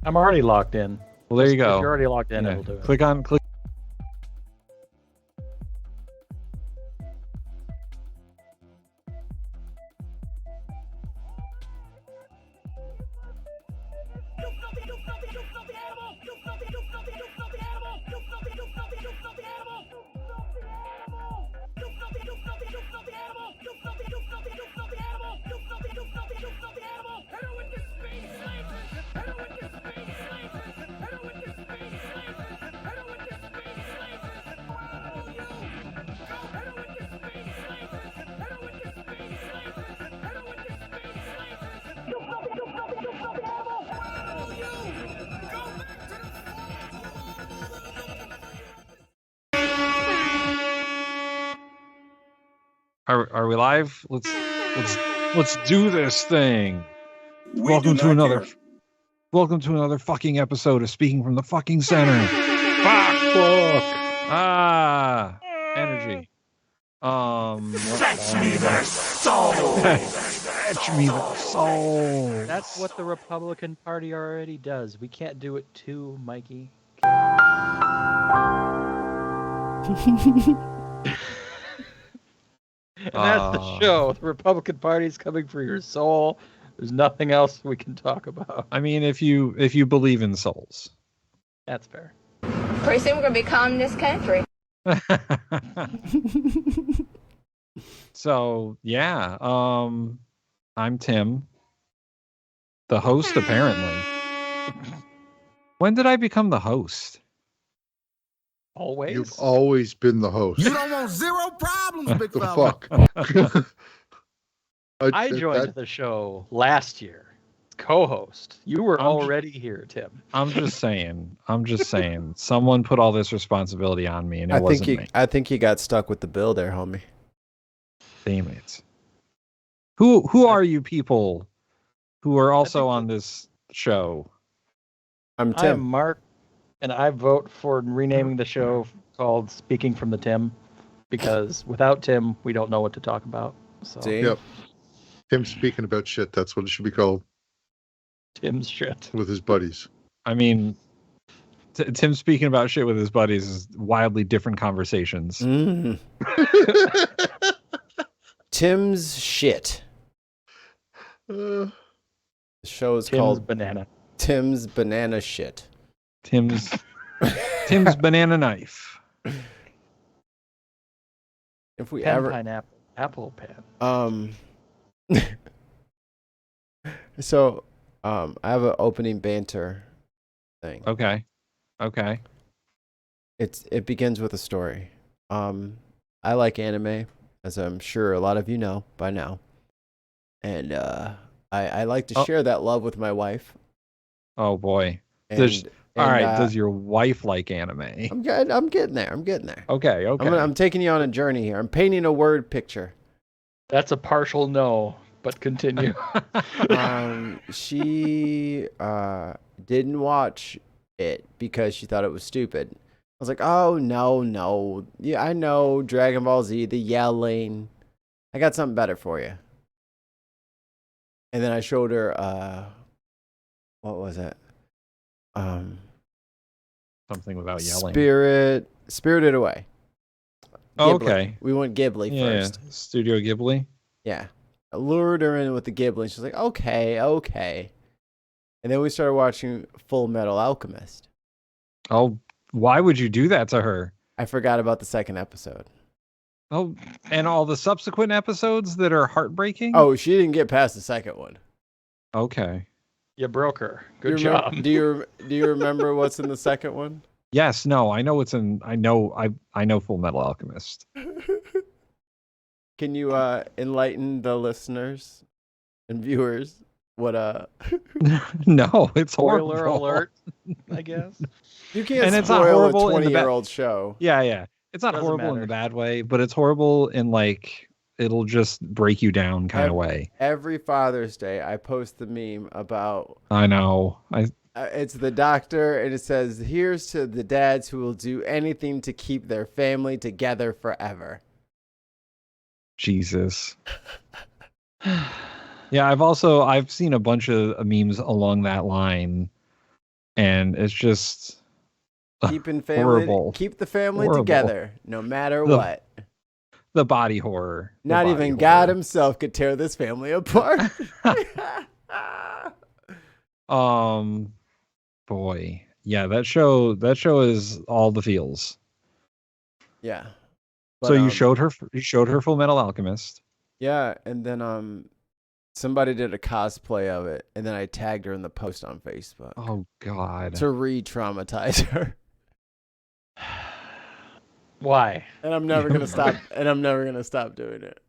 I'm already logged in. Well, there you If go. you're already logged in, Yeah. it'll do it. Click. Are we live? Let's do this thing. Welcome to another fucking episode of Speaking from the Fucking Center. Fuck. Energy. Fetch me their soul. Fetch me the soul. That's what the Republican Party already does. We can't do it too, Mikey. And that's the show. The Republican Party's coming for your soul. There's nothing else we can talk about. I mean, if you believe in souls. That's fair. Pretty soon we're gonna be calm in this country. So yeah, I'm Tim, the host apparently. When did I become the host? Always. You've always been the host. You don't want zero problems, big The fella. fuck? I joined the show last year. Co-host. You were already here, Tim. I'm just saying. Someone put all this responsibility on me, and it wasn't me. I think you got stuck with the bill there, homie. Damn it. Who are you people who are also on this show? I'm I am Tim. Mark, and I vote for renaming the show called Speaking from the Tim, because without Tim, we don't know what to talk about. So See? Yep. Him speaking about shit. That's what it should be called Tim's shit. with his buddies. I mean, Tim speaking about shit with his buddies is wildly different conversations. Mm. Tim's shit. Uh, The show is Tim's called banana. Tim's Banana Shit. Tim's banana knife. If we Pen ever pineapple. Apple pen. So I have an opening banter thing. Okay. It begins with a story. I like anime, as I'm sure a lot of you know by now. And I like to share that love with my wife. Oh boy. And, All right. and, Does your wife like anime? I'm getting there. Okay. I'm taking you on a journey here. I'm painting a word picture. That's a partial no, but continue. She didn't watch it because she thought it was stupid. I was like, oh, no. Yeah, I know Dragon Ball Z, the yelling. I got something better for you. And then I showed her, what was it? Something without yelling. Spirited Away. Oh, Ghibli. okay. We went Ghibli Yeah. first. Studio Ghibli. Yeah. I lured her in with the Ghibli. She's like, okay. And then we started watching Full Metal Alchemist. Oh, why would you do that to her? I forgot about the second episode. Oh, and all the subsequent episodes that are heartbreaking? Oh, she didn't get past the second one. Okay. You broke her. Do Good you job. Do you remember what's in the second one? Yes, no, I know what's in I know Full Metal Alchemist. Can you enlighten the listeners and viewers what No, it's Spoiler horrible. alert, I guess. you can't And it's not spoil horrible a in the 20-year-old show. Yeah. It's not Doesn't horrible in matter. the bad way, but it's horrible in like it'll just break you down kind of way. Every Father's Day, I post the meme about I know. it's the doctor, and it says, "Here's to the dads who will do anything to keep their family together forever." Jesus. Yeah, I've seen a bunch of memes along that line and it's just Keeping family, horrible. keep the family Horrible. together, no matter The what. The body horror. The Not body even horror. God himself could tear this family apart. Boy, yeah, that show is all the feels. Yeah. So But, you showed her Full Metal Alchemist. Yeah, and then somebody did a cosplay of it, and then I tagged her in the post on Facebook Oh God. to re-traumatize her. Why? And I'm never gonna stop. And I'm never gonna stop doing it.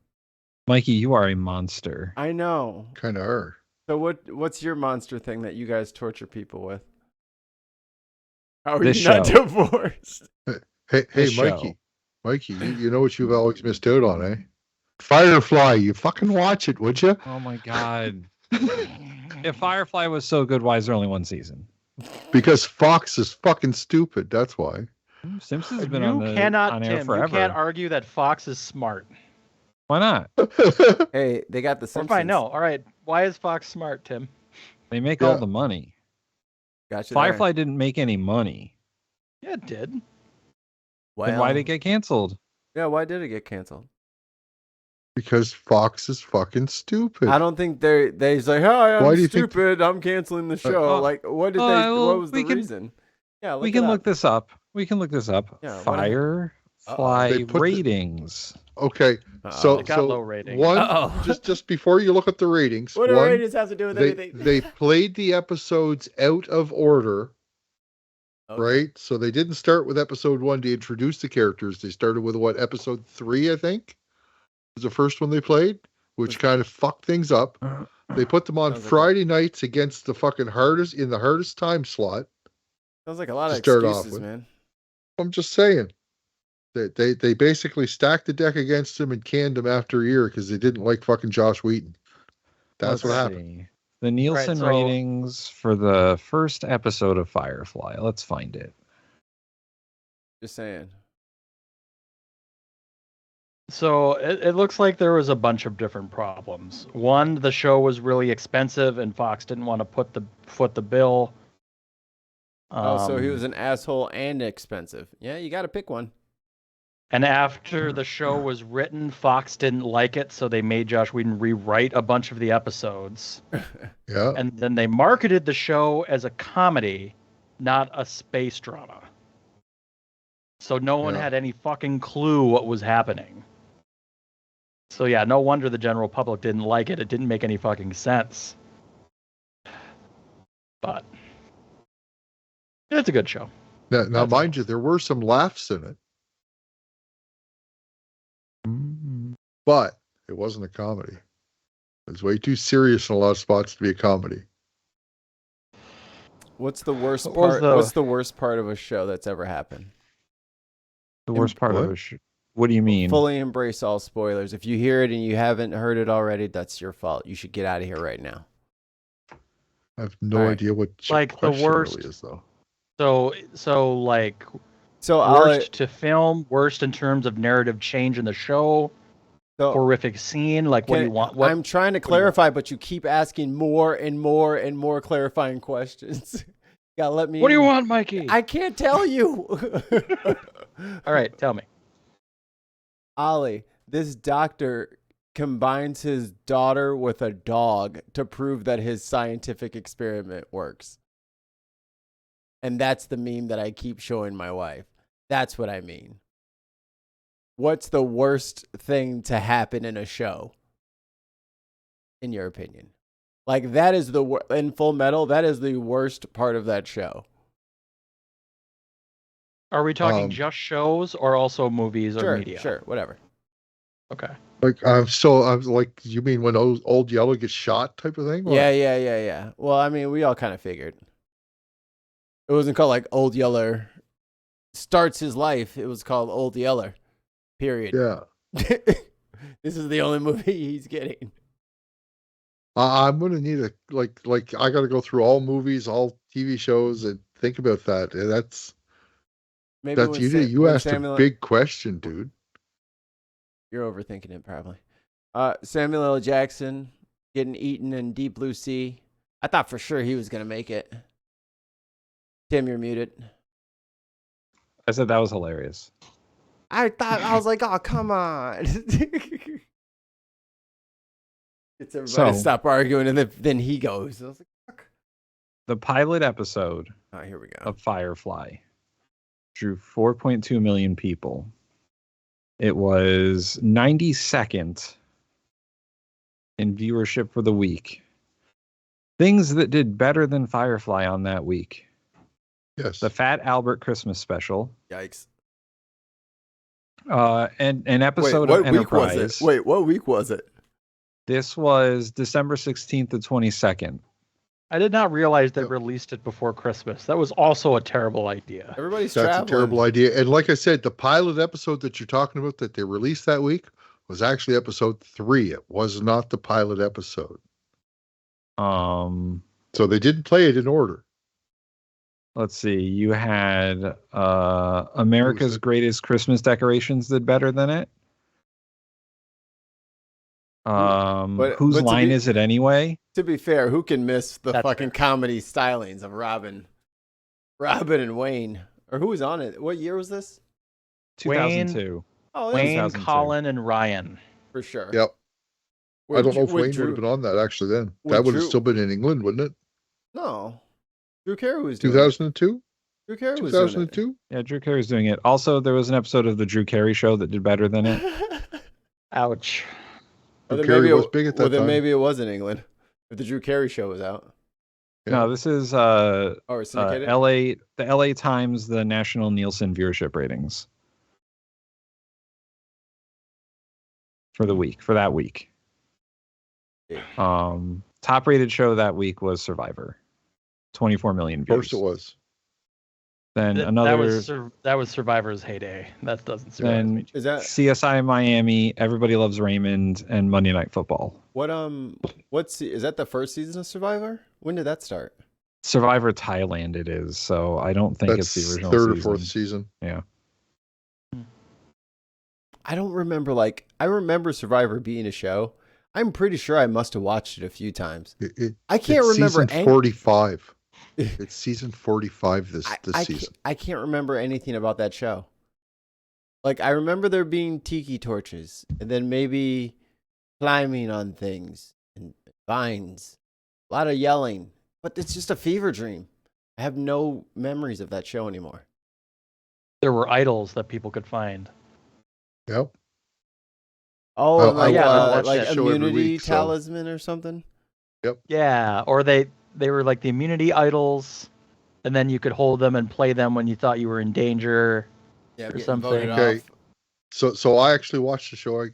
Mikey, you are a monster. I know. Kind of are. So what's your monster thing that you guys torture people with? How are This you not show. divorced? Hey, This Mikey. Mikey, you know what you've always missed out on, eh? Firefly. You fucking watch it, would you? Oh my God. If Firefly was so good, why is there only one season? Because Fox is fucking stupid. That's why. Simpsons has been You on air Tim, forever. you can't argue that Fox is smart. Why not? Hey, they got the Or Simpsons. fine, no. All right. Why is Fox smart, Tim? They make Yeah. all the money. Gotcha. Firefly didn't make any money. Yeah, it did. Then why did it get canceled? Yeah, why did it get canceled? Because Fox is fucking stupid. I don't think they say, "Hi, I'm Why do you think- stupid. I'm canceling the show." Like, what did oh, they? well, What was the we can- reason? Yeah, We can look this up. Yeah, Yeah, what Firefly They put the- ratings. Okay, Uh-oh. so It got low ratings. One, Uh-oh. just before you look at the ratings, What do one, ratings have to do with they anything? they played the episodes out of order, Okay. right? So they didn't start with episode 1 to introduce the characters. They started with episode 3, I think, was the first one they played, which kind of fucked things up. They put them on Sounds like Friday nights against the fucking hardest time slot. Sounds like a lot of to start off excuses, with. man. I'm just saying. They basically stacked the deck against him and canned him after a year because they didn't like fucking Josh Wheaton. That's what Let's happened. see. The Nielsen so- ratings for the first episode of Firefly. Let's find it. Just saying. So it looks like there was a bunch of different problems. One, the show was really expensive, and Fox didn't want to foot the bill. Oh, so he Um, was an asshole and expensive. Yeah, you got to pick one. And after the show was written, Fox didn't like it, so they made Josh Whedon rewrite a bunch of the episodes. Yeah. And then they marketed the show as a comedy, not a space drama. So no one Yeah. had any fucking clue what was happening. So yeah, no wonder the general public didn't like it. It didn't make any fucking sense. But it's a good show. Now, That's mind you, there were some laughs in it, but it wasn't a comedy. It was way too serious in a lot of spots to be a comedy. What's the worst What was part? the- What's the worst part of a show that's ever happened? The worst part what? of it. What do you mean? Fully embrace all spoilers. If you hear it and you haven't heard it already, that's your fault. You should get out of here right now. I have no All right. idea what your Like, the question worst- really is, though. So like So worst to film, worst in terms of narrative change in the show, so horrific scene. Like, what do you want? What, I'm trying to do you want? clarify, but you keep asking more and more and more clarifying questions. You gotta let me. what do you want, Mikey? I can't tell you. All right, tell me. Ollie, this doctor combines his daughter with a dog to prove that his scientific experiment works. And that's the meme that I keep showing my wife. That's what I mean. What's the worst thing to happen in a show? In your opinion? Like, that is in Full Metal, that is the worst part of that show. Are we talking Um, just shows or also movies or Sure, media? sure, whatever. Okay. Like, I was like, you mean when old Yellow gets shot type of thing? What? Yeah. Well, I mean, we all kind of figured. It wasn't called like Old Yeller starts his life. It was called Old Yeller. Period. Yeah. This is the only movie he's getting. I'm gonna need like I got to go through all movies, all TV shows, and think about that. And that's Maybe when you when asked Samuel, a big question, dude. You're overthinking it, probably. Samuel L. Jackson getting eaten in Deep Blue Sea. I thought for sure he was gonna make it. Tim, you're muted. I said that was hilarious. I was like, oh, come on. Gets everybody to stop arguing, and then he goes. I was like, fuck. The pilot episode Oh, here we go. of Firefly drew 4.2 million people. It was 92nd in viewership for the week. Things that did better than Firefly on that week. Yes. The Fat Albert Christmas special. Yikes. And an episode Wait, of what week was Enterprise. it? Wait, what week was it? This was December 16th to 22nd. I did not realize they released it before Christmas. That was also a terrible idea. Everybody's That's traveling. a terrible idea. And like I said, the pilot episode that you're talking about that they released that week was actually episode 3. It was not the pilot episode. So they didn't play it in order. Let's see. You had America's Greatest Christmas Decorations did better than it. Whose but line is it anyway? To be fair, who can miss the That's fucking comedy stylings of Robin and Wayne? Or who was on it? What year was this? 2002. Oh, it was Wayne, 2002. Colin, and Ryan. for sure. Yep. With I don't know if Drew- with Wayne Drew- would have been on that actually then. with That would have Drew- still been in England, wouldn't it? No. Drew Carey was doing it. 2002? Drew Carey was doing it. 2002? Yeah, Drew Carey's doing it. Also, there was an episode of the Drew Carey Show that did better than it. Ouch. Well, Drew then maybe Carey was big at that then time. maybe it was in England. If the Drew Carey show was out. Yeah. No, this is Or syndicated. the LA Times, the National Nielsen viewership ratings for the week, for that week. Yeah. Top rated show that week was Survivor. 24 million Of views. course it was. Then That another that was Survivor's heyday. That doesn't surprise then me. Is that CSI Miami, Everybody Loves Raymond, and Monday Night Football. is that the first season of Survivor? When did that start? Survivor Thailand it is, so I don't think That's it's the original third or season. fourth season. Yeah. I don't remember I remember Survivor being a show. I'm pretty sure I must have watched it a few times. I can't it's remember season 45. It's season 45 this season. I can't remember anything about that show. Like, I remember there being tiki torches and then maybe climbing on things and vines, a lot of yelling, but it's just a fever dream. I have no memories of that show anymore. There were idols that people could find. Yep. Oh, I- and like, yeah, I watch like that show every immunity week, so- talisman or something. Yeah, or they were like the immunity idols, and then you could hold them and play them when you thought you were in danger. Yeah, Or getting something. voted Okay. off. So I actually watched the show.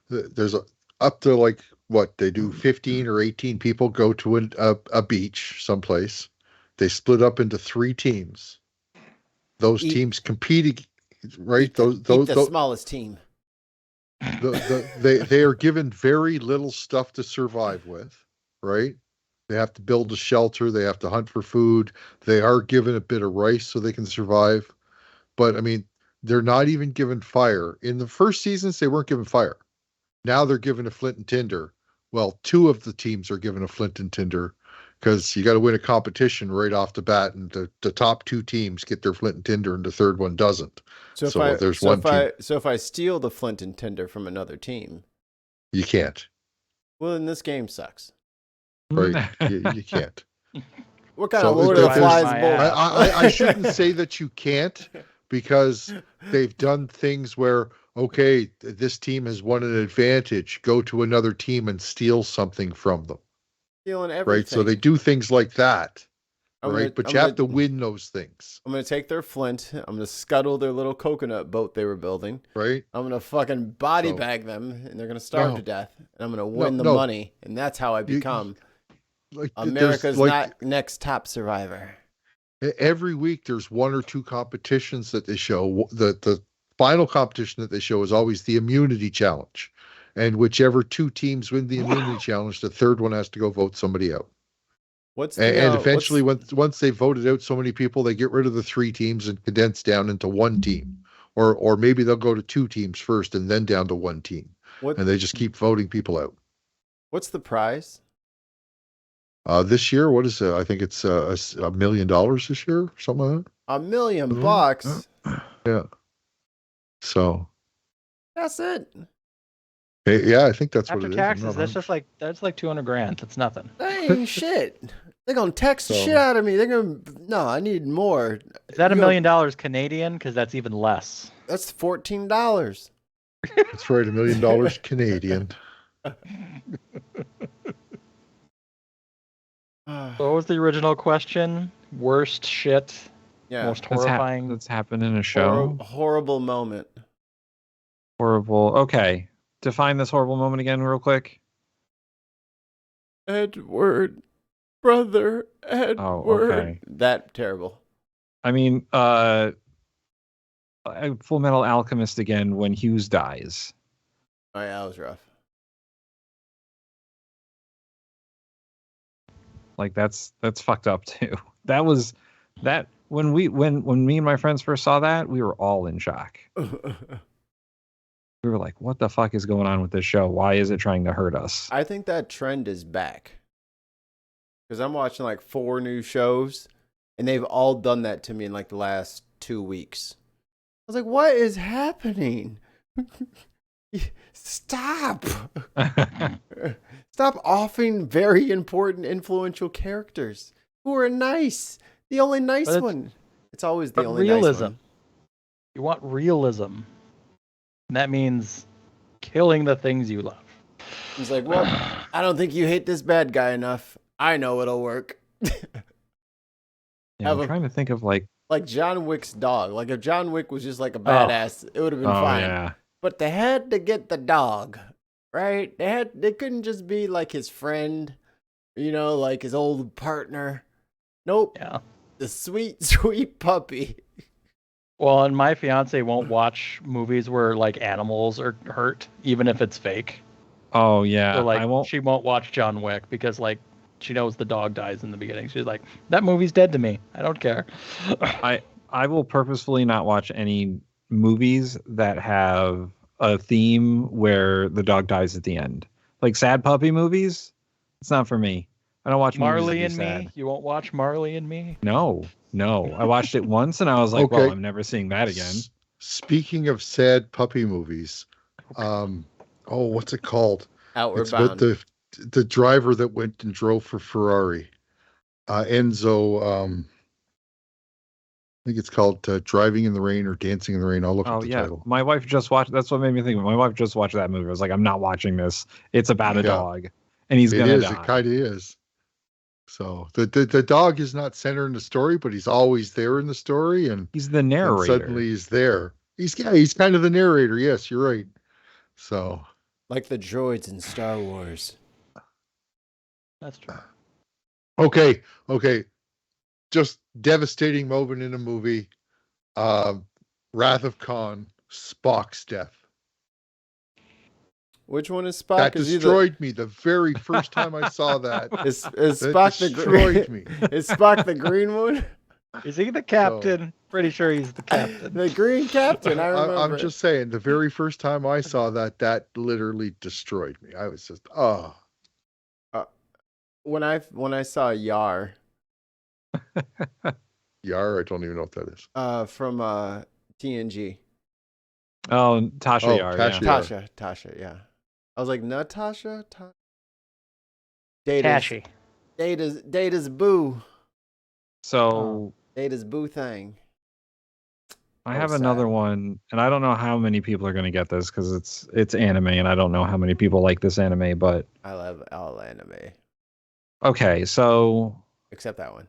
There's up to like what they do. 15 or 18 people go to a beach someplace. They split up into 3 teams. Those Eat- teams compete. Right. Eat the Those smallest team. they are given very little stuff to survive with. Right. They have to build a shelter. They have to hunt for food. They are given a bit of rice so they can survive. But I mean, they're not even given fire. In the first seasons, they weren't given fire. Now they're given a flint and tinder. Well, 2 of the teams are given a flint and tinder because you got to win a competition right off the bat, and the top 2 teams get their flint and tinder, and the third one doesn't. So there's one team. So if I steal the flint and tinder from another team, You can't. well, then this game sucks. Right? you can't. What kind So of Lord of the there's- Flies my bull? ass. I shouldn't say that you can't, because they've done things where, okay, this team has won an advantage, go to another team and steal something from them, Stealing everything. right? So they do things like that, I'm right? gonna- But I'm you have to gonna- win those things, I'm gonna take their flint. I'm gonna scuttle their little coconut boat they were building. right? I'm gonna fucking body So- bag them, and they're gonna starve No. to death. And I'm gonna win the no. money, and that's how I become Like America's there's, next top survivor. every week there's 1 or 2 competitions that they show. The final competition that they show is always the immunity challenge, and whichever 2 teams win the immunity challenge, the third one has to go vote somebody out. What's And eventually, once they voted out so many people, they get rid of the 3 teams and condense down into 1 team, or maybe they'll go to 2 teams first and then down to 1 team, what, and they just keep voting people out. what's the prize? This year, what is it? I think it's $1 million this year, something like $1 million Mhm. bucks. that. Yeah. So, That's it. yeah, I think that's After what it is. taxes, that's like 200 grand. That's nothing. That ain't shit. They're gonna tax the So- shit out of me. They're gonna no. I need more. Is that $1 You million Canadian? Because that's even less. That's $14. That's right, $1 million Canadian. So what was the original question? Worst shit, Yeah. most That's, horrifying. that's happened in a show. Horrible moment. Horrible. Okay. Define this horrible moment again, real quick. Edward, brother, Edward. okay. That terrible. I mean, Full Metal Alchemist again when Hughes dies. Oh yeah, that was rough. Like that's fucked up too. That was that when me and my friends first saw that, we were all in shock. We were like, what the fuck is going on with this show? Why is it trying to hurt us? I think that trend is back. Because I'm watching like 4 new shows, and they've all done that to me in like the last 2 weeks. I was like, what is happening? Stop. Stop offing very important, influential characters who are nice. The only nice But it's- one. It's always the But only realism. nice one. You want realism. And that means killing the things you love. He's like, well, I don't think you hate this bad guy enough. I know it'll work. Yeah, Have I'm a- trying to think of like, Like John Wick's dog. Like if John Wick was just like a badass, it would have been oh fine. yeah, But they had to get the dog, right? They couldn't just be like his friend, like his old partner. Nope. Yeah. The sweet, sweet puppy. Well, and my fiance won't watch movies where like animals are hurt, even if it's fake. oh yeah. So like I won't. she won't watch John Wick because like she knows the dog dies in the beginning. She's like, that movie's dead to me. I don't care. I will purposefully not watch any movies that have a theme where the dog dies at the end. Like sad puppy movies, it's not for me. I don't watch Marley movies and that are Me. sad. You won't watch Marley and Me? No. I watched it once and I was like, well, Okay. I'm never seeing that again. Speaking of sad puppy movies, what's it called? Outward It's about Bound. the driver that went and drove for Ferrari. Enzo, I think it's called Driving in the Rain or Dancing in the Rain. I'll look Oh at the yeah, title. my wife just watched. That's what made me think. My wife just watched that movie. I was like, I'm not watching this. It's about a Yeah. dog, and he's It gonna is. die. It kind of is. So the dog is not centered in the story, but he's always there in the story, and He's the and narrator. suddenly he's there. He's kind of the narrator. Yes, you're right. So Like the droids in Star Wars. That's true. okay. Just devastating moment in a movie. Wrath of Khan, Spock's death. Which one is Spock? That Is he the- destroyed me the very first time I saw that. Is That Spock the destroyed green? me. Is Spock the green one? Is he the captain? Pretty sure he's the captain. The green captain. I remember. I'm just saying, the very first time I saw that literally destroyed me. I was just, when I saw Yar, Yar, I don't even know what that is. from TNG. Oh, Tasha Oh, Yar. Tasha Yeah. Yar. Tasha, yeah. I was like, Natasha? Tashi. Data's boo. So Data's boo thing. I Oh, have sad. another one, and I don't know how many people are gonna get this because it's anime, and I don't know how many people like this anime. But I love all anime. okay, so Except that one.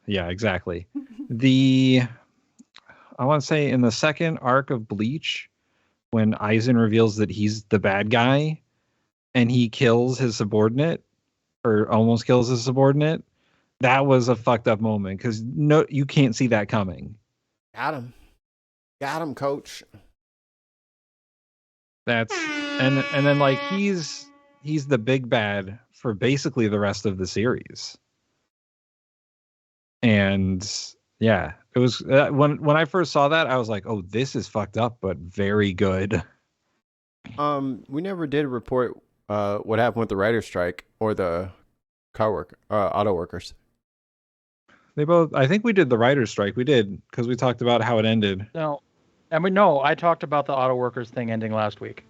yeah, exactly. I want to say in the second arc of Bleach, when Aizen reveals that he's the bad guy and he kills his subordinate or almost kills his subordinate, that was a fucked up moment because no, you can't see that coming. Got him, coach. That's and then like he's the big bad for basically the rest of the series. And yeah, it was when I first saw that, I was like, "Oh, this is fucked up, but very good." We never did report what happened with the writer's strike or the auto workers. They both. I think we did the writer's strike. We did because we talked about how it ended. No, no, I talked about the auto workers thing ending last week.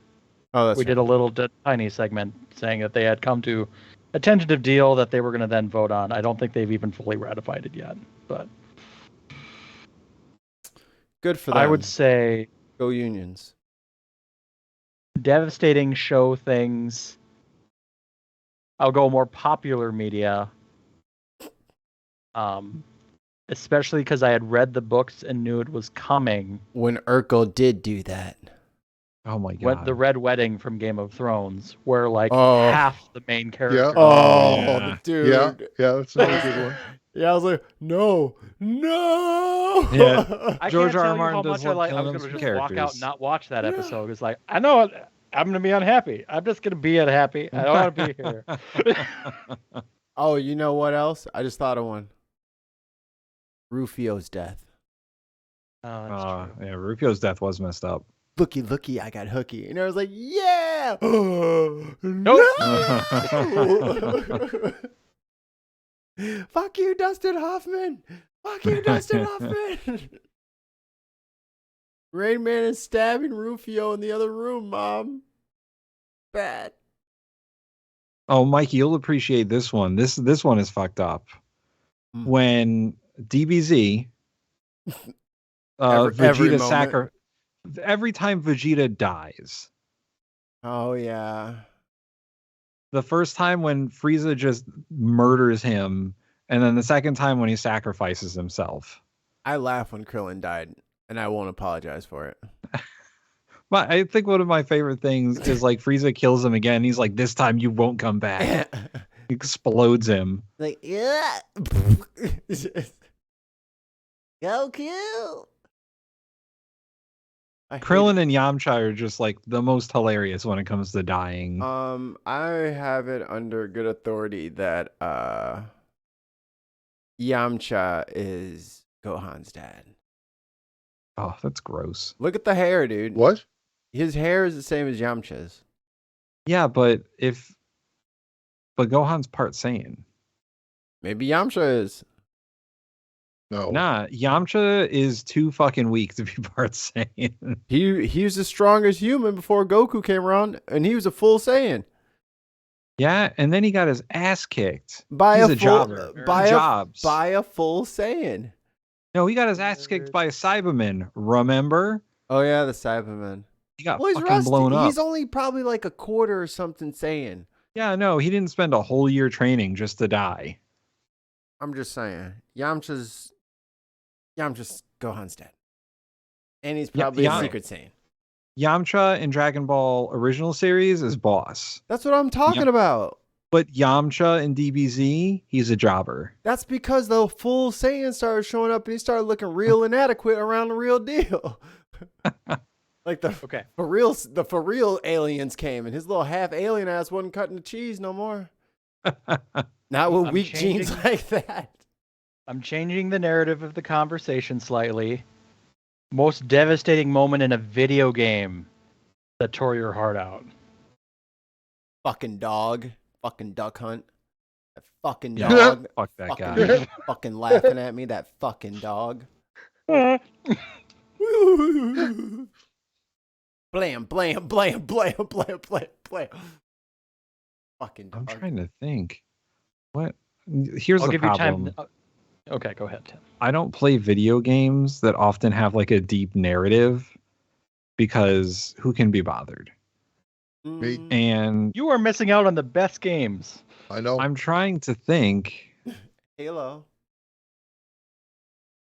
Oh, that's We did a little tiny segment saying that they had come to a tentative deal that they were going to then vote on. I don't think they've even fully ratified it yet, but good for them. I would say Go Unions. devastating show things. I'll go more popular media. Especially because I had read the books and knew it was coming. When Urkel did do that. Oh my god! What the Red Wedding from Game of Thrones, where like Oh. half the main character. Oh, yeah. dude. Yeah, that's another good one. Yeah, I was like, no. Yeah. I George can't R. tell you Martin how does much I love like. I killing was some going to just walk out characters. and not watch that Yeah. episode. It's like I know I'm going to be unhappy. I'm just going to be unhappy. I don't want to be here. Oh, you know what else? I just thought of one. Rufio's death. Oh, that's true. Yeah, Rufio's death was messed up. Looky, I got hooky. And I was like, yeah. Fuck you, Dustin Hoffman. Fuck you, Dustin Hoffman. Rain Man is stabbing Rufio in the other room, Mom. Bad. Oh, Mikey, you'll appreciate this one. This one is fucked up. Mm. When DBZ, Every Vegeta moment. every time Vegeta dies. Oh, yeah. The first time when Frieza just murders him, and then the second time when he sacrifices himself. I laugh when Krillin died, and I won't apologize for it. But I think one of my favorite things is like Frieza kills him again. He's like, "This time you won't come back." Explodes him. Like, yeah. Goku. I hate Krillin and Yamcha are just like the most hilarious when it comes to dying. I have it under good authority that Yamcha is Gohan's dad. Oh, that's gross. Look at the hair, dude. What? His hair is the same as Yamcha's. Yeah, but Gohan's part Saiyan. Maybe Yamcha is. No. Nah, Yamcha is too fucking weak to be part Saiyan. He was the strongest human before Goku came around, and he was a full Saiyan. Yeah, and then he got his ass kicked. By He's a a full, jobber. by Jobs. a full Saiyan. No, he got his ass kicked by a Cyberman. Remember? Oh yeah, the Cyberman. He got Well, he's fucking rusty. blown up. He's only probably like a quarter or something Saiyan. Yeah, no, he didn't spend a whole year training just to die. I'm just saying, Yamcha's Gohan's dad, and he's probably Yeah. a secret Saiyan. Yamcha in Dragon Ball original series is boss. That's what I'm talking about. But Yamcha in DBZ, he's a jobber. That's because the full Saiyan started showing up and he started looking real inadequate around the real deal. Like the Okay. for real aliens came and his little half alien ass wasn't cutting the cheese no more. Not with I'm weak genes changing- like that. I'm changing the narrative of the conversation slightly. Most devastating moment in a video game that tore your heart out. Fucking dog. Fucking duck hunt. That fucking Yeah. dog. Fuck that fucking, guy. fucking laughing at me, that fucking dog. Blam, blam, blam, blam, blam, blam, blam. Fucking dog. I'm trying to think. What? Here's I'll the give problem. you time. Okay, go ahead, Tim. I don't play video games that often have like a deep narrative because who can be bothered? Me. Mm, And You are missing out on the best games. I know. I'm trying to think. Halo.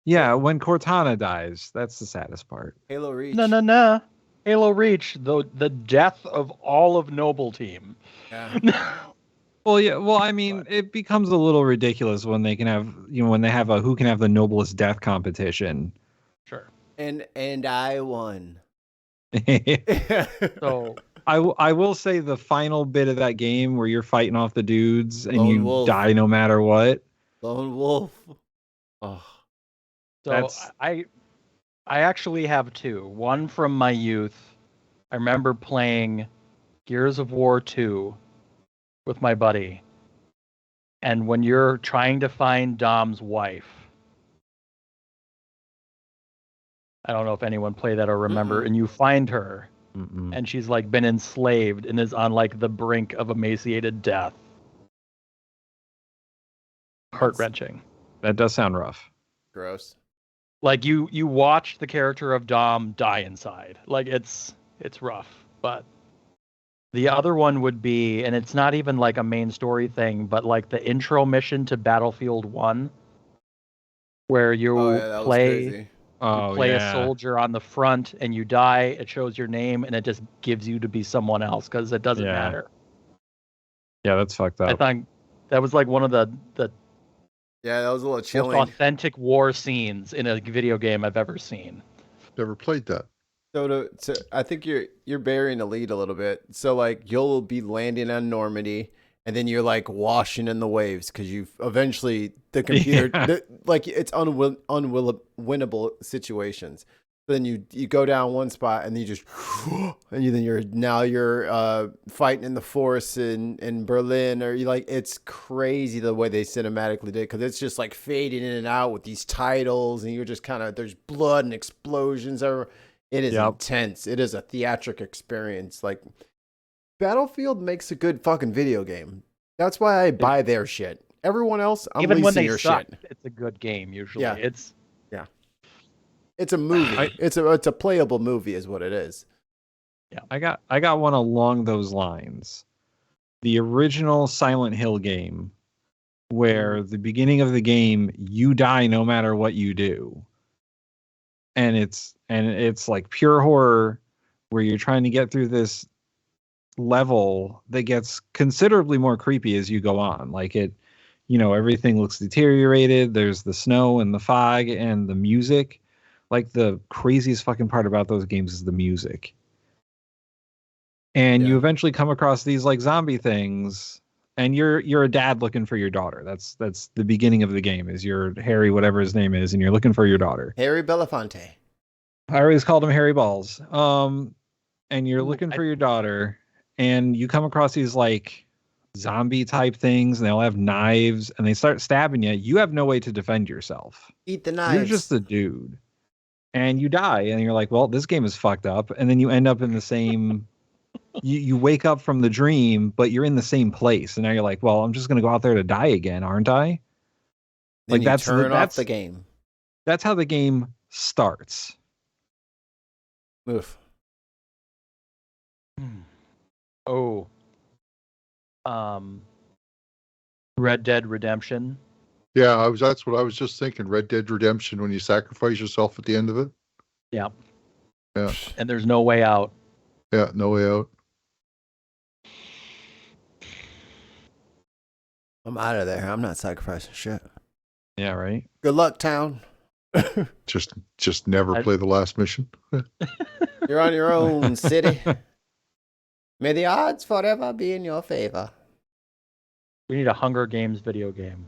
Yeah, when Cortana dies, that's the saddest part. Halo Reach. No. Halo Reach, the death of all of Noble Team. Yeah. Well, yeah. Well, I mean, it becomes a little ridiculous when they can have, when they have a who can have the noblest death competition. Sure. And I won. So I will say the final bit of that game where you're fighting off the dudes and Lone you wolf. die no matter what. Lone Wolf. Oh. So That's- I actually have two. One from my youth. I remember playing Gears of War 2 with my buddy. And when you're trying to find Dom's wife, I don't know if anyone played that or remember, and you find her, and she's like been enslaved and is on like the brink of emaciated death. Heart-wrenching. That does sound rough. Gross. Like you watch the character of Dom die inside. Like it's rough. But the other one would be, and it's not even like a main story thing, but like the intro mission to Battlefield 1, where you that was play crazy. a soldier on the front and you die, it shows your name and it just gives you to be someone else because it doesn't matter. Yeah, that's fucked up. I thought that was like one of the Yeah, that was a little most chilling. authentic war scenes in a video game I've ever seen. Never played that. So I think you're burying the lead a little bit. So like you'll be landing on Normandy, and then you're like washing in the waves because you eventually the computer like it's unwinnable situations. Then you go down one spot and you just and you're fighting in the forest in Berlin, or you like, it's crazy the way they cinematically did, because it's just like fading in and out with these titles, and you're just kind of, there's blood and explosions everywhere. It is intense. It is a theatric experience. Like, Battlefield makes a good fucking video game. That's why I buy their shit. Everyone else, I'm even when leasing they your suck, shit. it's a good game usually. Yeah. It's a movie. It's a playable movie, is what it is. Yeah. I got one along those lines. The original Silent Hill game, where the beginning of the game you die no matter what you do. And it's like pure horror, where you're trying to get through this level that gets considerably more creepy as you go on. Like everything looks deteriorated. There's the snow and the fog and the music. Like, the craziest fucking part about those games is the music. And you eventually come across these like zombie things, and you're a dad looking for your daughter. That's the beginning of the game, is you're Harry, whatever his name is, and you're looking for your daughter. Harry Belafonte. I always called him Harry Balls. And you're looking for your daughter, and you come across these like zombie type things, and they all have knives, and they start stabbing you. You have no way to defend yourself. Eat the knives. You're just a dude. And you die, and you're like, well, this game is fucked up. And then you end up in the same... you wake up from the dream, but you're in the same place. And now you're like, well, I'm just going to go out there to die again, aren't I? Then like, turn off the game. That's how the game starts. Oof. Oh. Red Dead Redemption. Yeah, that's what I was just thinking. Red Dead Redemption, when you sacrifice yourself at the end of it. Yeah. Yeah. And there's no way out. Yeah, no way out. I'm out of there. I'm not sacrificing shit. Yeah, right. Good luck, town. just never play the last mission. You're on your own, city. May the odds forever be in your favor. We need a Hunger Games video game.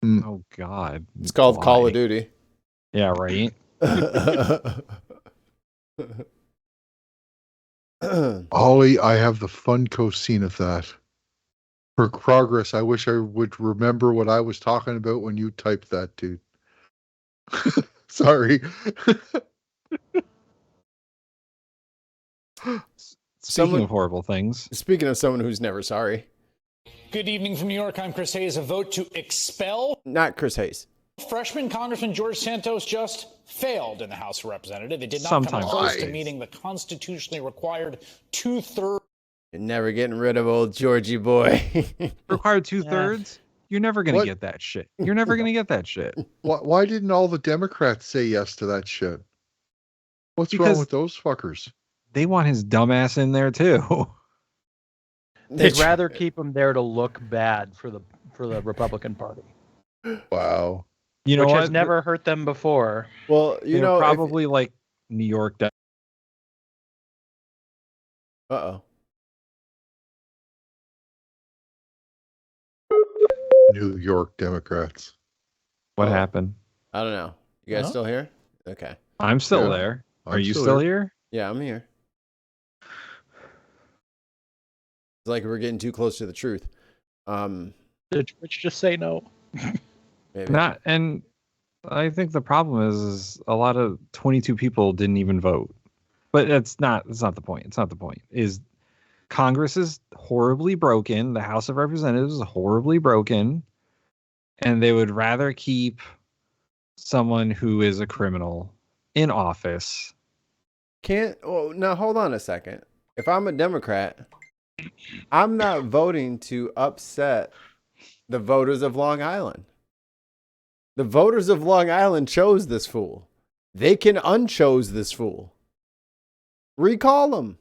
Oh God. It's called Call of Duty. Yeah, right. Ollie, I have the Funko scene of that. For progress, I wish I would remember what I was talking about when you typed that, dude. Sorry. Speaking of horrible things. Speaking of someone who's never sorry. Good evening from New York. I'm Chris Hayes. A vote to expel. Not Chris Hayes. Freshman Congressman George Santos just failed in the House of Representatives. It did not come close to meeting the constitutionally required 2/3. You're never getting rid of old Georgie boy. Required 2/3? You're never going to get that shit. You're never going to get that shit. Why didn't all the Democrats say yes to that shit? What's wrong with those fuckers? They want his dumbass in there too. They'd rather keep him there to look bad for the Republican Party. Wow. You know Which what? has never hurt them before. Well, They're probably like New York. Uh-oh. New York Democrats. What happened? I don't know. You guys still here? Okay. I'm still there. Are you still here? Yeah, I'm here. It's like we're getting too close to the truth. Did Twitch just say no? Maybe. Not, and I think the problem is a lot of 22 people didn't even vote. But that's not the point. It's not the point. Is Congress is horribly broken. The House of Representatives is horribly broken. And they would rather keep someone who is a criminal in office. Now hold on a second. If I'm a Democrat, I'm not voting to upset the voters of Long Island. The voters of Long Island chose this fool. They can unchose this fool. Recall him.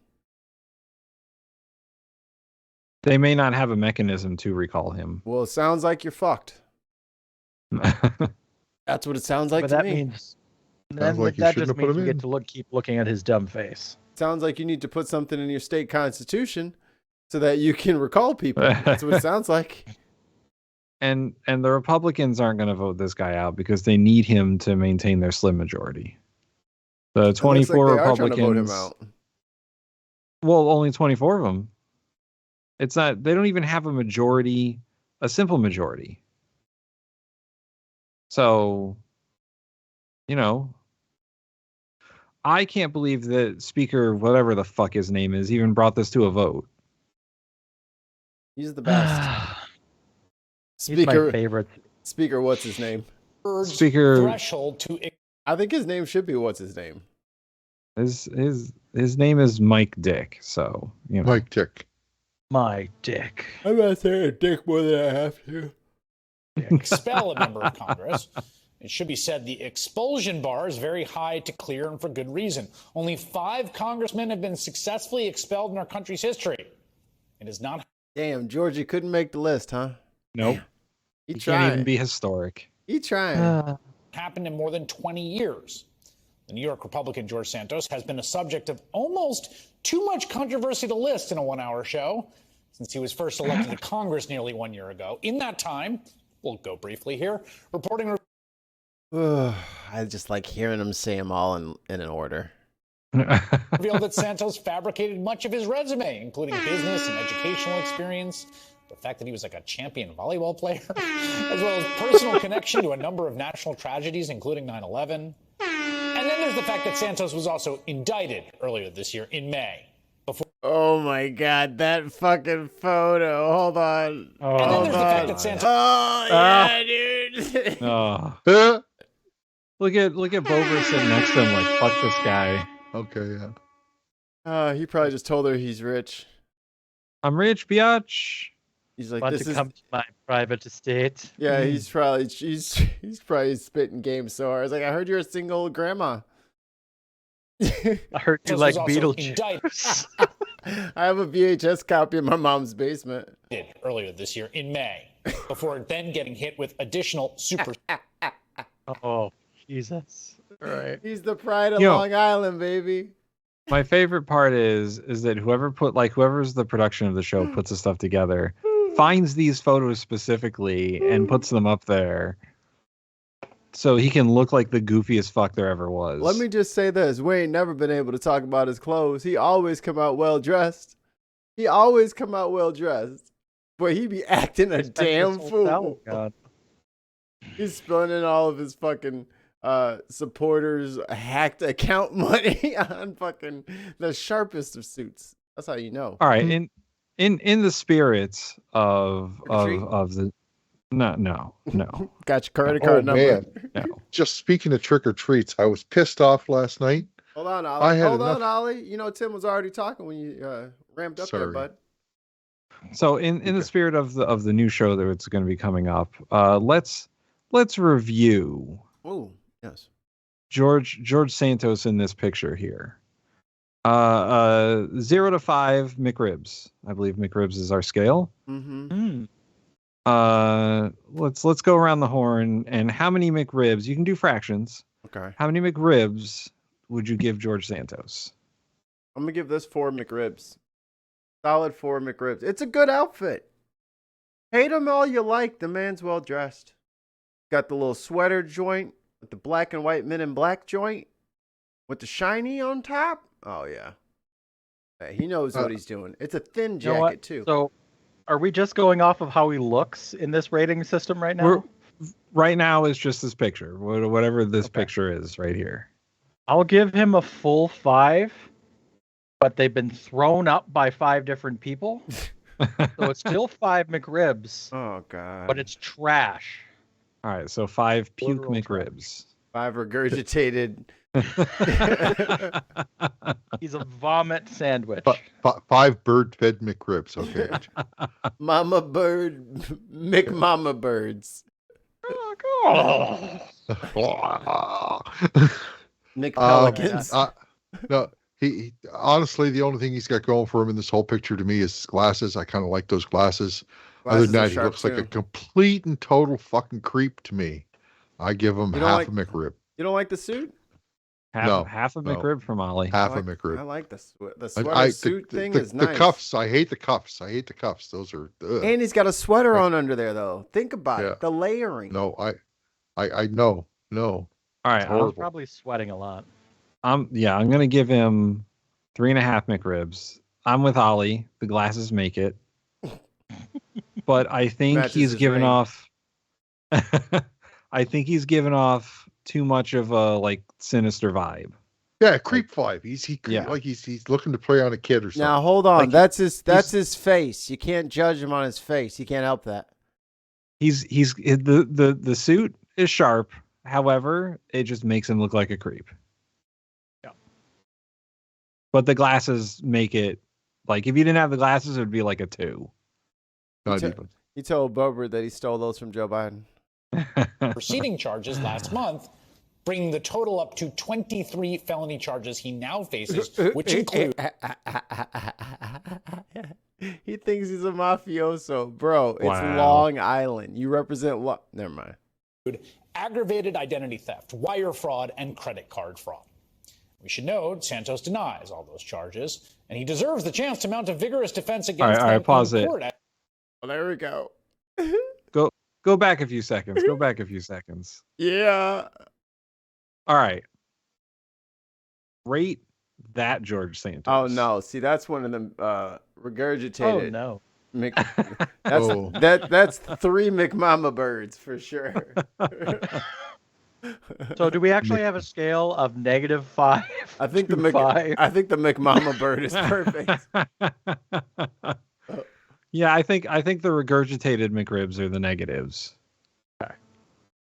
They may not have a mechanism to recall him. Well, it sounds like you're fucked. That's what it sounds like But to that me. means Sounds like you that shouldn't just have put means him we in. get to keep looking at his dumb face. Sounds like you need to put something in your state constitution so that you can recall people. That's what it sounds like. And the Republicans aren't going to vote this guy out because they need him to maintain their slim majority. The 24 they are trying to vote him Republicans. out. Well, only 24 of them. It's not. They don't even have a majority, a simple majority. So, I can't believe that Speaker, whatever the fuck his name is, even brought this to a vote. He's the best. He's my favorite. Speaker, what's his name? Speaker, Threshold to I think his name should be what's his name. his name is Mike Dick. So Mike Dick. My dick. I'm not saying a dick more than I have to. expel a member of Congress. It should be said the expulsion bar is very high to clear, and for good reason. Only 5 congressmen have been successfully expelled in our country's history. It is not Damn, Georgie couldn't make the list, huh? nope. He He trying. can't even be historic. He trying. happened in more than 20 years. The New York Republican George Santos has been a subject of almost too much controversy to list in a one-hour show since he was first elected to Congress nearly 1 year ago. In that time, we'll go briefly here, reporting I just like hearing him say them all in an order. revealed that Santos fabricated much of his resume, including business and educational experience, the fact that he was like a champion volleyball player, as well as personal connection to a number of national tragedies, including 9/11. And then there's the fact that Santos was also indicted earlier this year in May. Oh my God, that fucking photo. Hold on. And then there's the fact that Santos Oh, yeah, dude. Oh, Huh? look at Bover sitting next to him like, fuck this guy. Okay, yeah. He probably just told her he's rich. I'm rich, biatch. He's like, Want this to is. come to my private estate? Yeah, he's probably he's probably spitting game so hard. It's like, I heard you're a single grandma. I heard you was like also Beetlejuice. I have a VHS copy in my mom's basement. earlier this year in May, before then getting hit with additional super Oh, Jesus. All right. He's the pride of Yo. Long Island, baby. My favorite part is that whoever's the production of the show puts the stuff together, finds these photos specifically and puts them up there so he can look like the goofiest fuck there ever was. Let me just say this. We ain't never been able to talk about his clothes. He always come out well dressed. But he be acting a damn fool. God. He's spending all of his fucking supporters' hacked account money on fucking the sharpest of suits. That's how you know. All right, in the spirit of Trick-or-treat? the no. Got your credit Oh, card number. man. No. Just speaking of trick or treats, I was pissed off last night. Hold on, I Ollie. had Hold on, enough- Ollie. You know Tim was already talking when you ramped up there, Sorry. bud. So in the spirit of the new show that's going to be coming up, let's review Oh, yes. George Santos in this picture here. 0 to 5 McRibs. I believe McRibs is our scale. Mm-hmm. Let's go around the horn, and how many McRibs? You can do fractions. Okay. How many McRibs would you give George Santos? I'm gonna give this 4 McRibs. Solid 4 McRibs. It's a good outfit. Hate him all you like. The man's well dressed. Got the little sweater joint with the black and white Men in Black joint with the shiny on top. Oh yeah. Hey, he knows what he's doing. It's a thin You know what? jacket too. So Are we just going off of how he looks in this rating system right now? Right now is just this picture, whatever this Okay. picture is right here. I'll give him a full 5, but they've been thrown up by 5 different people. So it's still 5 McRibs, Oh god. but it's trash. All right, so 5 puke Literal McRibs. 5 regurgitated. He's a vomit sandwich. 5 bird-fed McRibs. Okay. Mama bird, McMama birds. McPelicans. No, he honestly, the only thing he's got going for him in this whole picture to me is his glasses. I kind of like those glasses. Other than that, he looks like a complete and total fucking creep to me. I give him You don't half like- a McRib. You don't like the suit? Half a no. McRib from Ollie. Half I a McRib. like the sweater I- suit thing the, is the nice. cuffs. I hate the cuffs. I hate the cuffs. Those are. Ugh. And he's got a sweater on under there though. Think about Yeah. it. The layering. No, I know. No. All right, He's horrible. probably sweating a lot. I'm gonna give him 3.5 McRibs. I'm with Ollie. The glasses make it, but I think Matches he's his given ring. off. I think he's given off too much of a like sinister vibe. Yeah, creep 5. He's Yeah. like he's looking to play on a kid or something. Now hold on. Like, that's his face. You can't judge him on his face. You can't help that. He's the suit is sharp. However, it just makes him look like a creep. Yeah. But the glasses make it like if you didn't have the glasses, it would be like a 2. Not He even. He told Bober that he stole those from Joe Biden. Preceding charges last month, bringing the total up to 23 felony charges he now faces, which include He thinks he's a mafioso, bro. It's Wow. Long Island. You represent what? Never mind. aggravated identity theft, wire fraud, and credit card fraud. We should note Santos denies all those charges, and he deserves the chance to mount a vigorous defense against all right, them pause in it. court. Well, there we go. Go back a few seconds. Go back a few seconds. Yeah. All right. Rate that George Santos. Oh no. See, that's one of them regurgitated. Oh no. That's 3 McMama birds for sure. So do we actually have a scale of -5? I think to 5? I think the McMama bird is perfect. Yeah, I think the regurgitated McRibs are the negatives.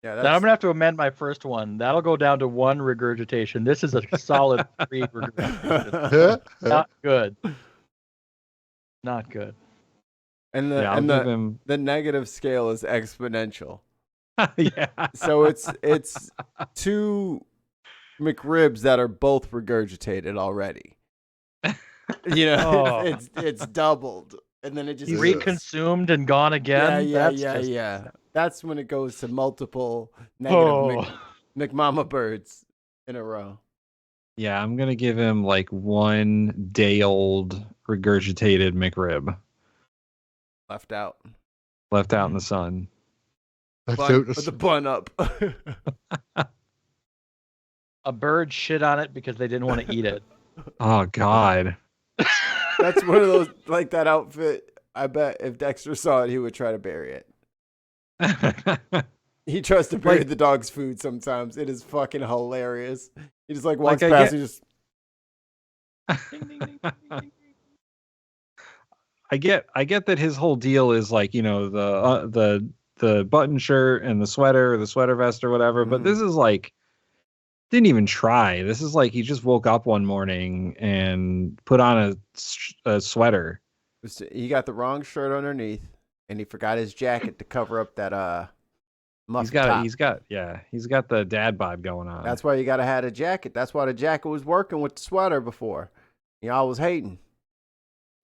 Yeah, Then I'm gonna have to amend my first one. That'll go down to 1 regurgitation. This is a solid 3 regurgitation. Not good. Not good. and Yeah, I'll give him. the negative scale is exponential. Yeah. So it's 2 McRibs that are both regurgitated already. You know, Oh. it's doubled, and then it just He's Reconsumed and gone again. Yeah, That's just- yeah. That's when it goes to multiple negative Oh. McMama birds in a row. Yeah, I'm gonna give him like 1 day old regurgitated McRib Left out. left out in the sun. Bun, with the bun up. A bird shit on it because they didn't want to eat it. Oh God. That's one of those, like that outfit. I bet if Dexter saw it, he would try to bury it. He tries to bury Like- the dog's food sometimes. It is fucking hilarious. He just like walks Like, past and just. I get that his whole deal is like, you know, the button shirt and the sweater vest or whatever, but Mhm. this is like didn't even try. This is like he just woke up one morning and put on a sweater. He got the wrong shirt underneath, and he forgot his jacket to cover up that muff He's got top. he's got the dad bod going on. That's why you gotta have a jacket. That's why the jacket was working with the sweater before. Y'all was hating.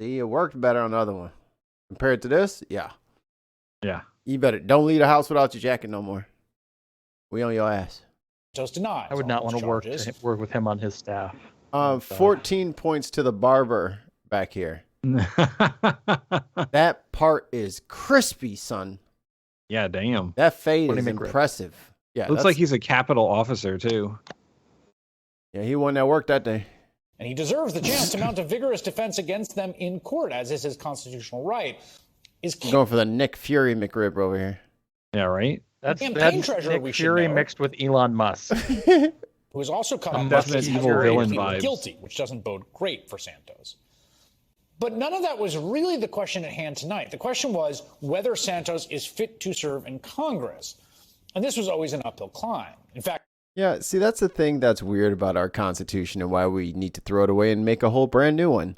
See, it worked better on the other one. Compared to this, yeah. Yeah. You better don't leave the house without your jacket no more. We on your ass. Santos denies I would all not those want to work charges. with him on his staff. 14 points to the barber back here. That part is crispy, son. Yeah, damn. That fade 20 is McRib. impressive. Yeah, Looks like he's a Capitol officer too. yeah, he won that work that day. And he deserves the chance to mount a vigorous defense against them in court, as is his constitutional right. is Going for the Nick Fury McRib over here. Yeah, right. That's campaign treasurer, Nick we should Fury know. mixed with Elon Musk. who has also come I'm up definite with evil villain vibes. guilty, which doesn't bode great for Santos. But none of that was really the question at hand tonight. The question was whether Santos is fit to serve in Congress. And this was always an uphill climb. In fact, Yeah, see, that's the thing that's weird about our Constitution and why we need to throw it away and make a whole brand new one.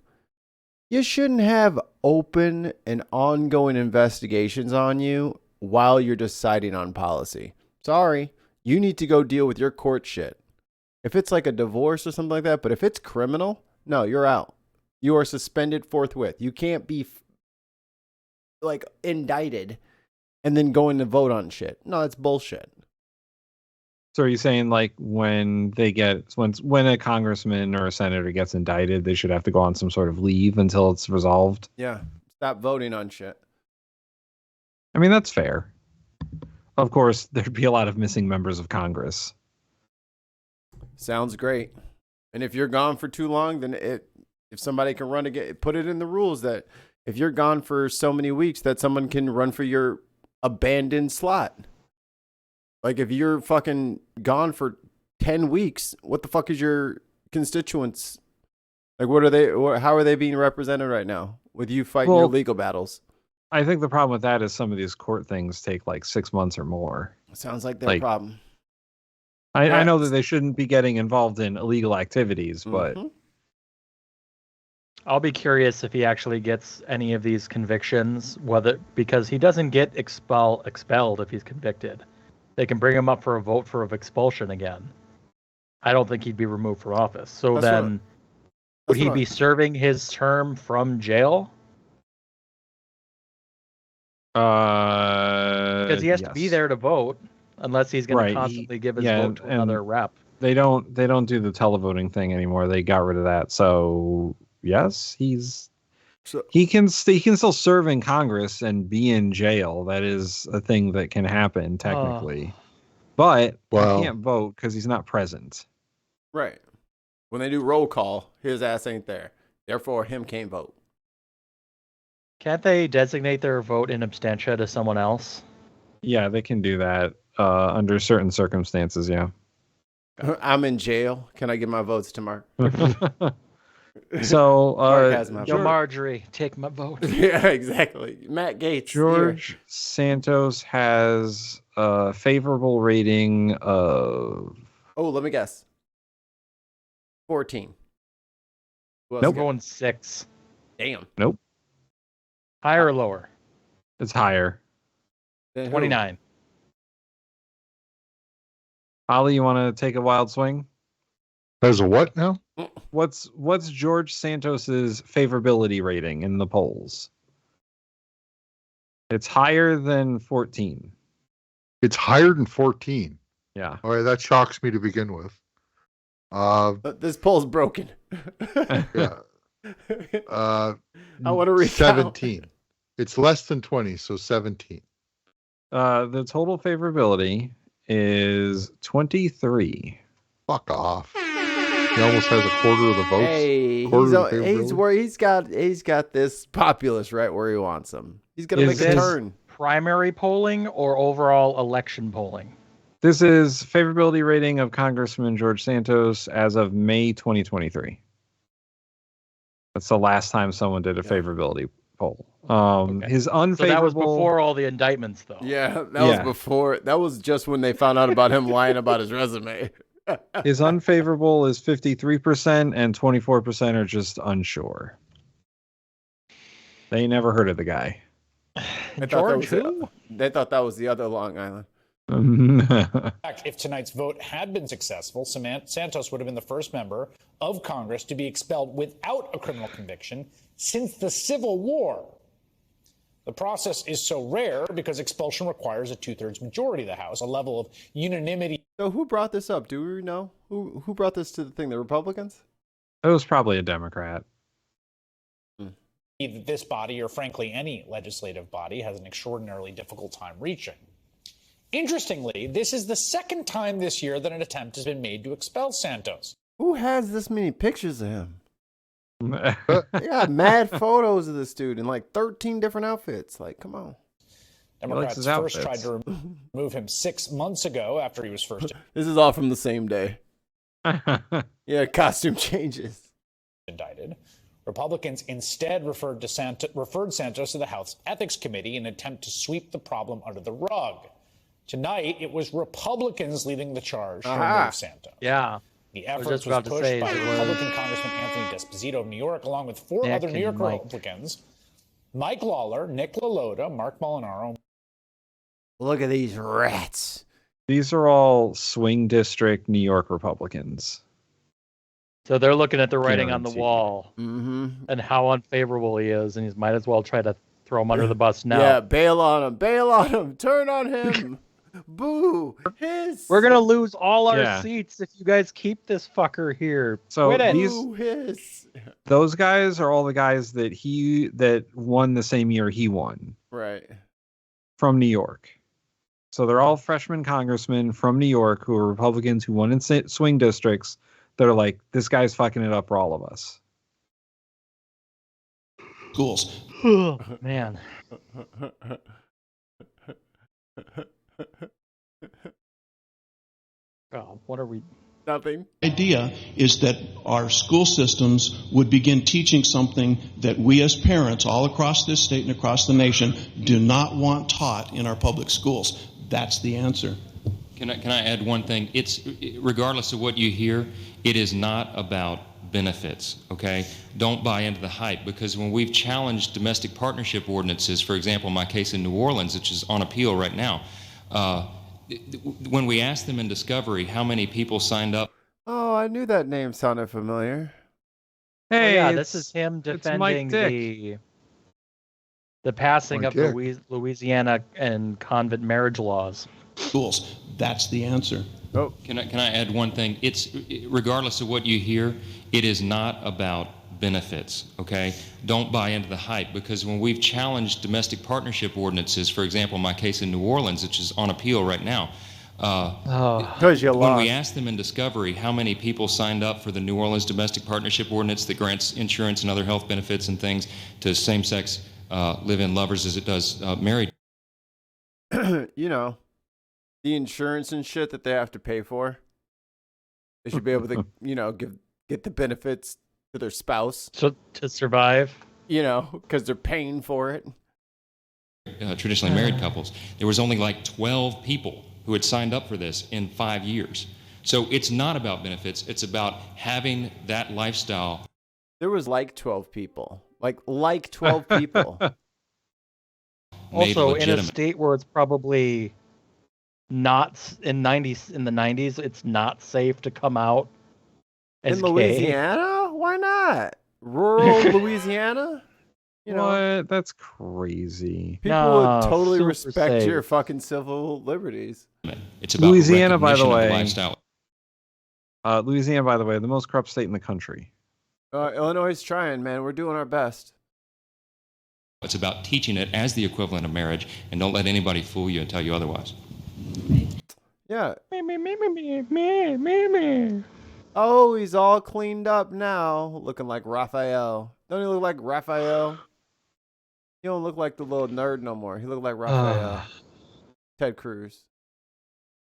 You shouldn't have open and ongoing investigations on you while you're deciding on policy. Sorry, you need to go deal with your court shit. If it's like a divorce or something like that, but if it's criminal, no, you're out. You are suspended forthwith. You can't be like indicted and then going to vote on shit. No, that's bullshit. So are you saying like when a congressman or a senator gets indicted, they should have to go on some sort of leave until it's resolved? Yeah, stop voting on shit. I mean, that's fair. Of course, there'd be a lot of missing members of Congress. Sounds great. And if you're gone for too long, then if somebody can run again, put it in the rules that if you're gone for so many weeks, that someone can run for your abandoned slot. Like if you're fucking gone for 10 weeks, what the fuck is your constituents? Like how are they being represented right now with you fighting your legal battles? I think the problem with that is some of these court things take like 6 months or more. Sounds like their problem. I know that they shouldn't be getting involved in illegal activities, but I'll be curious if he actually gets any of these convictions, because he doesn't get expelled if he's convicted. They can bring him up for a vote for expulsion again. I don't think he'd be removed from office. So would he be serving his term from jail? Because he has to be there to vote, unless he's going to constantly give his vote to another rep. They don't do the televoting thing anymore. They got rid of that. So yes, he can still serve in Congress and be in jail. That is a thing that can happen technically, but he can't vote because he's not present. Right. When they do roll call, his ass ain't there. Therefore, him can't vote. Can't they designate their vote in absentia to someone else? Yeah, they can do that under certain circumstances. Yeah. I'm in jail. Can I give my votes to Mark? So, Mark has my vote. Marjorie, take my vote. Yeah, exactly. Matt Gaetz. George Santos has a favorable rating of. Oh, let me guess. 14. Nope. Going 6. Damn. Nope. Higher or lower? It's higher. 29. Ollie, you want to take a wild swing? As a what now? What's George Santos's favorability rating in the polls? It's higher than 14. It's higher than 14. Yeah. All right, that shocks me to begin with. This poll's broken. Yeah. I want to recount. 17. It's less than 20, so 17. The total favorability is 23. Fuck off. He almost has a quarter of the votes. Hey, he's got this populace right where he wants them. He's gonna make a turn. Primary polling or overall election polling? This is favorability rating of Congressman George Santos as of May 2023. That's the last time someone did a favorability poll. His unfavorable. So that was before all the indictments, though. Yeah, that was before. That was just when they found out about him lying about his resume. His unfavorable is 53%, and 24% are just unsure. They never heard of the guy. George who? They thought that was the other Long Island. In fact, if tonight's vote had been successful, Santos would have been the first member of Congress to be expelled without a criminal conviction since the Civil War. The process is so rare because expulsion requires a 2/3 majority of the House, a level of unanimity. So who brought this up? Do we know? Who brought this to the thing? The Republicans? It was probably a Democrat. This body, or frankly any legislative body, has an extraordinarily difficult time reaching. Interestingly, this is the second time this year that an attempt has been made to expel Santos. Who has this many pictures of him? They got mad photos of this dude in like 13 different outfits. Like, come on. Democrats his first tried outfits. to remove him 6 months ago after he was first This is all from the same day. Yeah, costume changes. indicted. Republicans instead referred Santos to the House Ethics Committee in an attempt to sweep the problem under the rug. Tonight, it was Republicans leading the charge to remove Santos. Yeah. The was effort just was about to pushed say, by it was Republican Congressman Anthony Desposito of New York, along with four Nick other New York and Mike. Republicans: Mike Lawler, Nick LaLota, Mark Molinaro. Look at these rats. These are all swing district New York Republicans. So they're looking at the writing on the Guaranteed. wall Mm-hmm. and how unfavorable he is, and he might as well try to throw him under the bus now. Yeah, bail on him. Bail on him. Turn on him. Boo. Hiss. We're gonna lose all our Yeah. seats if you guys keep this fucker here. So Quit it. these- Boo. Hiss. Those guys are all the guys that won the same year he won Right. from New York. So they're all freshman congressmen from New York who are Republicans who won in swing districts that are like, this guy's fucking it up for all of us. Schools. Man, oh, what are we? Nothing. Idea is that our school systems would begin teaching something that we as parents all across this state and across the nation do not want taught in our public schools. That's the answer. Can I add one thing? It's regardless of what you hear, it is not about benefits, okay? Don't buy into the hype, because when we've challenged domestic partnership ordinances, for example, my case in New Orleans, which is on appeal right now, when we asked them in discovery how many people signed up. Oh, I knew that name sounded familiar. Hey, yeah, this is him it's Mike defending Dick. the passing Mike of Dick. Louisiana and convent marriage laws. Schools. That's the answer. Oh, Can I add one thing? It's regardless of what you hear, it is not about benefits, okay? Don't buy into the hype, because when we've challenged domestic partnership ordinances, for example, my case in New Orleans, which is on appeal right now, because you when lost. we asked them in discovery how many people signed up for the New Orleans domestic partnership ordinance that grants insurance and other health benefits and things to same-sex live-in lovers as it does married. You know, the insurance and shit that they have to pay for. They should be able to, you know, get the benefits to their spouse, So to survive, you know, because they're paying for it. Traditionally married couples, there was only like 12 people who had signed up for this in 5 years. So it's not about benefits, it's about having that lifestyle. There was like 12 people. Like 12 people. Made also in a legitimate. state where it's probably not in the 90s, it's not safe to come out as In gay. Louisiana? Why not? Rural Louisiana? You know, What? That's crazy. people No, would totally super respect safe. your fucking civil liberties. It's about Louisiana, by the recognition of way. lifestyle. Louisiana, by the way, the most corrupt state in the country. Illinois is trying, man. We're doing our best. It's about teaching it as the equivalent of marriage, and don't let anybody fool you and tell you otherwise. Yeah. Me. Oh, he's all cleaned up now, looking like Raphael. Don't he look like Raphael? He don't look like the little nerd no more. He look like Raphael. Ted Cruz.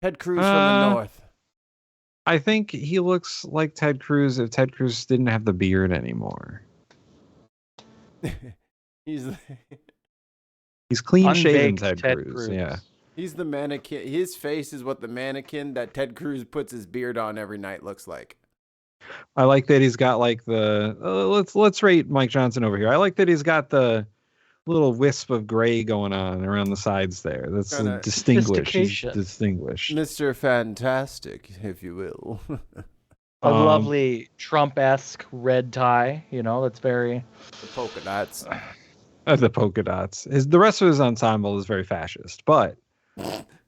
Ted Cruz from the north. I think he looks like Ted Cruz if Ted Cruz didn't have the beard anymore. He's He's clean shaven, Unbaked Ted Cruz. Yeah. he's the mannequin. His face is what the mannequin that Ted Cruz puts his beard on every night looks like. I like that he's got like the let's rate Mike Johnson over here. I like that he's got the little wisp of gray going on around the sides there. That's Kinda distinguished. He's sophistication. distinguished. Mr. Fantastic, if you will. A Um, lovely Trump-esque red tie, you know, that's very The polka dots. The polka dots. The rest of his ensemble is very fascist, but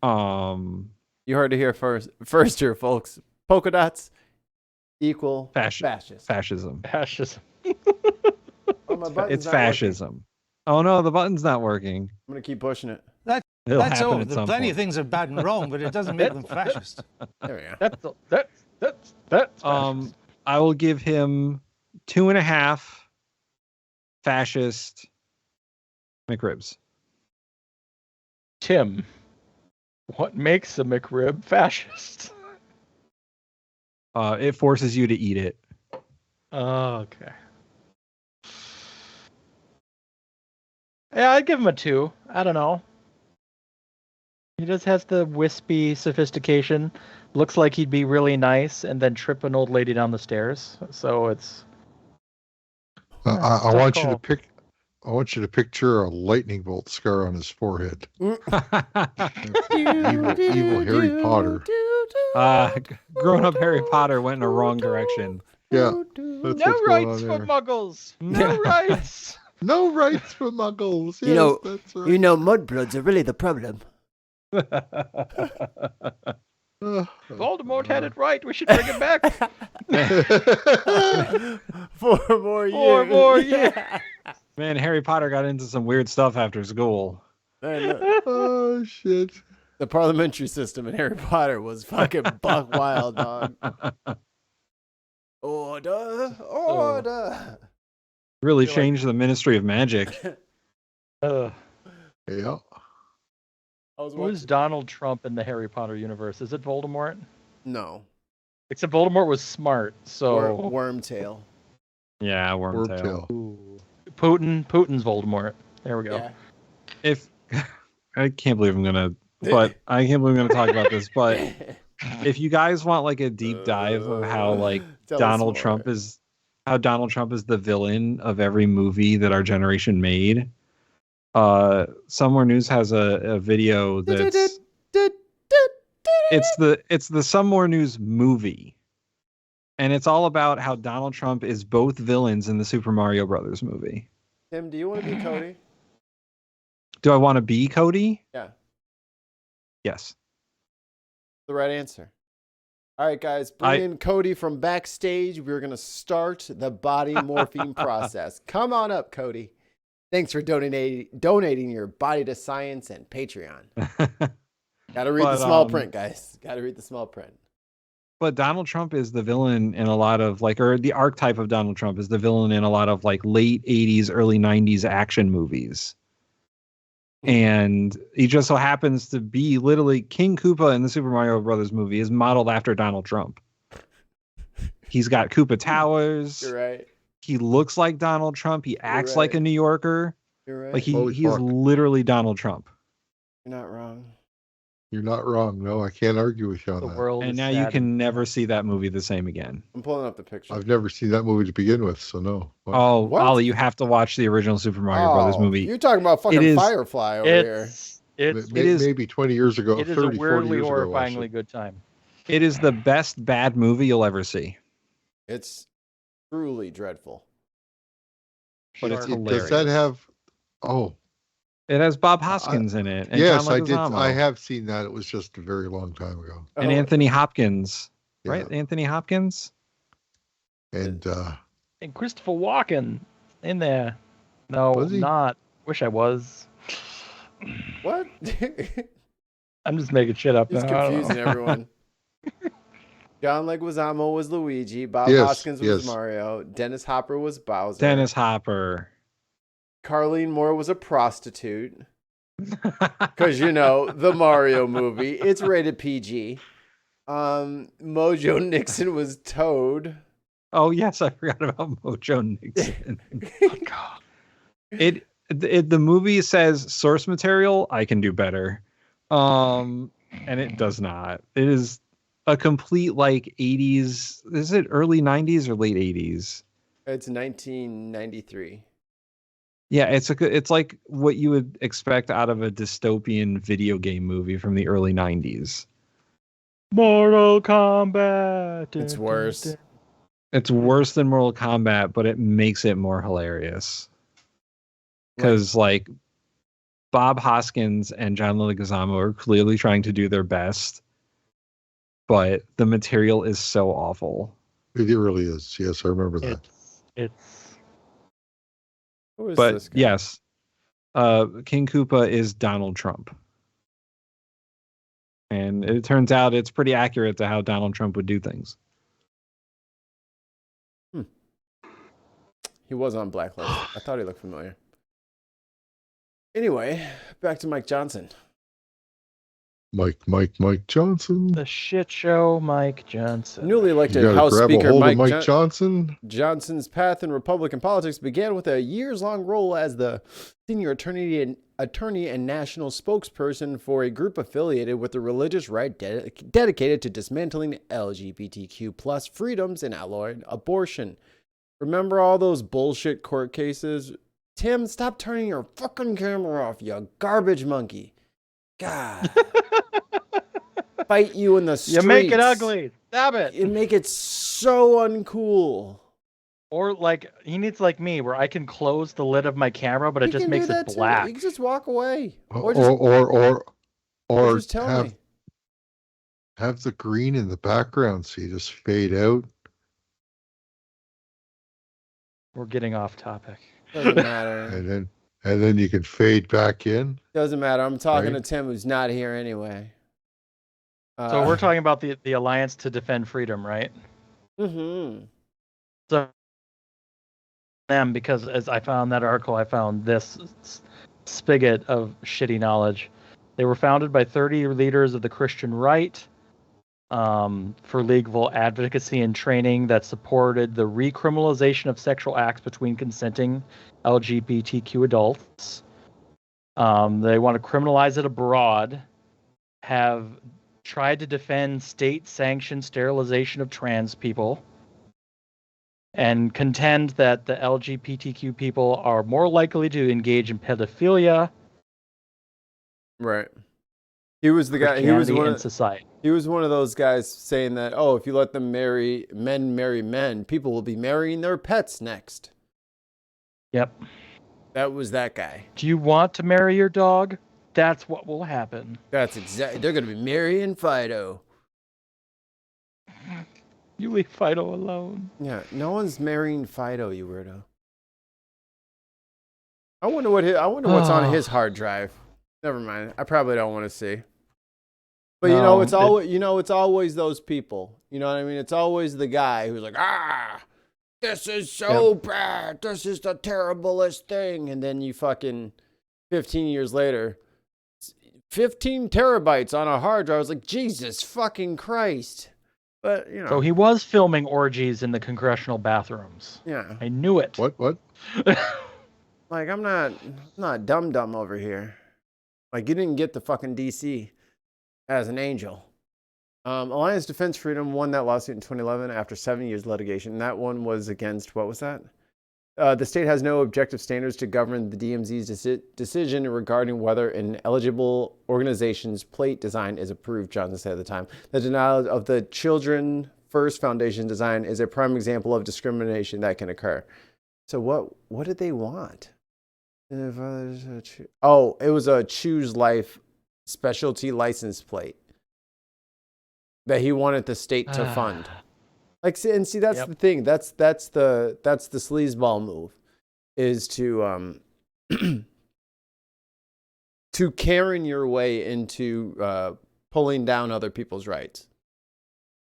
You heard it here first here, folks. Polka dots equal fascist. fascism. fascism. Oh, my button's It's not working. fascism. Oh no, the button's not working. I'm gonna keep pushing it. It'll That's happen all. at There's some plenty point. of things that are bad and wrong, but it doesn't make them fascist. There we go. That's I will give him 2.5 fascist McRibs. Tim, what makes a McRib fascist? It forces you to eat it. Oh, okay. Yeah, I'd give him a 2. I don't know. He just has the wispy sophistication. Looks like he'd be really nice and then trip an old lady down the stairs. So it's. I tough want you to call. pick. I want you to picture a lightning bolt scar on his forehead. evil Harry Potter. Grown up Harry Potter went in a wrong direction. Yeah. No That's what's going rights on for there. muggles. No rights. No rights for muggles. Yes, You know, that's right. you know, mudbloods are really the problem. Voldemort had it right. We should bring it back. 4 more years. 4 more years. Man, Harry Potter got into some weird stuff after school. Oh shit. The parliamentary system in Harry Potter was fucking buck wild, dog. Order. Really changed the Ministry of Magic. Yeah. Who's Donald Trump in the Harry Potter universe? Is it Voldemort? No. Except Voldemort was smart, so Wormtail. Yeah, Wormtail. Wormtail. Ooh. Putin's Voldemort. There we go. Yeah. If I can't believe I'm gonna talk about this, but if you guys want like a deep dive of how like Tell us Donald more. Trump is the villain of every movie that our generation made, Somewhere News has a video that's it's the Somewhere News movie, and it's all about how Donald Trump is both villains in the Super Mario Brothers movie. Tim, do you want to be Cody? Do I want to be Cody? Yeah. Yes. The right answer. All right, guys, bring in Cody from backstage. We're going to start the body morphine process. Come on up, Cody. Thanks for donating your body to science and Patreon. Got to read the small print, guys. Got to read the small print. But Donald Trump is the villain in a lot of like, or the archetype of Donald Trump is the villain in a lot of like late 80s, early 90s action movies. And he just so happens to be literally King Koopa in the Super Mario Brothers movie is modeled after Donald Trump. He's got Koopa Towers. You're right. He looks like Donald Trump. He acts like a New Yorker. You're right. Like he's fuck. literally Donald Trump. You're not wrong. You're not wrong. No, I can't argue with you on The that. world And is now you sad. can never see that movie the same again. I'm pulling up the picture. I've never seen that movie to begin with, so no. Oh, What? Ollie, you have to watch the original Super Mario Brothers movie. You're talking about fucking It is- Firefly over here. It's Maybe 20 years ago, it is 30, a 40 weirdly years ago. I watched horrifyingly it. good time. It is the best bad movie you'll ever see. It's truly dreadful. But it's Sure. hilarious. Does that have? Oh, It has Bob Hoskins in it. And yes, John I did. Leguizamo, I have seen that. It was just a very long time ago. And Oh, Anthony Hopkins, Yeah. right? Anthony Hopkins. And And Christopher Walken in there. No, Was he? not. Wish I was. What? I'm just making shit up It's now. I don't know. confusing everyone. John Leguizamo was Luigi. Bob Yes, Hoskins was yes. Mario. Dennis Hopper was Bowser. Dennis Hopper. Carlene Moore was a prostitute. Because, you know, the Mario movie. It's rated PG. Mojo Nixon was Toad. Oh yes, I forgot about Mojo Nixon. God. The movie says source material. I can do better, and it does not. It is a complete like 80s. Is it early 90s or late 80s? It's 1993. Yeah, it's like what you would expect out of a dystopian video game movie from the early 90s. Mortal Kombat. It's worse. It's worse than Mortal Kombat, but it makes it more hilarious. Because like Bob Hoskins and John Leguizamo are clearly trying to do their best, but the material is so awful. it really is. Yes, I remember that. It's Who is But this guy? yes, King Koopa is Donald Trump. And it turns out it's pretty accurate to how Donald Trump would do things. He was on Blacklist. I thought he looked familiar. Anyway, back to Mike Johnson. Mike Johnson. The shit show, Mike Johnson. Newly You elected gotta House grab Speaker a hold Mike, of Mike Johnson. Johnson's path in Republican politics began with a years-long role as the senior attorney and national spokesperson for a group affiliated with the religious right dedicated to dismantling LGBTQ plus freedoms and outlawing abortion. Remember all those bullshit court cases? Tim, stop turning your fucking camera off, you garbage monkey. God. Fight you in the streets. You make it ugly. Stop it. You make it so uncool. Or like he needs like me, where I can close the lid of my camera, but it just makes it black. You can just walk away, Or just tell me. have the green in the background so you just fade out. We're getting off topic. Doesn't matter. And then you can fade back in. Doesn't matter. I'm talking Right. to Tim, who's not here anyway. So we're talking about the Alliance to Defend Freedom, right? Mm-hmm. So them, because as I found that article, I found this spigot of shitty knowledge. They were founded by 30 leaders of the Christian right for legal advocacy and training that supported the recriminalization of sexual acts between consenting LGBTQ adults. They want to criminalize it abroad, have tried to defend state-sanctioned sterilization of trans people, and contend that the LGBTQ people are more likely to engage in pedophilia. Right. He was the guy. He was one in society. He was one of those guys saying that, oh, if you let them marry men, people will be marrying their pets next. Yep. That was that guy. Do you want to marry your dog? That's what will happen. That's exactly. They're gonna be marrying Fido. You leave Fido alone. Yeah, no one's marrying Fido, you weirdo. I wonder what's on his hard drive. Never mind. I probably don't want to see. But it's always those people. You know what I mean? It's always the guy who's like, this is so bad. This is the terriblest thing. And then you fucking 15 years later, 15 terabytes on a hard drive. I was like, Jesus fucking Christ. But, So he was filming orgies in the congressional bathrooms. Yeah. I knew it. What? Like, I'm not dumb over here. Like, you didn't get the fucking DC as an angel. Alliance Defense Freedom won that lawsuit in 2011 after 7 years litigation. That one was against, what was that? The state has no objective standards to govern the DMZ's decision regarding whether an eligible organization's plate design is approved, Johnson said at the time. The denial of the Children First Foundation design is a prime example of discrimination that can occur. So what did they want? Oh, it was a Choose Life specialty license plate that he wanted the state to fund. Like, see, that's the thing. That's the sleazeball move, is to to Karen your way into pulling down other people's rights.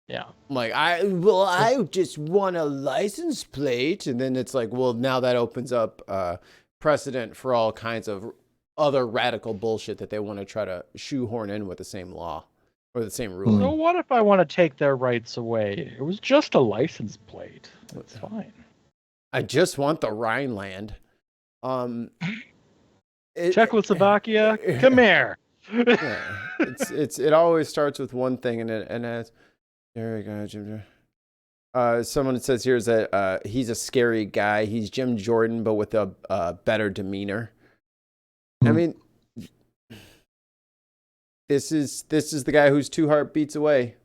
Yeah. Like, I just want a license plate, and then it's like, well, now that opens up precedent for all kinds of other radical bullshit that they want to try to shoehorn in with the same law or the same rule. So what if I want to take their rights away? It was just a license plate. That's fine. I just want the Rhineland. Czechoslovakia, come here. It always starts with one thing, and as there we go, Jim. Someone says here is that he's a scary guy. He's Jim Jordan, but with a better demeanor. I mean, this is the guy who's 2 heartbeats away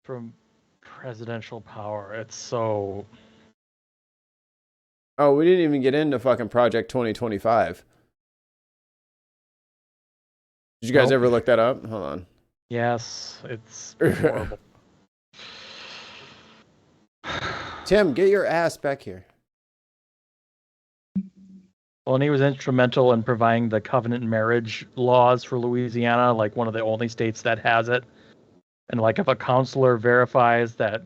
from presidential power. It's so. Oh, we didn't even get into fucking Project 2025. Did you guys ever look that up? Hold on. Yes, it's horrible. Tim, get your ass back here. Well, and he was instrumental in providing the covenant marriage laws for Louisiana, like one of the only states that has it. And like if a counselor verifies that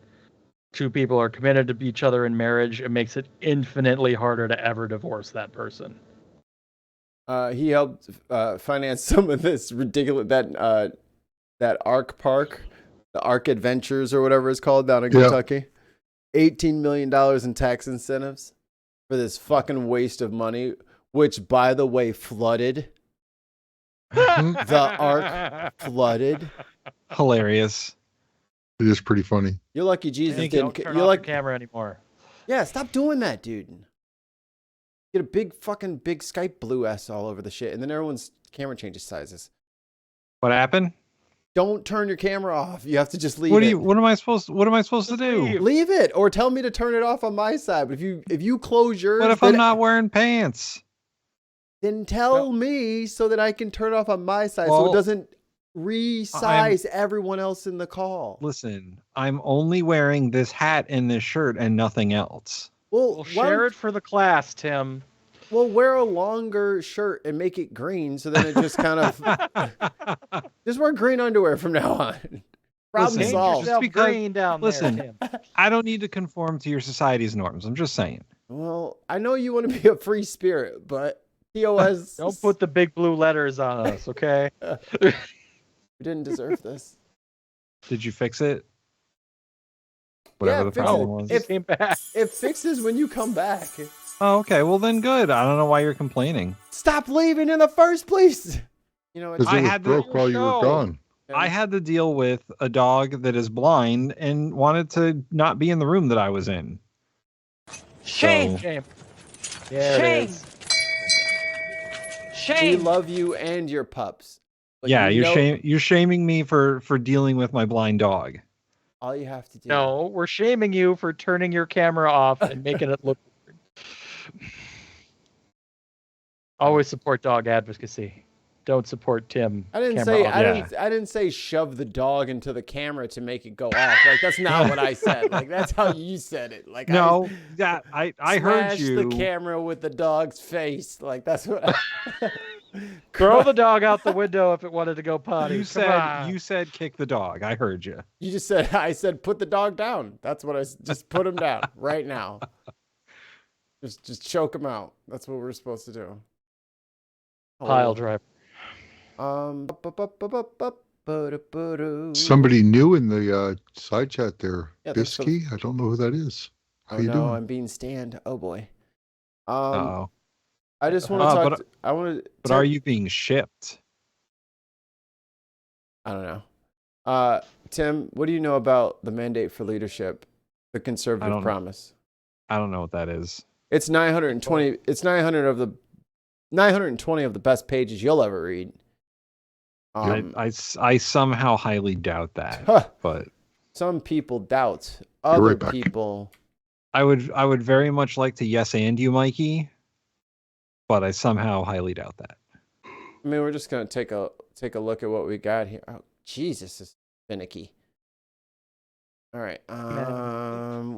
two people are committed to each other in marriage, it makes it infinitely harder to ever divorce that person. He helped finance some of this ridiculous that Ark Park, the Ark Adventures or whatever it's called down in Kentucky. $18 million in tax incentives for this fucking waste of money, which, by the way, flooded. The Ark flooded. Hilarious. It is pretty funny. You're lucky Jesus Don't didn't. turn You're off like the camera anymore. Yeah, stop doing that, dude. Get a big Skype blue S all over the shit, and then everyone's camera changes sizes. What happened? Don't turn your camera off. You have to just leave What it. am I supposed to do? Leave it, or tell me to turn it off on my side. But if you close yours, What if I'm not wearing pants? Then tell me so that I can turn it off on my side, so Well, it doesn't resize everyone else in the call. Listen, I'm only wearing this hat and this shirt and nothing else. Well, Share it for the class, Tim. Well, wear a longer shirt and make it green, so then it just kind of just wear green underwear from now on. Problem Listen, solved. just because- green down listen, there, Tim. I don't need to conform to your society's norms. I'm just saying. Well, I know you want to be a free spirit, but TOS. Don't put the big blue letters on us, okay? We didn't deserve this. Did you fix it? Whatever the fix problem it. was. It came back. It fixes when you come back. Oh, okay. Well, then good. I don't know why you're complaining. Stop leaving in the first place. You know what? Because I it was had to- broke while you were gone. I had to deal with a dog that is blind and wanted to not be in the room that I was in. Shame. So- Shame. There Shame. it is. We Shame. love you and your pups. But Yeah, you know, you're shaming me for dealing with my blind dog. all you have to do. No, we're shaming you for turning your camera off and making it look weird. Always support dog advocacy. Don't support Tim. I didn't camera say off. I didn't say shove the dog into the camera to make it go off. Like that's not what I said. Like that's how you said it. Like No, that I heard smash you. the camera with the dog's face. Like that's what. Throw the dog out the window if it wanted to go potty. You said kick the dog. I heard you. You just said I said put the dog down. That's what just put him down right now. Just choke him out. That's what we're supposed to do. Pile driver. Somebody new in the side chat there. Yeah, thanks for- Bisky? I don't know who that is. How Oh you no, doing? I'm being stand. Oh boy. Oh, I just want to talk. but- I want to. but are you being shipped? I don't know. Tim, what do you know about the mandate for leadership, the conservative don't know. promise? I don't know what that is. It's 920. It's 920 of the best pages you'll ever read. I somehow highly doubt that, but Some people doubt. Be Other right back. people. I would very much like to yes and you, Mikey, but I somehow highly doubt that. I mean, we're just gonna take a look at what we got here. Oh, Jesus, this is finicky. All right.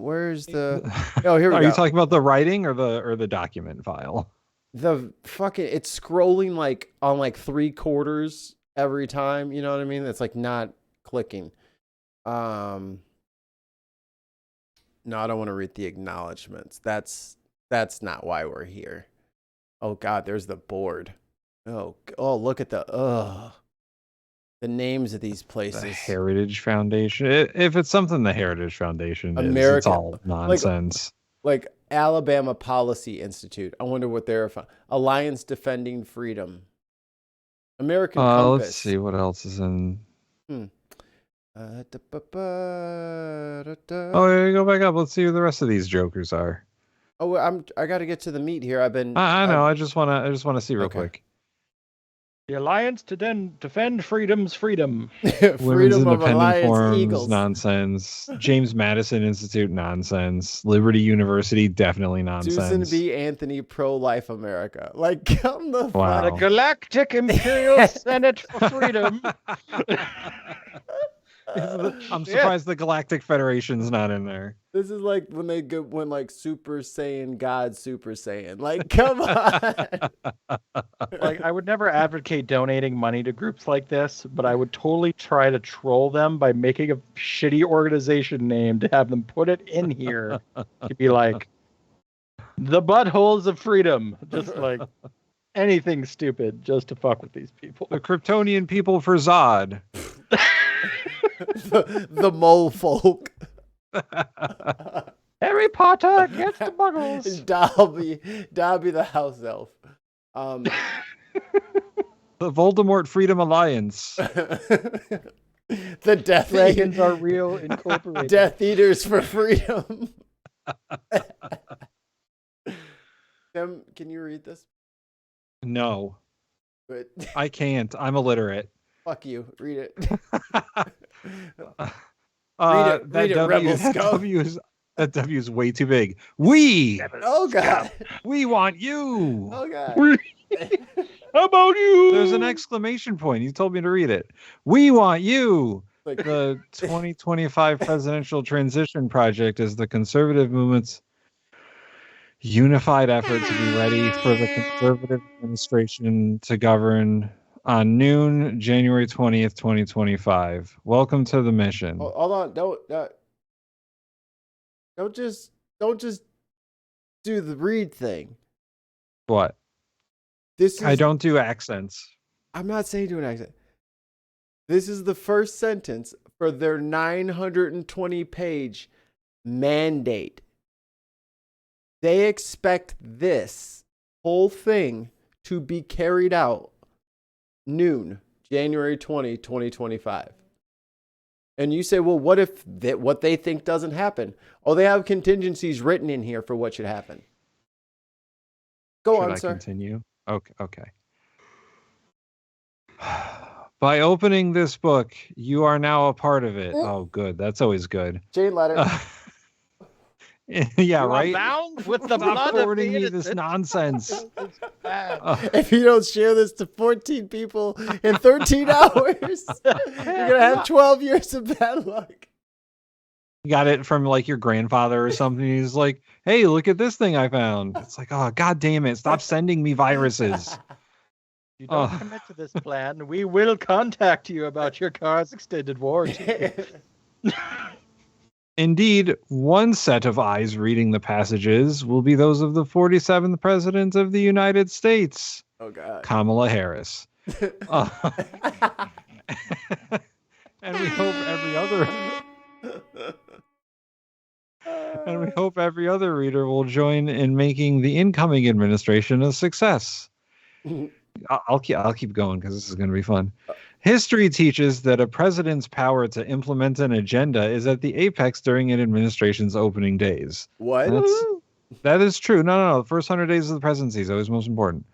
Where's the? Oh, here we Are go. you talking about the writing or the document file? The fucking it's scrolling like on like 3/4 every time. You know what I mean? It's like not clicking. No, I don't want to read the acknowledgments. That's not why we're here. Oh God, there's the board. Oh, look at the names of these places. The Heritage Foundation. If it's something the Heritage Foundation is, it's American- all nonsense. Like Alabama Policy Institute. I wonder what they're Alliance Defending Freedom. American Compass. Let's see what else is in. Oh, yeah, go back up. Let's see who the rest of these jokers are. Oh, I got to get to the meat here. I've been. I know. I just want to see real Okay. quick. The Alliance to defend freedom's freedom. Women's Freedom of Independent Alliance Forums Eagles. nonsense. James Madison Institute nonsense. Liberty University definitely nonsense. Susan B. Anthony, Pro-Life America. Like, come the Wow. The fuck. Galactic Imperial Senate for Freedom. I'm surprised the Galactic Federation's not in there. This is like when they go when like Super Saiyan God Super Saiyan. Like, come on. Like, I would never advocate donating money to groups like this, but I would totally try to troll them by making a shitty organization name to have them put it in here to be like the buttholes of freedom, just like anything stupid, just to fuck with these people. The Kryptonian people for Zod. the mole folk. Harry Potter against the Muggles. Dobby the house elf. The Voldemort Freedom Alliance. The Death Dragons are real incorporated. Death Eaters for freedom. Tim, can you read this? No, But I can't. I'm illiterate. fuck you. Read it. That Rebel Scout. That W is way too big. We Oh god. we want you. Oh god. How about you? There's an exclamation point. You told me to read it. We want you. Like, The 2025 presidential transition project is the conservative movement's unified effort to be ready for the conservative administration to govern on noon, January 20th, 2025. Welcome to the mission. hold on. Don't just do the read thing. What? This is, I don't do accents. I'm not saying do an accent. This is the first sentence for their 920-page mandate. They expect this whole thing to be carried out noon, January 20, 2025. And you say, well, what if what they think doesn't happen? Oh, they have contingencies written in here for what should happen. Go Should on, I sir. continue? Okay. By opening this book, you are now a part of it. Oh, good. That's always good. Jane Letter. Yeah, You are right? bound with the Stop blood of forwarding the me this innocent. nonsense. It's bad. If you don't share this to 14 people in 13 hours, you're going to have 12 years of bad luck. You got it from like your grandfather or something. He's like, hey, look at this thing I found. It's like, oh, God damn it. Stop sending me viruses. If you don't Oh. commit to this plan, we will contact you about your car's extended warranty. Indeed, one set of eyes reading the passages will be those of the 47th President of the United States, Oh, God. Kamala Harris. Uh, and we hope every other reader will join in making the incoming administration a success. I'll keep going because this is going to be fun. History teaches that a president's power to implement an agenda is at the apex during an administration's opening days. What? That is true. No. The first 100 days of the presidency is always most important.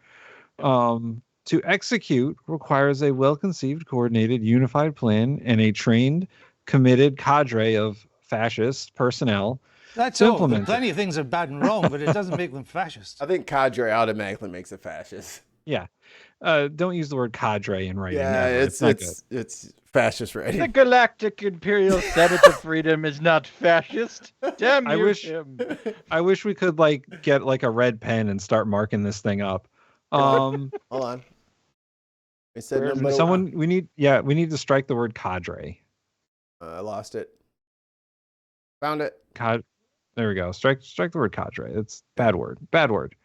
To execute requires a well-conceived, coordinated, unified plan and a trained, committed cadre of fascist personnel. That's To all. implement Plenty of things are bad and wrong, but it doesn't make them fascist. I think cadre automatically makes it fascist. Yeah. Don't use the word cadre in writing. Yeah, never. it's not good. it's fascist The writing. Galactic Imperial Senate of Freedom is not fascist. Damn I you, wish- Tim. I wish we could like get like a red pen and start marking this thing up. Hold on. We said Where's number we need to strike the word cadre. I lost it. Found it. There we go. Strike the word cadre. It's bad word. Bad word.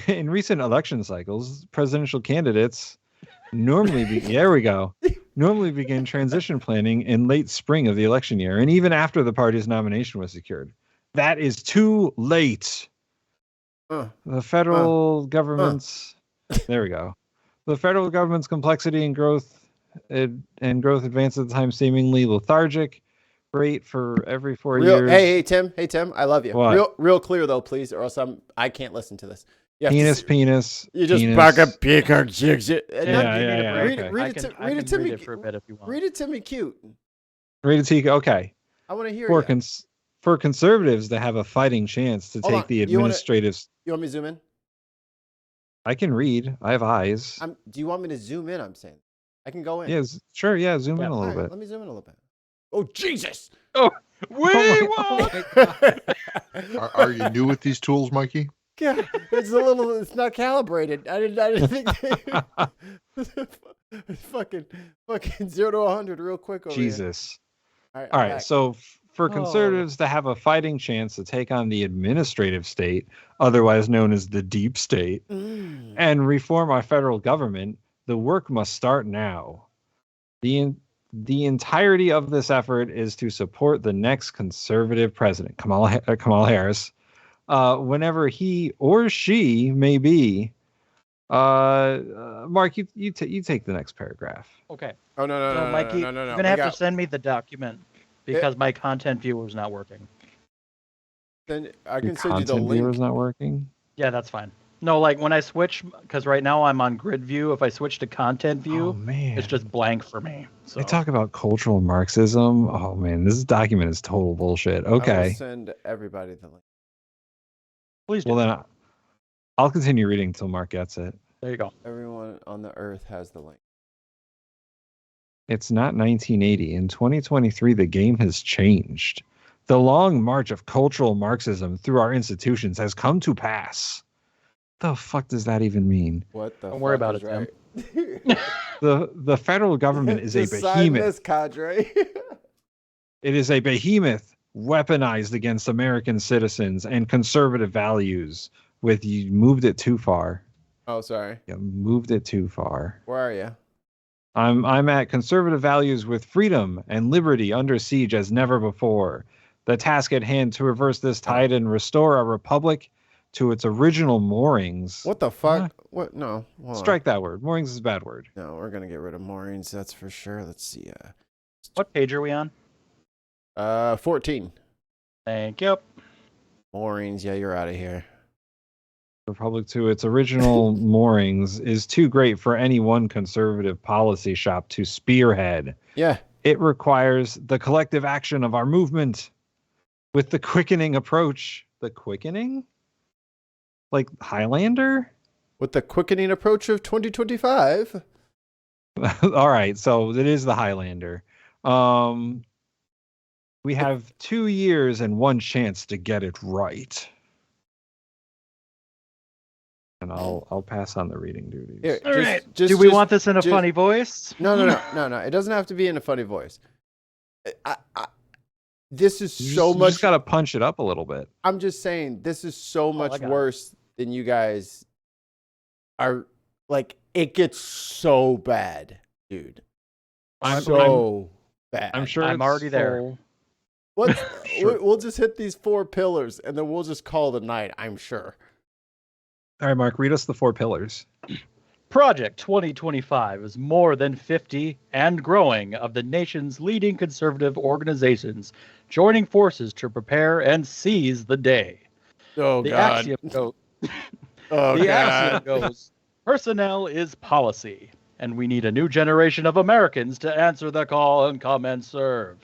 In recent election cycles, presidential candidates normally begin transition planning in late spring of the election year, and even after the party's nomination was secured. That is too late. The federal government's there we go. The federal government's complexity and growth advance at the time seemingly lethargic. Rate for every 4 years. Hey Tim, I love you. What? Real clear though, please, or else I can't listen to this. You have to Penis. You just penis. back up, pick up, jig. Yeah, Read okay. it to me. for a bit if you want. Read it to me, cute. Rated T. Okay. I want to hear For you. for conservatives to have a fighting chance to Hold take on. the You wanna- administrative. You want me to zoom in? I can read. I have eyes. Do you want me to zoom in? I'm saying. I can go in. Yes, sure. Yeah, zoom in a All little right, bit. let me zoom in a little bit. Oh Jesus! We won! Are you new with these tools, Mikey? Yeah, it's not calibrated. I didn't think fucking 0 to 100 real quick over here. Jesus. All right, All I'm right. back. So for conservatives to have a fighting chance to take on the administrative state, otherwise known as the deep state, and reform our federal government, the work must start now. The entirety of this effort is to support the next conservative president, Kamala Harris, whenever he or she may be. Mark, you take the next paragraph. Okay. Oh no, Mikey, no. you're gonna have to send me the document because my content viewer is not working. Then I Your can send you the content viewer link. is not working. Yeah, that's fine. No, like when I switch, because right now I'm on grid view. If I switch to content view, Oh man, it's just blank for me. So they talk about cultural Marxism. Oh man, this document is total bullshit. I will Okay, send everybody the link. please do. well then I'll continue reading until Mark gets it. There you go. Everyone on the earth has the link. It's not 1980. In 2023, the game has changed. The long march of cultural Marxism through our institutions has come to pass. The fuck does that even mean? What the? Don't worry about is it, right? The federal government is a Just sign behemoth. this, cadre. It is a behemoth weaponized against American citizens and conservative values. You moved it too far. Oh, sorry. You moved it too far. Where are you? I'm at conservative values with freedom and liberty under siege as never before. The task at hand to reverse this tide and restore our republic to its original moorings. What the fuck? What? No. hold on. Strike that word. Moorings is a bad word. No, we're gonna get rid of moorings. That's for sure. Let's see. What page are we on? 14. Thank you. Moorings. Yeah, you're out of here. Republic to its original moorings is too great for any one conservative policy shop to spearhead. Yeah. It requires the collective action of our movement with the quickening approach. The quickening? Like Highlander? With the quickening approach of 2025. All right, so it is the Highlander. We have 2 years and one chance to get it right. And I'll pass on the reading duties. Here, All right. Do we want this in a funny voice? No. It doesn't have to be in a funny voice. This is You so just, much. You just got to punch it up a little bit. I'm just saying, this is so much I got it. worse than you guys are. Like, it gets so bad, dude. I'm Bad. I'm sure I'm it's already there. full. Let's, Sure. We'll just hit these 4 pillars, and then we'll just call it a night, I'm sure. All right, Mark, read us the 4 pillars. Project 2025 is more than 50 and growing of the nation's leading conservative organizations joining forces to prepare and seize the day. Oh, The God. axiom goes, Oh, the God. axiom goes, personnel is policy, and we need a new generation of Americans to answer the call and come and serve.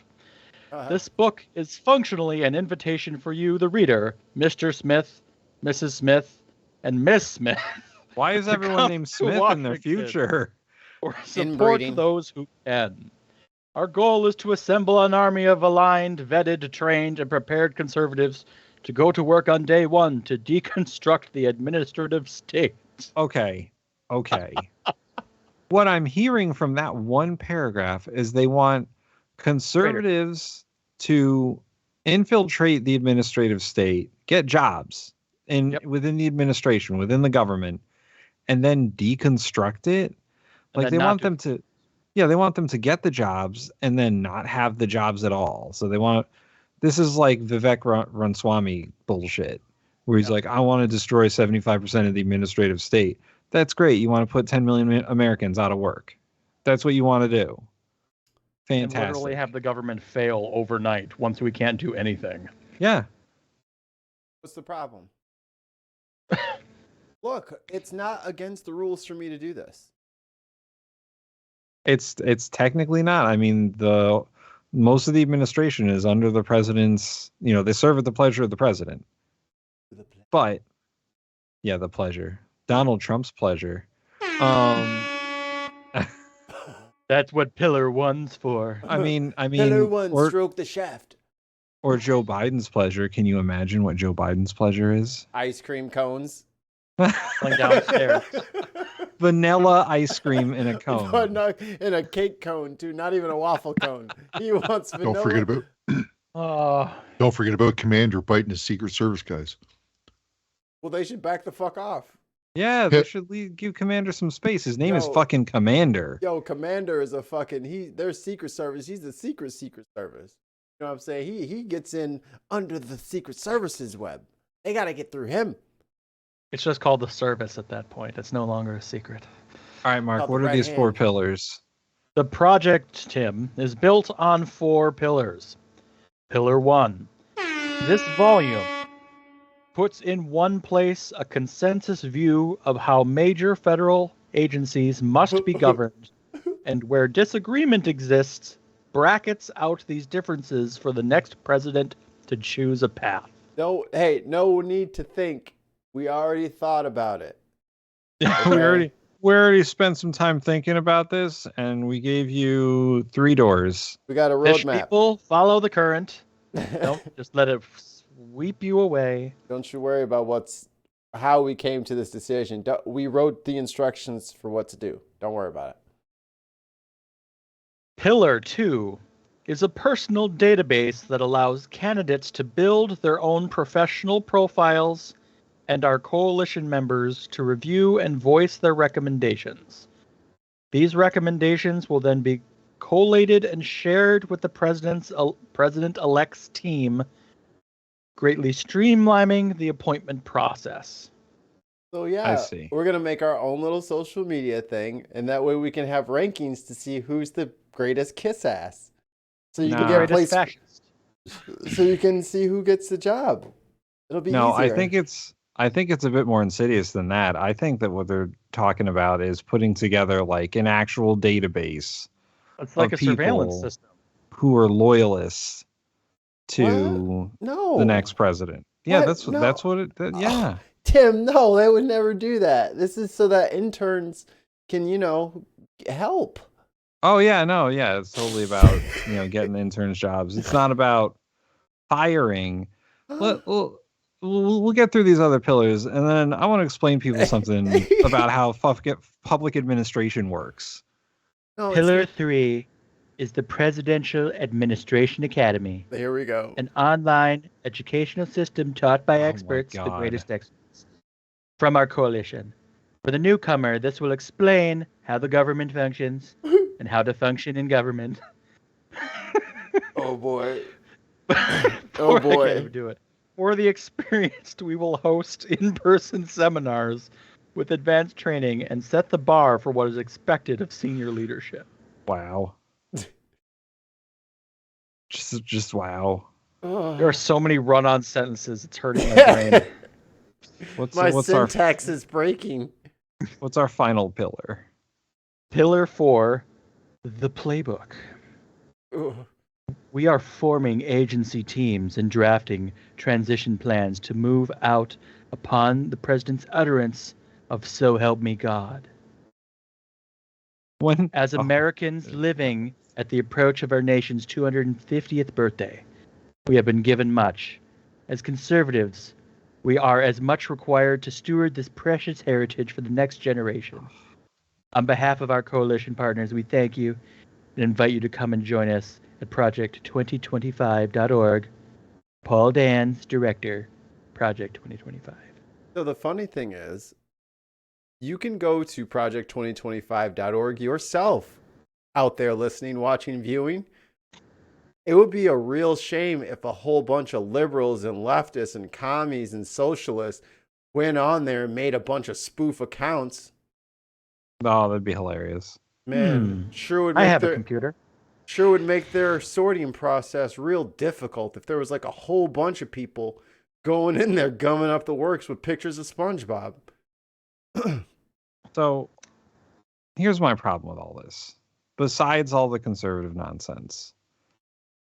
This book is functionally an invitation for you, the reader, Mr. Smith, Mrs. Smith, and Miss Smith. Why is To everyone come named to Smith in their Washington. future? Or support Inbreeding. those who can. Our goal is to assemble an army of aligned, vetted, trained, and prepared conservatives to go to work on day one to deconstruct the administrative state. Okay. What I'm hearing from that one paragraph is they want conservatives to infiltrate the administrative state, get jobs within the administration, within the government, and then deconstruct it. Like they want them to, they want them to get the jobs and then not have the jobs at all. So they want, this is like Vivek Ramaswamy bullshit, where he's like, I want to destroy 75% of the administrative state. That's great. You want to put 10 million Americans out of work. That's what you want to do. Fantastic. And literally have the government fail overnight once we can't do anything. Yeah. What's the problem? Look, it's not against the rules for me to do this. It's technically not. I mean, most of the administration is under the president's, they serve at the pleasure of the president. But yeah, the pleasure. Donald Trump's pleasure. That's what Pillar 1's for. I mean, Pillar 1, stroke the shaft. Or Joe Biden's pleasure. Can you imagine what Joe Biden's pleasure is? Ice cream cones. Going downstairs. Vanilla ice cream in a cone. But no, in a cake cone, too. Not even a waffle cone. He wants vanilla. Don't forget about Commander biting his Secret Service guys. Well, they should back the fuck off. Yeah, they should give Commander some space. His name is fucking Commander. Yo, Commander is a fucking their Secret Service. He's the Secret Service. You know what I'm saying? He gets in under the Secret Service's web. They gotta get through him. It's just called the service at that point. It's no longer a secret. All right, Mark, what are these 4 pillars? The project, Tim, is built on 4 pillars. Pillar 1. This volume puts in one place a consensus view of how major federal agencies must be governed, and where disagreement exists, brackets out these differences for the next president to choose a path. No need to think. We already thought about it. Okay. we already spent some time thinking about this, and we gave you 3 doors. We got a Fish roadmap. people, follow the current. Don't just let it sweep you away. Don't you worry about how we came to this decision. We wrote the instructions for what to do. Don't worry about it. Pillar 2 is a personal database that allows candidates to build their own professional profiles and our coalition members to review and voice their recommendations. These recommendations will then be collated and shared with the president-elect's team, greatly streamlining the appointment process. So yeah, I see. We're going to make our own little social media thing, and that way we can have rankings to see who's the greatest kiss ass. So you can get placed, so you can see who gets the job. It'll be easier. I think it's a bit more insidious than that. I think that what they're talking about is putting together like an actual database. It's like a surveillance system. Who are loyalists to the next president. Yeah, that's what it. Yeah. Tim, no, they would never do that. This is so that interns can, help. Oh yeah, no, yeah, it's totally about getting interns jobs. It's not about firing. We'll get through these other pillars, and then I want to explain people something about how public administration works. Pillar 3 is the Presidential Administration Academy. Here we go. An online educational system taught by experts, the greatest experts from our coalition. For the newcomer, this will explain how the government functions and how to function in government. Oh boy. Oh boy. Do it. For the experienced, we will host in-person seminars with advanced training and set the bar for what is expected of senior leadership. Wow. Just wow. There are so many run-on sentences, it's hurting my brain. What's syntax is breaking. What's our final pillar? Pillar 4, the playbook. Ugh. We are forming agency teams and drafting transition plans to move out upon the president's utterance of "So help me God." As Americans living at the approach of our nation's 250th birthday, we have been given much. As conservatives, we are as much required to steward this precious heritage for the next generation. On behalf of our coalition partners, we thank you and invite you to come and join us at project2025.org. Paul Dans, Director, Project 2025. So the funny thing is, you can go to project2025.org yourself, out there listening, watching, viewing. It would be a real shame if a whole bunch of liberals and leftists and commies and socialists went on there and made a bunch of spoof accounts. Oh, that'd be hilarious. Man, sure would. I have a computer. Sure would make their sorting process real difficult if there was like a whole bunch of people going in there gumming up the works with pictures of SpongeBob. So here's my problem with all this. Besides all the conservative nonsense,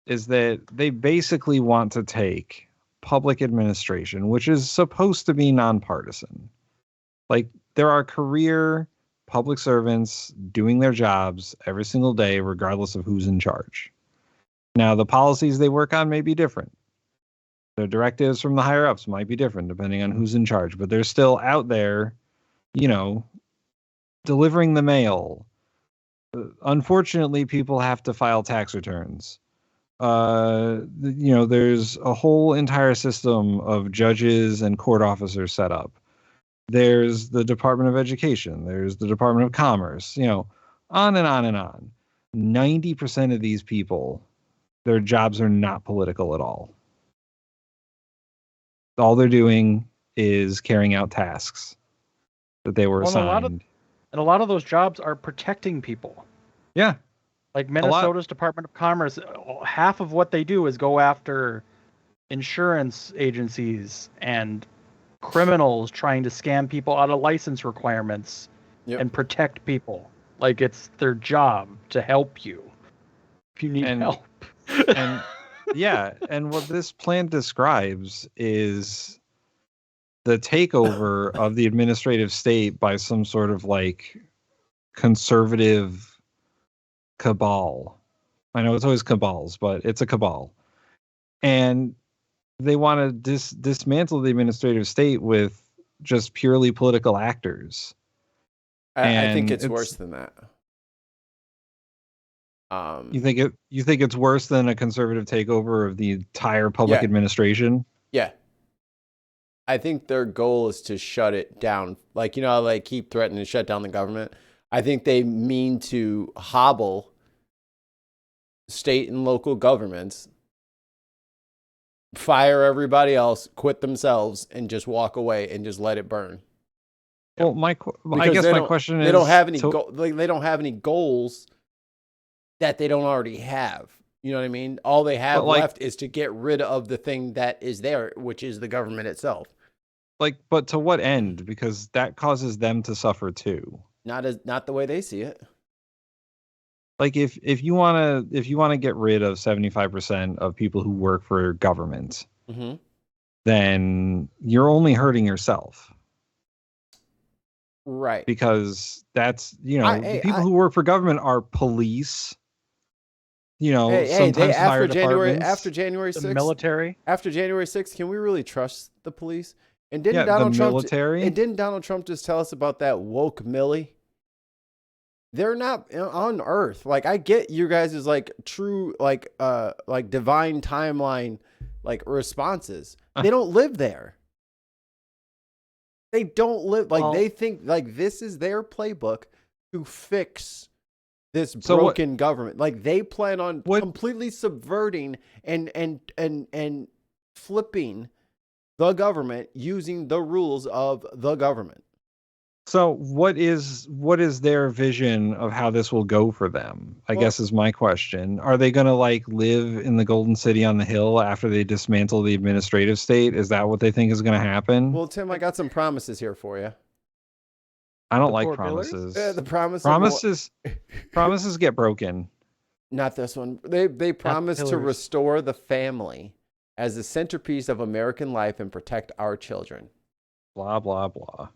is that they basically want to take public administration, which is supposed to be nonpartisan. Like, there are career public servants doing their jobs every single day, regardless of who's in charge. Now, the policies they work on may be different. The directives from the higher ups might be different depending on who's in charge, but they're still out there, delivering the mail. Unfortunately, people have to file tax returns. There's a whole entire system of judges and court officers set up. There's the Department of Education. There's the Department of Commerce, on and on and on. 90% of these people, their jobs are not political at all. All they're doing is carrying out tasks that they were assigned. And a lot of those jobs are protecting people. Yeah. Like Minnesota's Department of Commerce, half of what they do is go after insurance agencies and criminals trying to scam people out of license requirements and protect people. Like, it's their job to help you if you need help. And and what this plan describes is the takeover of the administrative state by some sort of like conservative cabal. I know it's always cabals, but it's a cabal. And they want to dismantle the administrative state with just purely political actors. I think it's worse than that. You think it's worse than a conservative takeover of the entire public administration? Yeah. I think their goal is to shut it down. Like, they keep threatening to shut down the government. I think they mean to hobble state and local governments, fire everybody else, quit themselves, and just walk away and just let it burn. Well, I guess my question is, they don't have any they don't have any goals that they don't already have. You know what I mean? All they have left is to get rid of the thing that is there, which is the government itself. But to what end? Because that causes them to suffer too. Not the way they see it. Like if you want to get rid of 75% of people who work for government, then you're only hurting yourself. Right. Because that's, the people who work for government are police, sometimes fire departments. After January 6th, the military. After January 6th, can we really trust the police? And didn't Donald Trump just tell us about that woke Millie? They're not on Earth. Like, I get you guys' like true like divine timeline like responses. They don't live there. They don't live they think like this is their playbook to fix this broken government. Like, they plan on completely subverting and flipping the government using the rules of the government. So what is their vision of how this will go for them? I guess is my question. Are they going to live in the Golden City on the hill after they dismantle the administrative state? Is that what they think is going to happen? Well, Tim, I got some promises here for you. I don't like promises. The promises get broken. Not this one. They promise to restore the family as the centerpiece of American life and protect our children. Blah, blah, blah.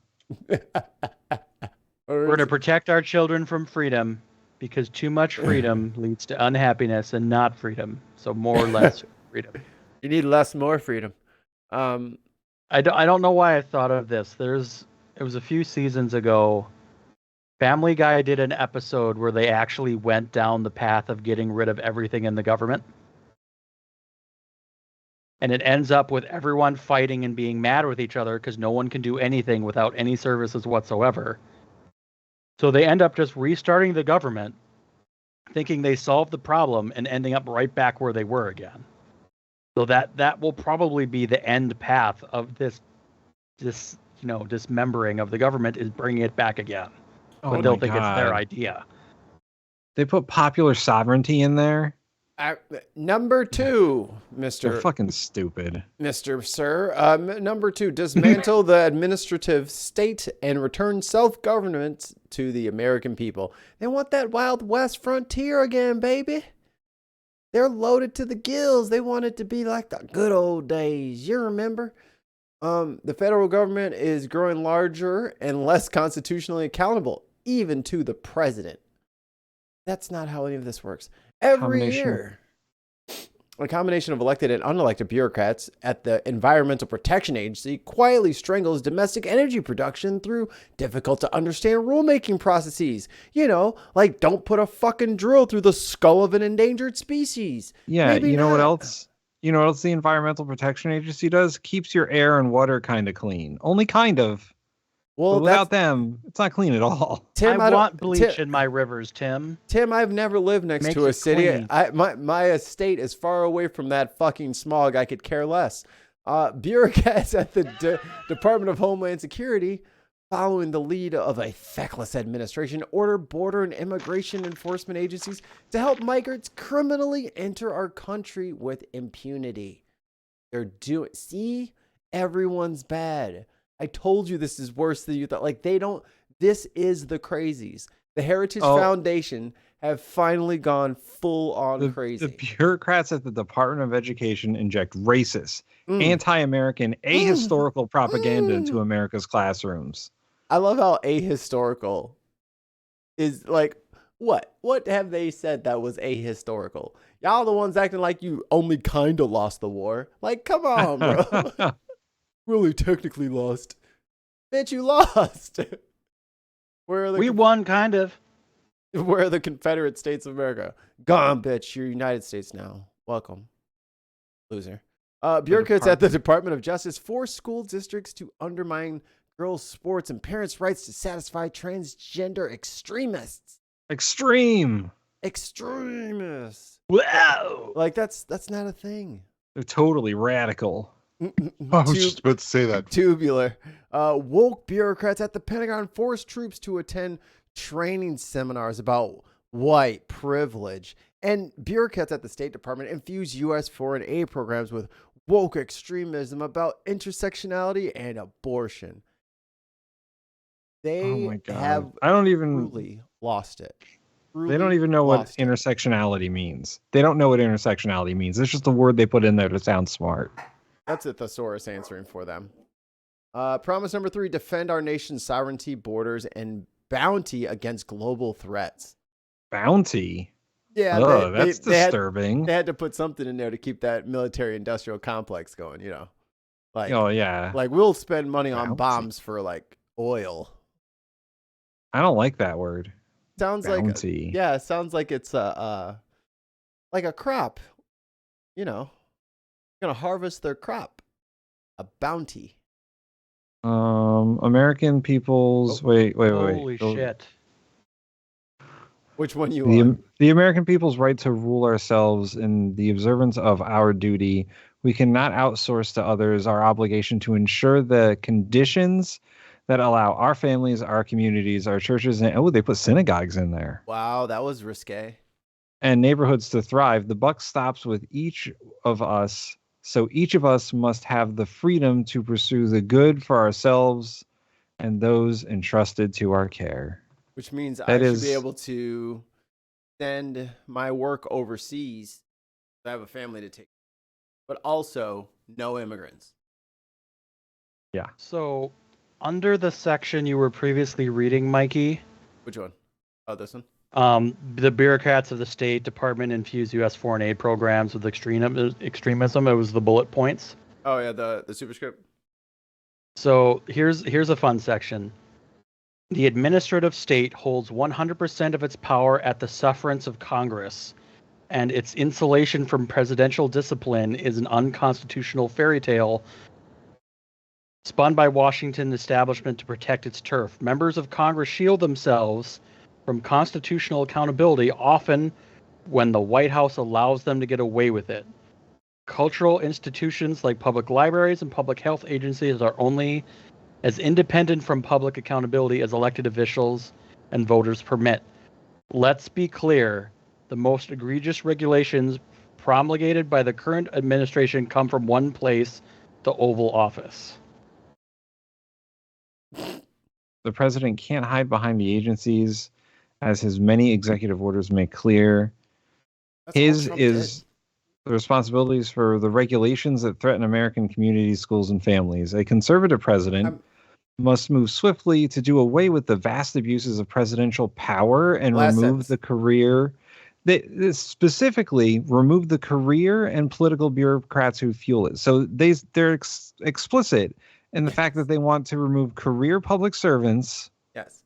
We're going to protect our children from freedom because too much freedom leads to unhappiness and not freedom. So more or less freedom. You need more freedom. I don't know why I thought of this. It was a few seasons ago. Family Guy did an episode where they actually went down the path of getting rid of everything in the government. And it ends up with everyone fighting and being mad with each other because no one can do anything without any services whatsoever. So they end up just restarting the government, thinking they solved the problem and ending up right back where they were again. So that will probably be the end path of this dismembering of the government, is bringing it back again. But they'll think it's their idea. They put popular sovereignty in there. Number 2, Mr. They're fucking stupid. Mr. Sir. Number 2, dismantle the administrative state and return self-government to the American people. They want that Wild West frontier again, baby. They're loaded to the gills. They want it to be like the good old days. You remember? The federal government is growing larger and less constitutionally accountable. even to the president. That's not how any of this works. Every year, a combination of elected and unelected bureaucrats at the Environmental Protection Agency quietly strangles domestic energy production through difficult to understand rulemaking processes. You know, like don't put a fucking drill through the skull of an endangered species. Yeah, Maybe you know what not. else? You know what else the Environmental Protection Agency does? Keeps your air and water kind of clean. Only kind of. Well, But without them, it's not clean at all. Tim, I don't- want bleach Tim- in my rivers, Tim. Tim, I've never lived next Makes to a it city. clean. My estate is far away from that fucking smog. I could care less. Bureaucrats at the Department of Homeland Security, following the lead of a feckless administration, order border and immigration enforcement agencies to help migrants criminally enter our country with impunity. They're doing. See, everyone's bad. I told you this is worse than you thought. Like they don't. This is the crazies. The Heritage Foundation have finally gone full on crazy. The bureaucrats at the Department of Education inject racist, anti-American, ahistorical propaganda into America's classrooms. I love how ahistorical is like what? What have they said that was ahistorical? Y'all the ones acting like you only kind of lost the war. Like, come on, bro. We only technically lost. Bitch, you lost. We won, kind of. Where are the Confederate States of America? Gone, bitch. You're United States now. Welcome. Loser. Bureaucrats at the Department of Justice force school districts to undermine girls' sports and parents' rights to satisfy transgender extremists. Extremists. Wow. Like that's not a thing. They're totally radical. I was just about to say that. Tubular. Woke bureaucrats at the Pentagon force troops to attend training seminars about white privilege. And bureaucrats at the State Department infuse U.S. foreign aid programs with woke extremism about intersectionality and abortion. They have I don't even truly lost it. They don't even know what intersectionality means. They don't know what intersectionality means. It's just a word they put in there to sound smart. That's a thesaurus answering for them. Promise number 3, defend our nation's sovereignty, borders, and bounty against global threats. Bounty? Yeah, that's disturbing. They had to put something in there to keep that military-industrial complex going, you know. Like, oh, yeah. Like, we'll spend money on bombs for, like, oil. I don't like that word. Sounds bounty. It sounds like it's like a crop, you know. Gonna harvest their crop. A bounty. American people's wait. Holy shit. Which one you on? The American people's right to rule ourselves in the observance of our duty. We cannot outsource to others our obligation to ensure the conditions that allow our families, our communities, our churches, and they put synagogues in there. Wow, that was risque. And neighborhoods to thrive. The buck stops with each of us. So each of us must have the freedom to pursue the good for ourselves and those entrusted to our care. Which means I should be able to send my work overseas. I have a family to take, but also no immigrants. Yeah. So under the section you were previously reading, Mikey. Which one? Oh, this one? The bureaucrats of the State Department infuse U.S. foreign aid programs with extremism. It was the bullet points. Oh yeah, the superscript. So here's a fun section. The administrative state holds 100% of its power at the sufferance of Congress, and its insulation from presidential discipline is an unconstitutional fairy tale spun by Washington establishment to protect its turf. Members of Congress shield themselves from constitutional accountability, often when the White House allows them to get away with it. Cultural institutions like public libraries and public health agencies are only as independent from public accountability as elected officials and voters permit. Let's be clear, the most egregious regulations promulgated by the current administration come from one place, the Oval Office. The president can't hide behind the agencies, as his many executive orders make clear. His is the responsibilities for the regulations that threaten American communities, schools, and families. A conservative president must move swiftly to do away with the vast abuses of presidential power and Last remove sentence. the career. They specifically remove the career and political bureaucrats who fuel it. So they're explicit in the fact that they want to remove career public servants Yes.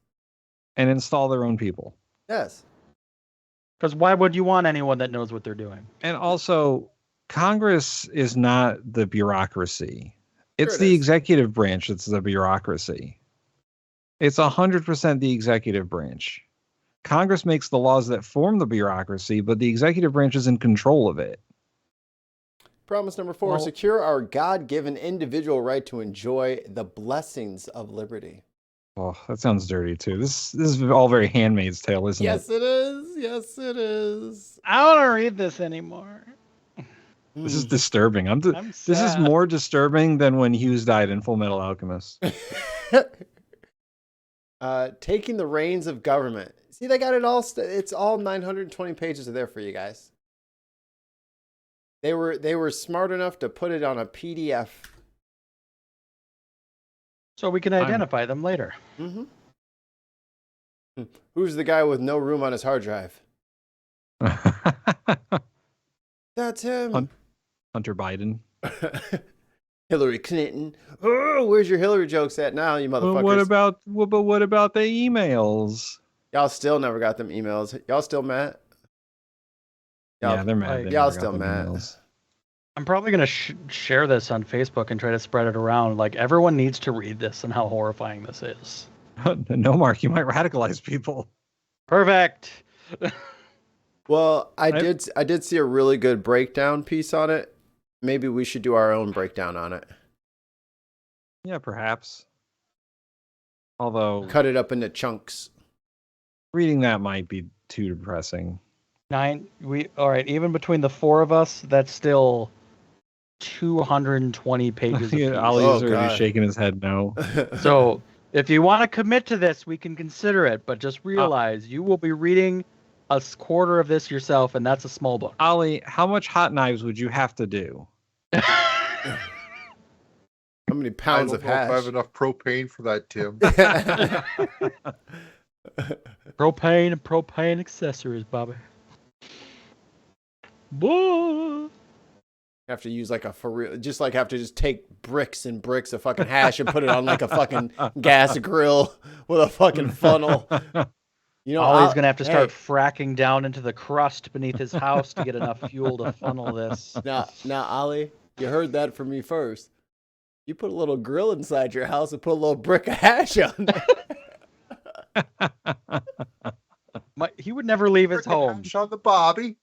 and install their own people. Yes. Because why would you want anyone that knows what they're doing? And also, Congress is not the bureaucracy. It's Sure it the is. executive branch that's the bureaucracy. It's 100% the executive branch. Congress makes the laws that form the bureaucracy, but the executive branch is in control of it. Promise number 4, Well- secure our God-given individual right to enjoy the blessings of liberty. Oh, that sounds dirty too. This is all very Handmaid's Tale, isn't Yes, it? it is. Yes, it is. I don't want to read this anymore. This is disturbing. This is sad. more disturbing than when Hughes died in Full Metal Alchemist. Taking the reins of government. See, they got it all. It's all 920 pages are there for you guys. They were smart enough to put it on a PDF. So we can identify them later. Mm-hmm. Who's the guy with no room on his hard drive? That's him. Hunter Biden. Hillary Clinton. Oh, where's your Hillary jokes at now, you motherfuckers? But what about the emails? Y'all still never got them emails. Y'all still mad? Yeah, they're mad. They Y'all never got still the mad. emails. I'm probably going to share this on Facebook and try to spread it around. Like, everyone needs to read this and how horrifying this is. No, Mark, you might radicalize people. Perfect. Well, I did see a really good breakdown piece on it. Maybe we should do our own breakdown on it. Yeah, perhaps. Although Cut it up into chunks. reading that might be too depressing. All right, even between the four of us, that's still 220 pages. Yeah, apiece. Ollie's already God. shaking his head no. So if you want to commit to this, we can consider it, but just realize you will be reading a quarter of this yourself, and that's a small book. Ollie, how much hot knives would you have to do? How many I pounds don't of know if I hash? have enough propane for that, Tim. Propane and propane accessories, Bobby. Boy. Have to use like a for real, just like have to just take bricks and bricks of fucking hash and put it on like a fucking gas grill with a fucking funnel. You know, Ollie's gonna have to start fracking down into the crust beneath his house to get enough fuel to funnel this. Now, Ollie, you heard that from me first. You put a little grill inside your house and put a little brick of hash on there. He would never leave his home. On the Bobby.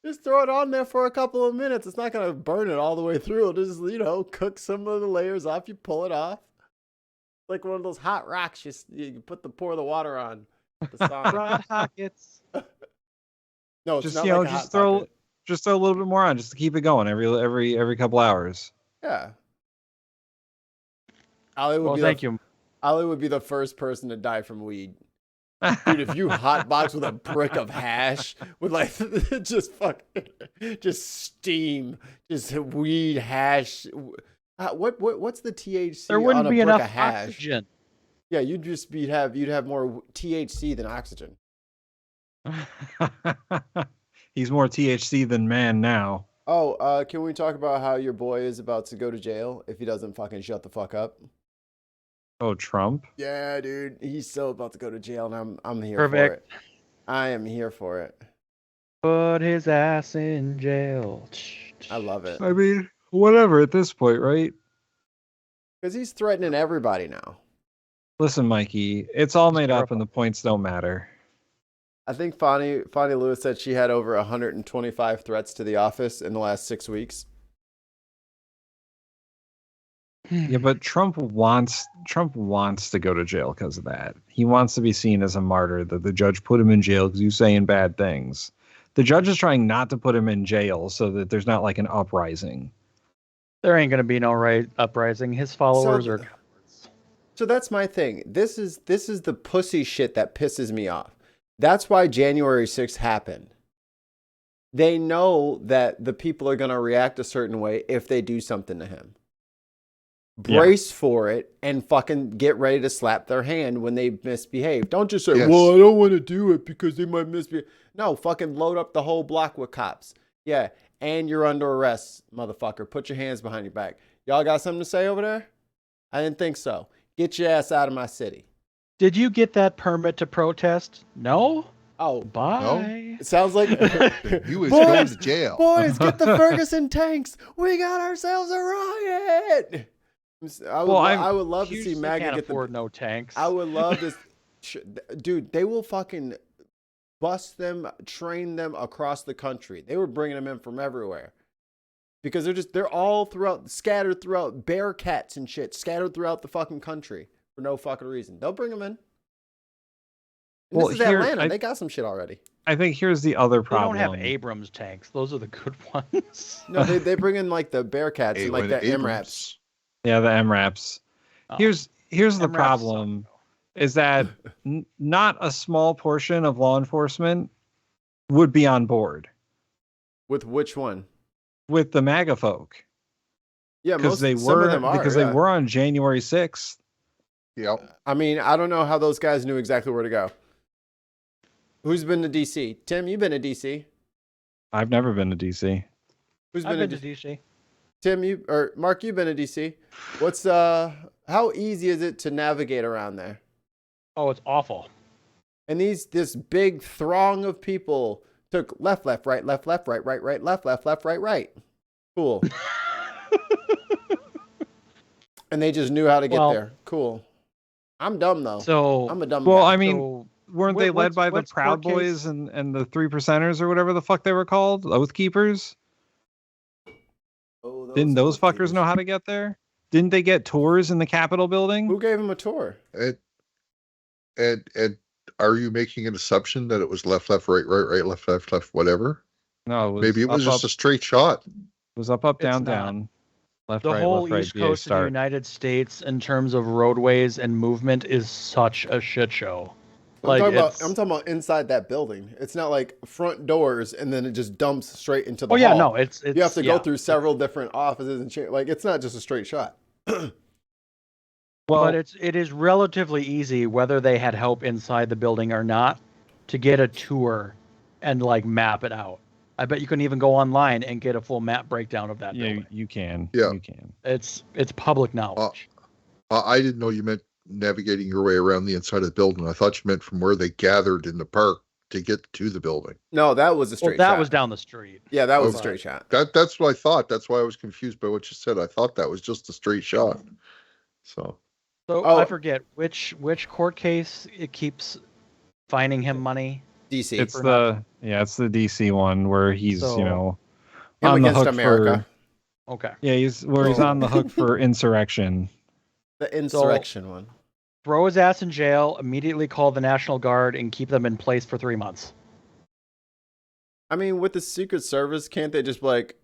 Just throw it on there for a couple of minutes. It's not gonna burn it all the way through. It'll just, cook some of the layers off. You pull it off. Like one of those hot rocks. You pour the water on. The sauna. Rod Hockets. No, it's Just not you know, like a hot throw pocket. a little bit more on just to keep it going every couple hours. Yeah. Ollie would Well, be thank you. Ollie would be the first person to die from weed. Dude, if you hotbox with a brick of hash with like just steam, just weed hash. What's the THC There on wouldn't a be brick enough of hash? oxygen. Yeah, you'd have more THC than oxygen. He's more THC than man now. Oh, can we talk about how your boy is about to go to jail if he doesn't fucking shut the fuck up? Oh, Trump? Yeah, dude, he's so about to go to jail, and I'm here Perfect. for it. I am here for it. Put his ass in jail. I love it I mean, whatever at this point, right? because he's threatening everybody now. Listen, Mikey, it's all made up and the points don't matter. I think Fonnie Lewis said she had over 125 threats to the office in the last 6 weeks. Yeah, but Trump wants to go to jail because of that. He wants to be seen as a martyr, that the judge put him in jail because he's saying bad things. The judge is trying not to put him in jail so that there's not like an uprising. There ain't gonna be no uprising. His followers are. So that's my thing. This is the pussy shit that pisses me off. That's why January 6th happened. They know that the people are going to react a certain way if they do something to him. brace for it, and fucking get ready to slap their hand when they misbehave. Don't just say, Yes. well, I don't want to do it because they might misbehave. No, fucking load up the whole block with cops. Yeah, and you're under arrest, motherfucker. Put your hands behind your back. Y'all got something to say over there? I didn't think so. Get your ass out of my city. Did you get that permit to protest? No? Oh, Bye. it sounds like You was going to jail. Boys, get the Ferguson tanks. We got ourselves a riot. I would love to see They MAGA can't get afford no tanks. I would love this. Dude, they will fucking bust them, train them across the country. They were bringing them in from everywhere. Because they're all scattered throughout, Bearcats and shit, scattered throughout the fucking country for no fucking reason. They'll bring them in. And Well, this is here, Atlanta. They got some shit already. I think here's the other They problem. don't have Abrams tanks. Those are the good ones. No, they bring in like the Bearcats and like the MRAPs. Yeah, the MRAPs. Oh. Here's the MRAPs problem, is that not a small portion of law enforcement would be on board With which one? with the MAGA folk. Yeah, Because they some of them are, they yeah. were on January 6th. Yep. I mean, I don't know how those guys knew exactly where to go. Who's been to DC? Tim, you've been to DC. I've never been to DC. Who's I've been been to DC. Tim, or Mark, you've been to DC. What's how easy is it to navigate around there? Oh, it's awful. And this big throng of people took left, right, left, right, left, right. Cool. And they just knew how to get there. Cool. I'm dumb though. So I'm a dumb Well, guy. I mean, So weren't they led by the what's Proud court case? Boys and the Three Percenters or whatever the fuck they were called? Oath Keepers? Oh, Didn't those Oath fuckers Keepers. know how to get there? Didn't they get tours in the Capitol building? Who gave him a tour? And are you making an assumption that it was left, right, left, whatever? No, it was Maybe it was up, just a straight shot. It was up, down, It's not. down. Left, the right, whole left, right, East BA Coast of the start. United States, in terms of roadways and movement, is such a shit show. I'm talking about inside that building. It's not like front doors and then it just dumps straight into the Oh yeah, hall. no, it's You have to go yeah. through several different offices and like it's not just a straight shot. Well, But it is relatively easy, whether they had help inside the building or not, to get a tour and like map it out. I bet you can even go online and get a full map breakdown of that yeah, building. you can. Yeah. You can. It's public knowledge. I didn't know you meant navigating your way around the inside of the building. I thought you meant from where they gathered in the park to get to the building. No, that was a Well, straight that shot. was down the street. Yeah, that was a Okay. straight shot. That's what I thought. That's why I was confused by what you said. I thought that was just a straight shot. So So Oh. I forget which court case it keeps fining him money. DC. It's for it's the DC one where he's, So- you know, Him on the against hook America. Okay. for he's on the hook for insurrection. The insurrection one. Throw his ass in jail, immediately call the National Guard, and keep them in place for 3 months. I mean, with the Secret Service, can't they just be like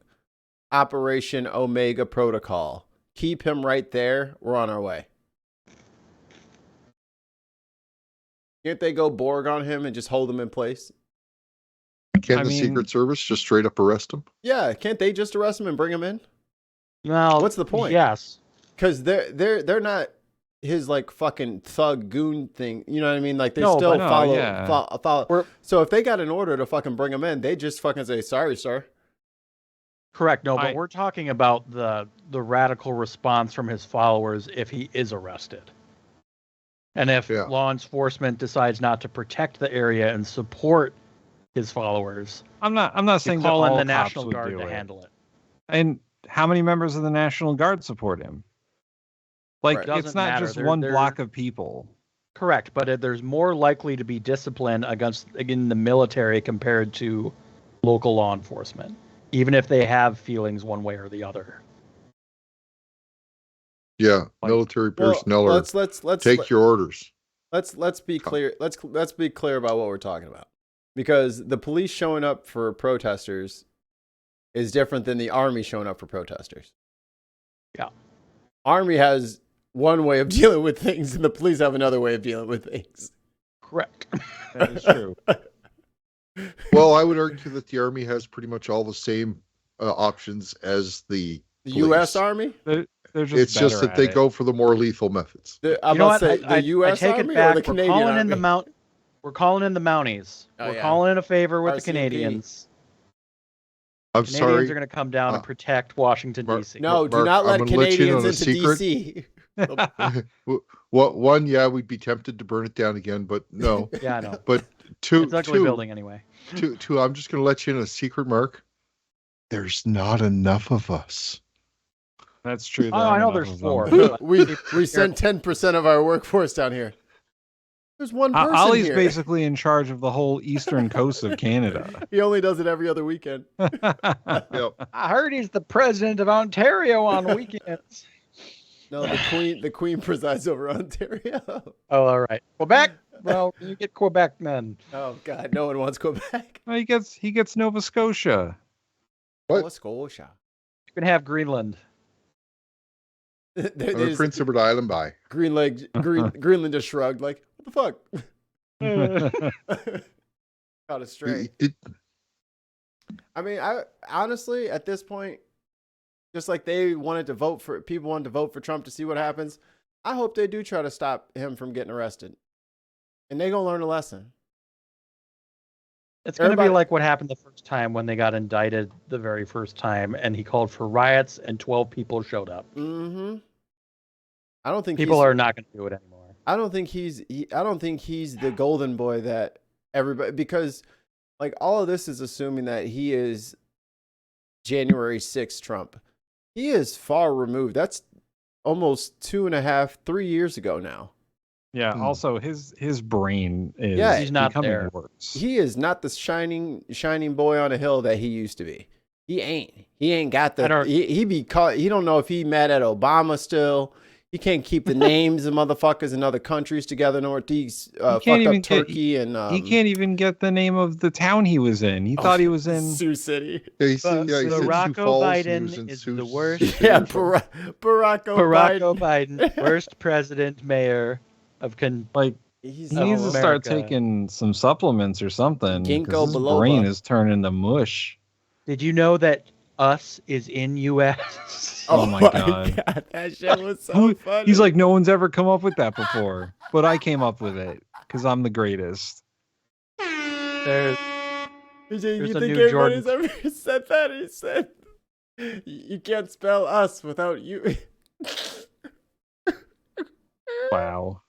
Operation Omega Protocol? Keep him right there. We're on our way. Can't they go Borg on him and just hold him in place? can I the mean- Secret Service just straight up arrest him? Yeah, can't they just arrest him and bring him in? Well, What's the point? Yes. Because they're not his like fucking thug goon thing. You know what I mean? Like they No, still but- No, follow. yeah. Follow. We're- So if they got an order to fucking bring him in, they just fucking say sorry, sir. Correct. No, but I- we're talking about the radical response from his followers if he is arrested. And if Yeah. law enforcement decides not to protect the area and support his followers, I'm not you saying that call in all the cops National would Guard do to it. handle it. And how many members of the National Guard support him? Like, Right. it's Doesn't not matter. just They're- one they're- block of people. Correct, but there's more likely to be discipline in the military compared to local law enforcement, even if they have feelings one way or the other. Yeah, Like- military Well, personnel are let's take your orders. Let's be clear. Let's be clear about what we're talking about. Because the police showing up for protesters is different than the army showing up for protesters. Yeah. Army has one way of dealing with things and the police have another way of dealing with things. Correct. That is true. Well, I would argue that the Army has pretty much all the same options as the The police. US Army? They're just It's just better that they at it. go for the more lethal methods. I'm You know about to what? say the U.S. I take Army it back. or the We're Canadian calling in Army? We're calling in the Mounties. Oh, We're yeah. calling in a favor with the RCMP. Canadians. I'm Canadians sorry. are going to come down and protect Washington, D.C. No, do Mark, not I'm let gonna let you know Canadians the into secret. D.C. One, yeah, we'd be tempted to burn it down again, but no. Yeah, I know. But two, It's an ugly building anyway. two, I'm just going to let you in a secret, Mark. There's not enough of us. That's true. Oh, I know there's 4. we send 10% of our workforce down here. There's one person Ollie's here. basically in charge of the whole eastern coast of Canada. He only does it every other weekend. Yep. I heard he's the president of Ontario on weekends. No, the queen presides over Ontario. Oh, all right. Quebec? Well, you get Quebec then. Oh God, no one wants Quebec. Well, he gets Nova Scotia. Nova Scotia. You can have Greenland. I'm a Prince Edward Island by. Greenland just shrugged like, what the fuck? Caught it straight. I mean, I honestly, at this point, just like people wanted to vote for Trump to see what happens, I hope they do try to stop him from getting arrested. And they gonna learn a lesson. It's going to be like what happened the first time when they got indicted the very first time, and he called for riots, and 12 people showed up. Mm-hmm. I don't think people are not going to do it anymore. I don't think he's the golden boy that everybody, because like all of this is assuming that he is January 6th Trump. He is far removed. That's almost 2.5, 3 years ago now. Yeah. Also, his brain is he's not becoming there. worse. He is not the shining boy on a hill that he used to be. He ain't got the. He be caught. He don't know if he mad at Obama still. He can't keep the names of motherfuckers in other countries together. Northeast, fucked up Turkey, and he can't even get the name of the town he was in. He thought he was in Sioux City. Yeah, he said Barack Sioux Falls, and he was Biden in is Sioux the worst. City. Yeah, Barack Biden, worst president, mayor of he needs to start taking some supplements or something. Ginkgo 'cause his biloba. brain is turning to mush. Did you know that us is in U.S.? Oh my god. That shit was so funny. He's like, no one's ever come up with that before, but I came up with it because I'm the greatest. There's you a think new anybody's ever said that? He said, "You can't spell us without you." Wow.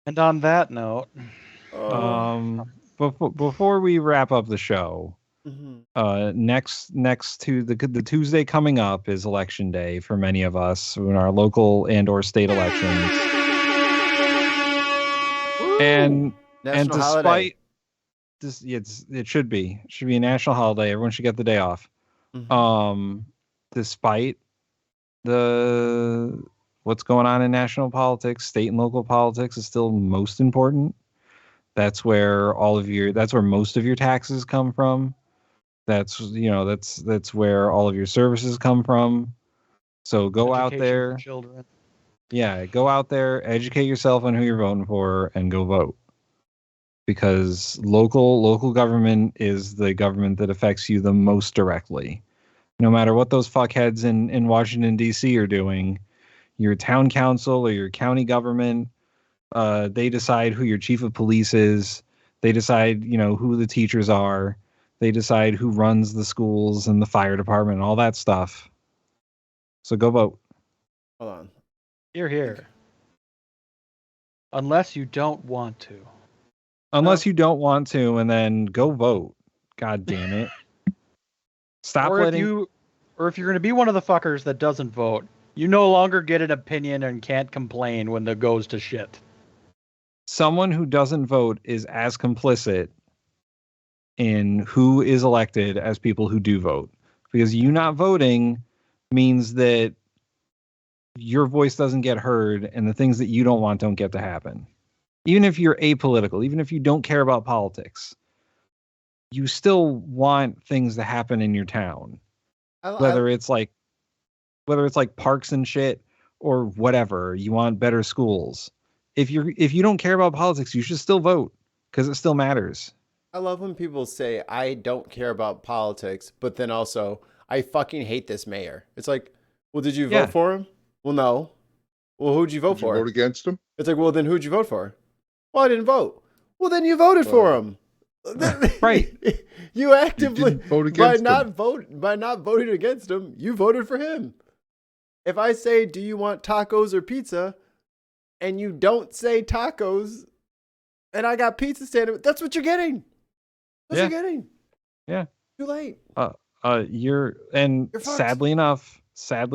And on that note, before we wrap up the show, next to the Tuesday coming up is election day for many of us in our local and/or state elections. And National despite holiday. this, it should be a national holiday. Everyone should get the day off. Despite what's going on in national politics, state and local politics is still most important. That's where most of your taxes come from. That's where all of your services come from. So go out education there. for children. Yeah, go out there, educate yourself on who you're voting for, and go vote. Because local government is the government that affects you the most directly. No matter what those fuckheads in Washington, D.C. are doing, your town council or your county government, they decide who your chief of police is. They decide, who the teachers are. They decide who runs the schools and the fire department and all that stuff. So go vote. Hold on. Here. Unless you don't want to. Unless you don't want to, and then go vote. God damn it. Stop Or if you're going to be one of the fuckers that doesn't vote, you no longer get an opinion and can't complain when it goes to shit. Someone who doesn't vote is as complicit in who is elected as people who do vote. Because you not voting means that your voice doesn't get heard and the things that you don't want don't get to happen. Even if you're apolitical, even if you don't care about politics, you still want things to happen in your town. Whether it's like parks and shit or whatever, you want better schools. If you don't care about politics, you should still vote because it still matters. I love when people say, I don't care about politics, but then also, I fucking hate this mayor. It's like, Well, did you Yeah. vote for him? Well, no. Well, who'd you vote Did you for? vote against him? It's like, well, then who'd you vote for? Well, I didn't vote. Well, then you voted for him. Right. You actively didn't vote by against not him. by not voting against him, you voted for him. If I say, "Do you want tacos or pizza?" and you don't say tacos, and I got pizza standing, that's what you're getting. That's what you're getting. Yeah. Too late. You're fucked. sadly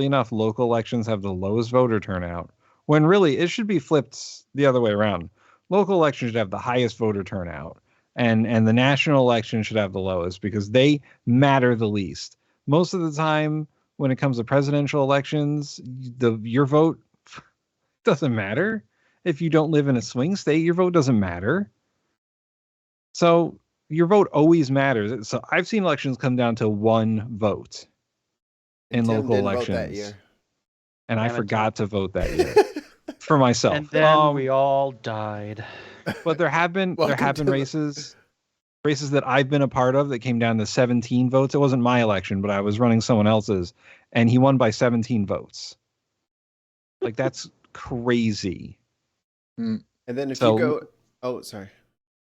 enough, local elections have the lowest voter turnout. When really it should be flipped the other way around. Local elections should have the highest voter turnout, and the national election should have the lowest because they matter the least. Most of the time, when it comes to presidential elections, your vote doesn't matter. If you don't live in a swing state, your vote doesn't matter. So your vote always matters. So I've seen elections come down to one vote in Tim local didn't vote elections, that year. and I Damn it, forgot to vote that year for myself. And then we all died. But there have been Welcome to the- races that I've been a part of that came down to 17 votes. It wasn't my election, but I was running someone else's, and he won by 17 votes. Like, that's crazy. And then if So- you go, oh, sorry.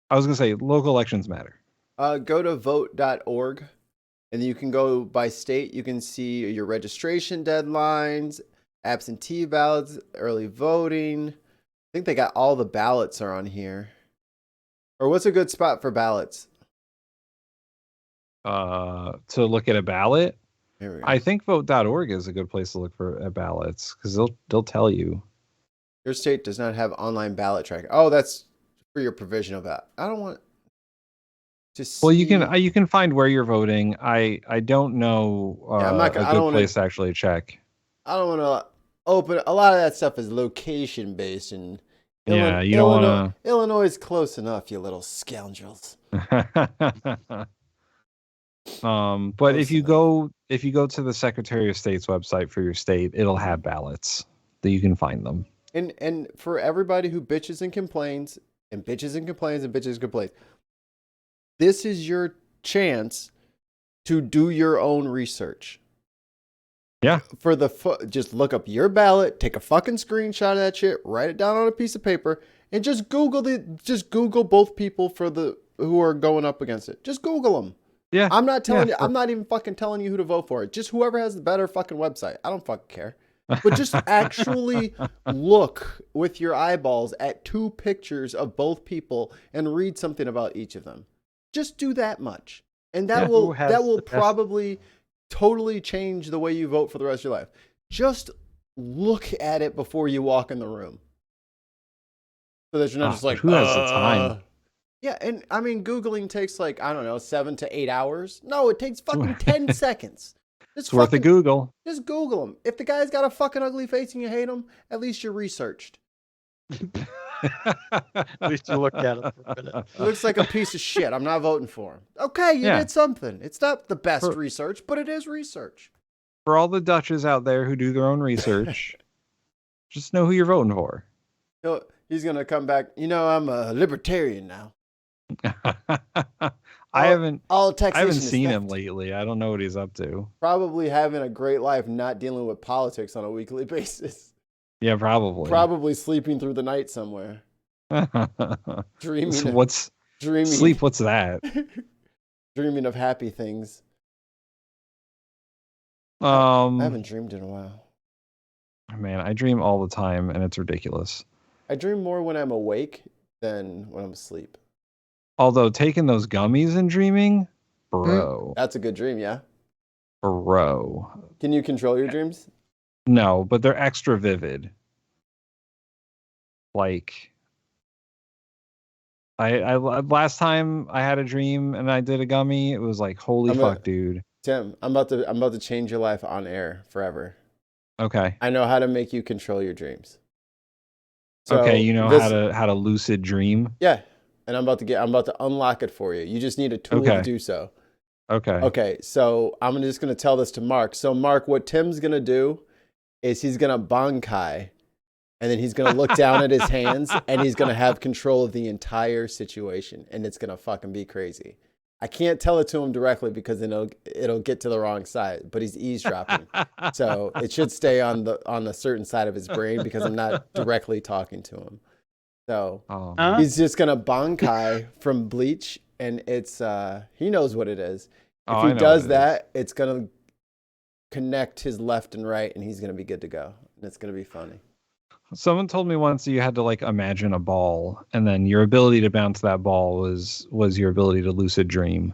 I was gonna say local elections matter. Go to vote.org and you can go by state. You can see your registration deadlines, absentee ballots, early voting. I think they got all the ballots are on here. Or what's a good spot for ballots? To look at a ballot, Here we go. I think vote.org is a good place to look for ballots because they'll tell you. Your state does not have online ballot tracking. Oh, that's for your provisional ballot. I don't want to see. Well, you can find where you're voting. I don't know I'm not gonna- a I don't good wanna- place to actually check. I don't want to open. A lot of that stuff is location based, and Yeah, you don't wanna- Illinois is close enough, you little scoundrels. But if you go to the Secretary of State's website for your state, it'll have ballots that you can find them. And for everybody who bitches and complains and bitches and complains and bitches and complains, this is your chance to do your own research. Yeah. For just look up your ballot, take a fucking screenshot of that shit, write it down on a piece of paper, and just Google both people who are going up against it. Just Google them. Yeah. I'm not telling you. I'm not even fucking telling you who to vote for. Just whoever has the better fucking website. I don't fucking care. But just actually look with your eyeballs at two pictures of both people and read something about each of them. Just do that much. And that will probably totally change the way you vote for the rest of your life. Just look at it before you walk in the room. So that you're not just like, who has the time? Yeah, and I mean, Googling takes 7 to 8 hours. No, it takes fucking 10 seconds. It's worth a Google. Just Google him. If the guy's got a fucking ugly face and you hate him, at least you're researched. At least you looked at it for a minute. He looks like a piece of shit. I'm not voting for him. Okay, you did something. It's not the best research, but it is research. For all the Dutches out there who do their own research, just know who you're voting for. He's going to come back. I'm a libertarian now. I haven't taxation is seen him theft. lately. I don't know what he's up to. Probably having a great life, not dealing with politics on a weekly basis. Yeah, probably. Probably sleeping through the night somewhere. Dreaming. So what's sleep? What's that? Dreaming of happy things. I haven't dreamed in a while. Man, I dream all the time, and it's ridiculous. I dream more when I'm awake than when I'm asleep. Although taking those gummies and dreaming, bro. That's a good dream, yeah? Bro. Can you control your dreams? No, but they're extra vivid. Like, I last time I had a dream and I did a gummy, it was like, holy fuck, dude. Tim, I'm about to change your life on air forever. Okay. I know how to make you control your dreams. Okay, you know how to lucid dream? Yeah. And I'm about to unlock it for you. You just need a tool to do so. Okay. Okay, so I'm just going to tell this to Mark. So Mark, what Tim's going to do is he's going to bankai, and then he's going to look down at his hands, and he's going to have control of the entire situation, and it's going to fucking be crazy. I can't tell it to him directly because then it'll get to the wrong side, but he's eavesdropping. So it should stay on the certain side of his brain because I'm not directly talking to him. So he's just gonna Bankai from Bleach, and it's he knows what it is. If he does that, it's gonna connect his left and right, and he's gonna be good to go. And it's gonna be funny. Someone told me once that you had to like imagine a ball, and then your ability to bounce that ball was your ability to lucid dream.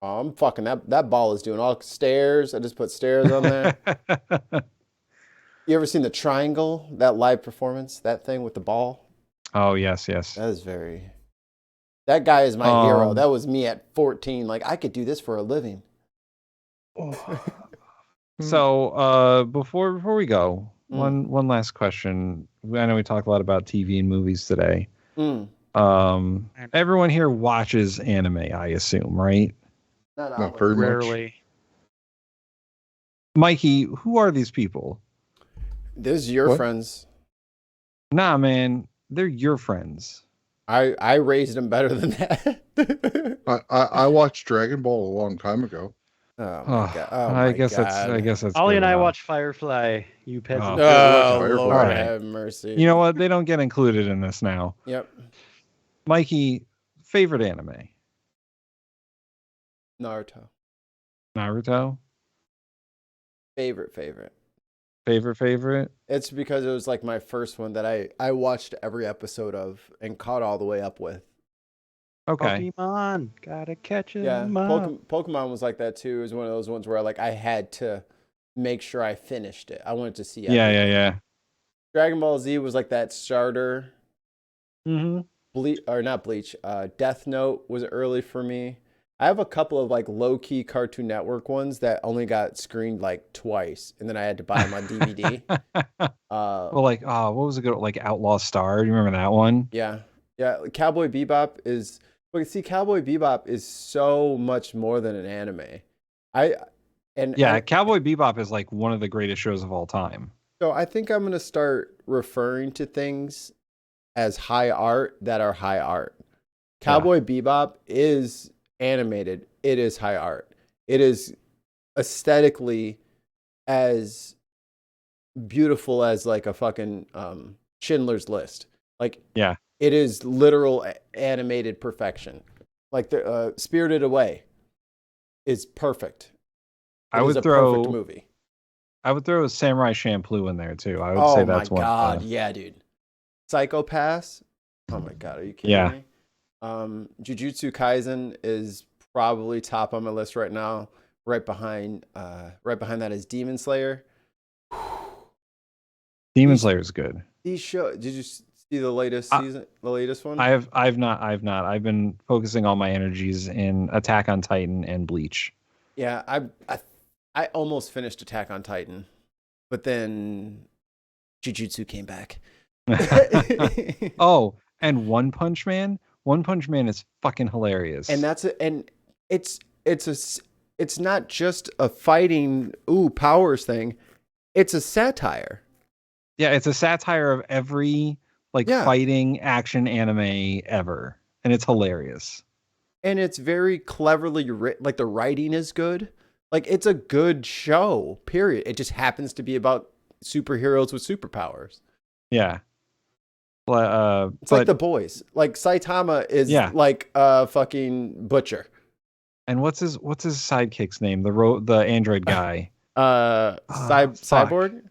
Oh, I'm fucking that ball is doing all stairs. I just put stairs on there. You ever seen the triangle, that live performance, that thing with the ball? Oh yes. That guy is my hero. That was me at 14. Like, I could do this for a living. So before we go, one last question. I know we talk a lot about TV and movies today. Everyone here watches anime, I assume, right? Not very Rarely. Mikey, who are these people? Those are your friends. Nah, man, they're your friends. I raised them better than that. I watched Dragon Ball a long time ago. Oh my god! I guess that's. Ollie and I watch. watch Firefly. You peasant. Lord Alright. have mercy. You know what? They don't get included in this now. Yep. Mikey, favorite anime? Naruto. Naruto? Favorite. Favorite? It's because it was like my first one that I watched every episode of and caught all the way up with. Okay. Pokemon, gotta catch it. Yeah, Pokemon was like that too. It was one of those ones where I had to make sure I finished it. I wanted to see everything. Yeah. Dragon Ball Z was like that starter. Mm-hmm. Not Bleach. Death Note was early for me. I have a couple of like low-key Cartoon Network ones that only got screened like twice, and then I had to buy them on DVD. What was it good? Like Outlaw Star? Do you remember that one? Yeah. Cowboy Bebop is. But see, Cowboy Bebop is so much more than an anime. Cowboy Bebop is like one of the greatest shows of all time. So I think I'm gonna start referring to things as high art that are high art. Cowboy Bebop is animated. It is high art. It is aesthetically as beautiful as like a fucking Schindler's List. Like, yeah, it is literal animated perfection. Like the Spirited Away is perfect. It is a perfect movie. I would throw Samurai Champloo in there too. I would say that's one. Oh my god, yeah, dude. Psycho Pass. Oh my god, are you kidding me? Jujutsu Kaisen is probably top on my list right now. Right behind that is Demon Slayer. Demon Slayer is good. Did you see the latest season? The latest one? I've not. I've been focusing all my energies in Attack on Titan and Bleach. Yeah, I almost finished Attack on Titan, but then Jujutsu came back. Oh, and One Punch Man. One Punch Man is fucking hilarious. And it's not just a fighting powers thing. It's a satire. Yeah, it's a satire of every fighting action anime ever, and it's hilarious. And it's very cleverly written. Like the writing is good. Like it's a good show. Period. It just happens to be about superheroes with superpowers. Yeah. It's like The Boys. Like Saitama is like a fucking butcher. And what's his sidekick's name? The android guy. Cyborg?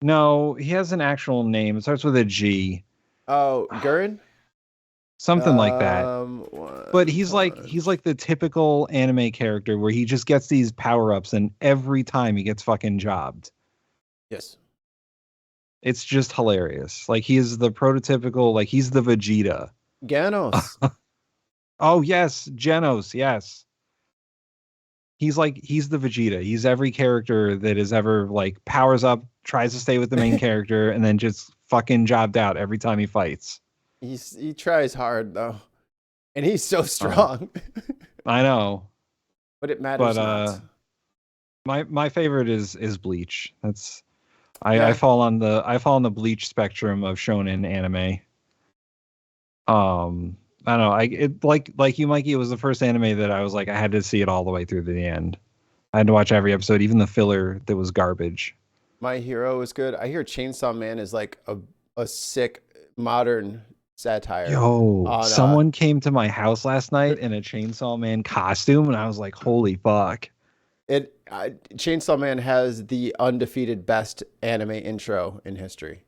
No, he has an actual name. It starts with a G. Oh, Gurren? Something like that. But he's like the typical anime character where he just gets these power-ups and every time he gets fucking jobbed. Yes. It's just hilarious. Like he is the prototypical, like he's the Vegeta. Genos. Oh yes, Genos, yes. He's the Vegeta. He's every character that is ever like powers up, tries to stay with the main character, and then just fucking jobbed out every time he fights. He tries hard though. And he's so strong. I know. But it matters not. My favorite is Bleach. That's I fall on the Bleach spectrum of shonen anime. I don't know. Like you, Mikey. It was the first anime that I was like, I had to see it all the way through to the end. I had to watch every episode, even the filler that was garbage. My Hero is good. I hear Chainsaw Man is like a sick modern satire. Yo, someone came to my house last night in a Chainsaw Man costume, and I was like, holy fuck. Chainsaw Man has the undefeated best anime intro in history.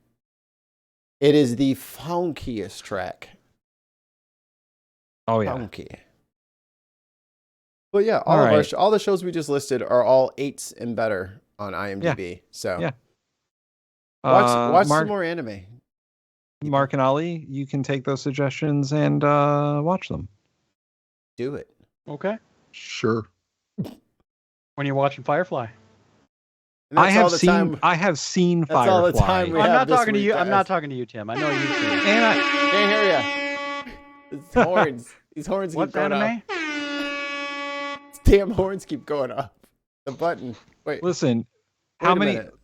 It is the funkiest track. Oh yeah. Funky. But yeah, all the shows we just listed are all 8s and better on IMDb. So yeah. Watch some more anime. Mark and Ollie, you can take those suggestions and watch them. Do it. Okay. Sure. When you're watching Firefly. I have seen Firefly. That's all the time we I'm have not this talking to week, you. I'm guys. not talking to you, Tim. I know you. And I can't hear you. It's horns. These horns What's keep going anime? up. Damn horns keep going up. The button. Wait. Listen. Wait How a many? minute.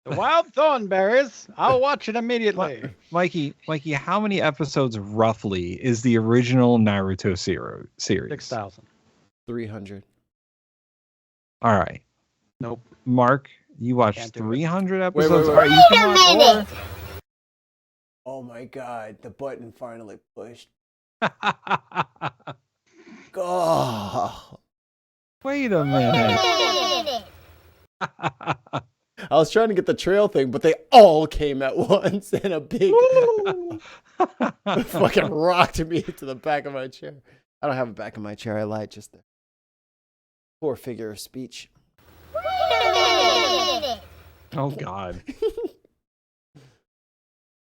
The Wild Thornberries. I'll watch it immediately. Mikey, how many episodes roughly is the original Naruto series? 6,000. 300. All right. Nope. Mark, you watched Can't do it. 300 Wait, episodes. wait. All right, you can watch more. Oh my god, the button finally pushed. Oh. Wait a minute. I was trying to get the trail thing, but they all came at once in a big fucking rocked me to the back of my chair. I don't have a back of my chair. I lied just there. Poor figure of speech. Oh God.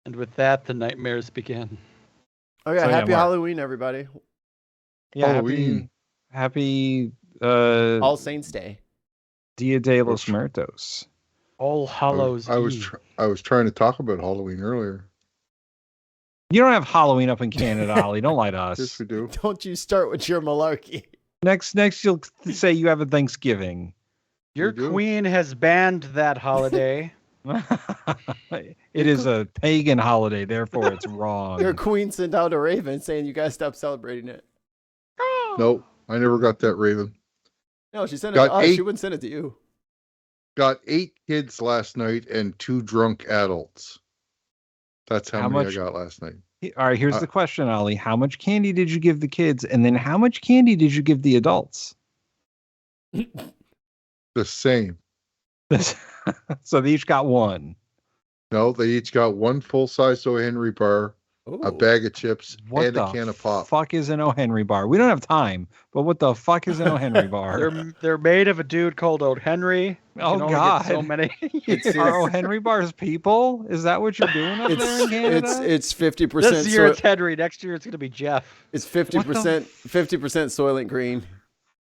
And with that, the nightmares begin. Oh yeah, So, yeah, happy Mark. Halloween, everybody. Yeah, Halloween. happy All Saints Day. Dia de los Muertos. All Hallows I was Eve. I was trying to talk about Halloween earlier. You don't have Halloween up in Canada, Ollie. Don't lie to us. Yes, we do. Don't you start with your malarkey. Next you'll say you have a Thanksgiving. Your We do. queen has banned that holiday. It is a pagan holiday, therefore it's wrong. Your queen sent out a raven saying you guys stop celebrating it. Nope, I never got that raven. No, she sent it Got to us. 8 She wouldn't send it to you. Got 8 kids last night and 2 drunk adults. That's how How many much- I got last night. All right, here's the question, Ollie. How much candy did you give the kids? And then how much candy did you give the adults? The same. So they each got one. No, they each got 1 full-size O. Henry bar, a bag of chips, What and the a can of pop. fuck is an O. Henry bar? We don't have time, but what the fuck is an O. Henry bar? They're made of a dude called O. Henry. You Oh, can only God. get so many. Are O. Henry bars people? Is that what you're doing up there in Canada? It's 50%. This year it's Henry. Next year it's gonna be Jeff. It's 50%. 50% Soylent Green.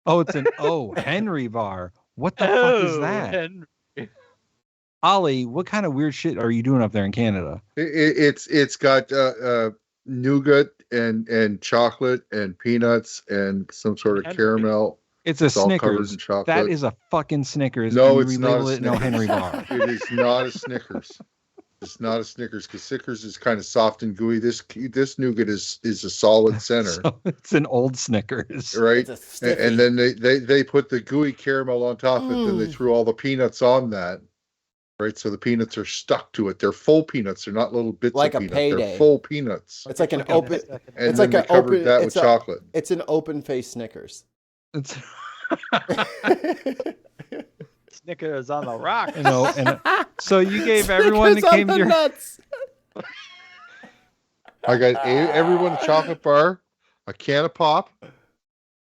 Oh, it's an O. Henry bar. What the fuck is that? Henry. Ollie, what kind of weird shit are you doing up there in Canada? It's got nougat and chocolate and peanuts and some sort of Henry. caramel. It's a all covered Snickers. in chocolate. That is a fucking Snickers. No, and it's you not relabel a it an O. Henry Snickers. bar. It is not a Snickers. It's not a Snickers because Snickers is kind of soft and gooey. This nougat is a solid center, So it's an old Snickers. right? It's a stiffy. And then they put the gooey caramel on top of it. Then they threw all the peanuts on that, right? So the peanuts are stuck to it. They're full peanuts. They're not little bits Like a of peanuts. Payday. They're full peanuts. It's like an open. And it's then like they an covered open. that with it's a- chocolate. It's an open face Snickers. It's, Snickers on the rock. you know, and so you gave everyone that Snickers on came to the your nuts. I got everyone a chocolate bar, a can of pop,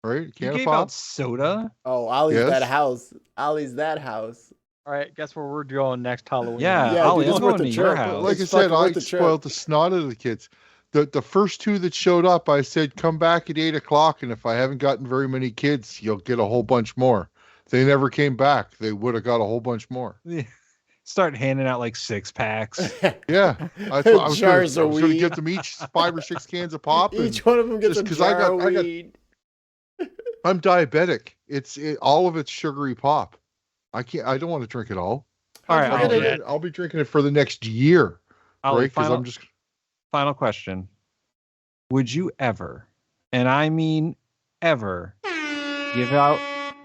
right? A you can of gave pop. out soda. Oh, Ollie's Yes. that house. Ollie's that house. All right, guess where we're going next Halloween? Yeah, Yeah, Ollie, dude, I'm it's worth going the to your trip. house. Like I It's said, fucking I worth the trip. spoiled the snot out of the kids. The first 2 that showed up, I said, come back at 8 o'clock, and if I haven't gotten very many kids, you'll get a whole bunch more. They never came back. They would have got a whole bunch more. Start handing out like 6-packs. Yeah, I was Jars going of to weed. give them each 5 or 6 cans of pop. and Each one of them gets just a 'cause I jar got- of I got- weed. I'm diabetic. All of it's sugary pop. I don't want to drink it all. All right, How'd you Ollie, get it? I'll be drinking it for the next year, Ollie, right? Because I'm just final question. Would you ever and I mean ever,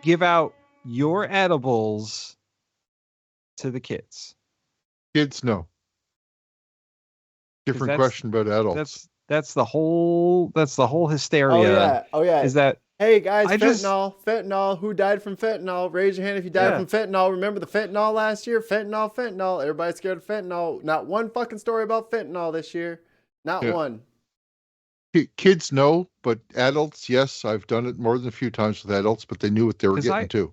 give out your edibles to the kids. Kids, no. Different that's- question about adults. That's the whole hysteria. Oh yeah. Oh yeah. Is that Hey guys, I just- fentanyl. Who died from fentanyl? Raise your hand if you died Yeah. from fentanyl. Remember the fentanyl last year? Fentanyl. Everybody's scared of fentanyl. Not one fucking story about fentanyl this year. Not Yeah. one. Kids, no, but adults, yes. I've done it more than a few times with adults, but they knew what they were 'Cause getting to.